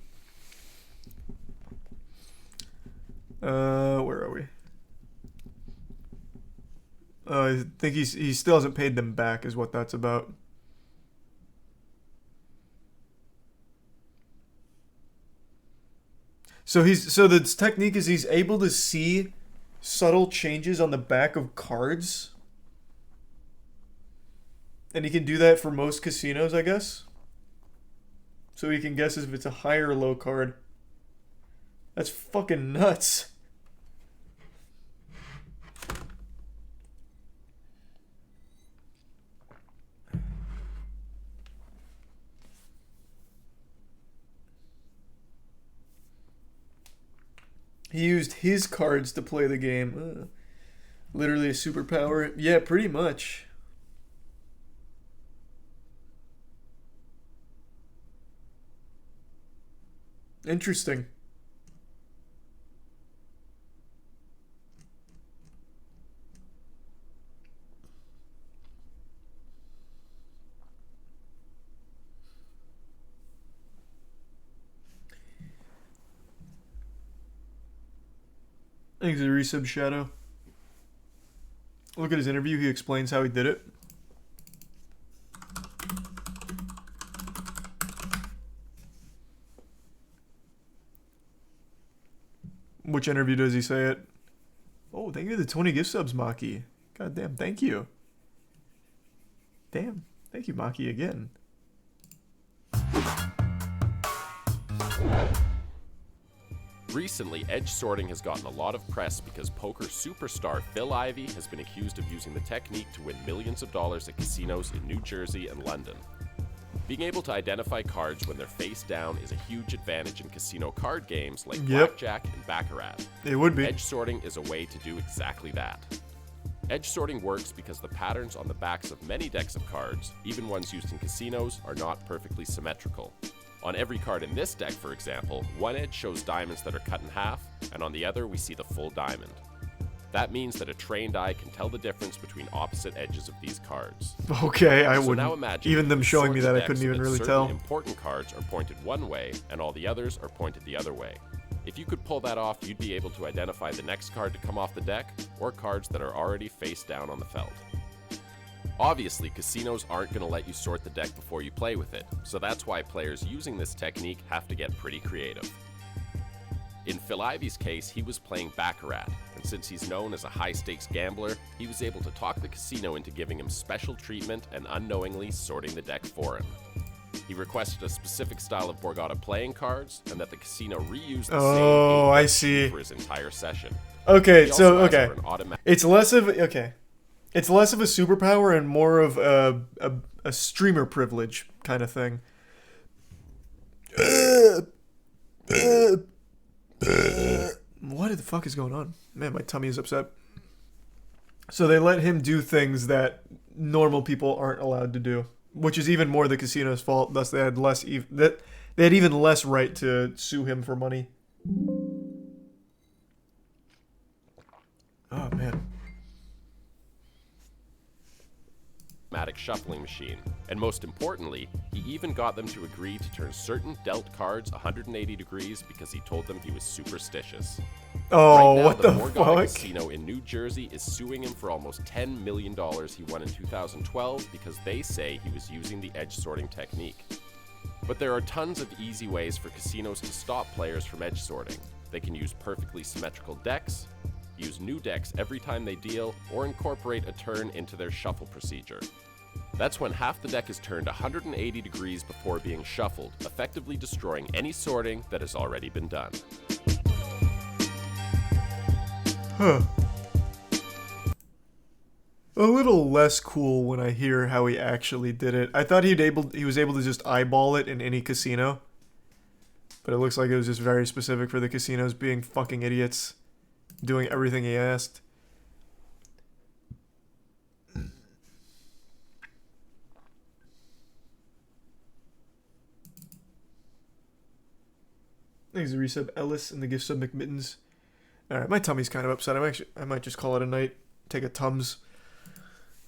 Where are we? I think he still hasn't paid them back, is what that's about. So the technique is he's able to see subtle changes on the back of cards. And he can do that for most casinos, I guess. So he can guess if it's a high or low card. That's fucking nuts. He used his cards to play the game. Literally a superpower. Yeah, pretty much. Interesting. Thanks, a resub Shadow. Look at his interview. He explains how he did it. Which interview does he say it? Oh, thank you for the 20 gift subs, Maki. God damn, thank you. Damn, thank you, Maki, again. Recently, edge sorting has gotten a lot of press because poker superstar Phil Ivey has been accused of using the technique to win millions of dollars at casinos in New Jersey and London. Being able to identify cards when they're face down is a huge advantage in casino card games like blackjack and baccarat. It would be. Edge sorting is a way to do exactly that. Edge sorting works because the patterns on the backs of many decks of cards, even ones used in casinos, are not perfectly symmetrical. On every card in this deck, for example, one edge shows diamonds that are cut in half, and on the other we see the full diamond. That means that a trained eye can tell the difference between opposite edges of these cards. Okay, I so wouldn't. Now imagine even them showing me that, I couldn't so even that really certain tell. Important cards are pointed one way, and all the others are pointed the other way. If you could pull that off, you'd be able to identify the next card to come off the deck, or cards that are already face down on the felt. Obviously, casinos aren't going to let you sort the deck before you play with it, so that's why players using this technique have to get pretty creative. In Phil Ivey's case, he was playing baccarat, and since he's known as a high-stakes gambler, he was able to talk the casino into giving him special treatment and unknowingly sorting the deck for him. He requested a specific style of Borgata playing cards, and that the casino reuse the same I see. for his entire session. Okay, so it's less of it's less of a superpower and more of a streamer privilege kind of thing. What the fuck is going on? Man, my tummy is upset. So they let him do things that normal people aren't allowed to do, which is even more the casino's fault. Thus, they had even less right to sue him for money. Oh man. Automatic shuffling machine, and most importantly, he even got them to agree to turn certain dealt cards 180 degrees because he told them he was superstitious. Oh, right now, what the Borgata fuck? Casino in New Jersey is suing him for almost $10 million he won in 2012 because they say he was using the edge sorting technique. But there are tons of easy ways for casinos to stop players from edge sorting. They can use perfectly symmetrical decks, use new decks every time they deal, or incorporate a turn into their shuffle procedure. That's when half the deck is turned 180 degrees before being shuffled, effectively destroying any sorting that has already been done. Huh. A little less cool when I hear how he actually did it. I thought he was able to just eyeball it in any casino. But it looks like it was just very specific for the casinos being fucking idiots. Doing everything he asked. Thanks to resub Ellis and the gift sub McMittens. Alright, my tummy's kind of upset. I might just call it a night. Take a Tums.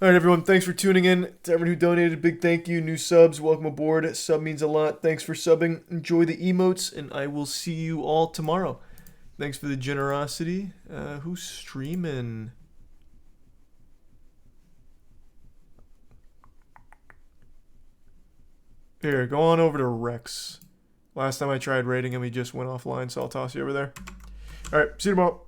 Alright everyone, thanks for tuning in. To everyone who donated, big thank you. New subs, welcome aboard. Sub means a lot. Thanks for subbing. Enjoy the emotes, and I will see you all tomorrow. Thanks for the generosity. Who's streaming? Here, go on over to Rex. Last time I tried raiding him, he just went offline, so I'll toss you over there. Alright, see you tomorrow.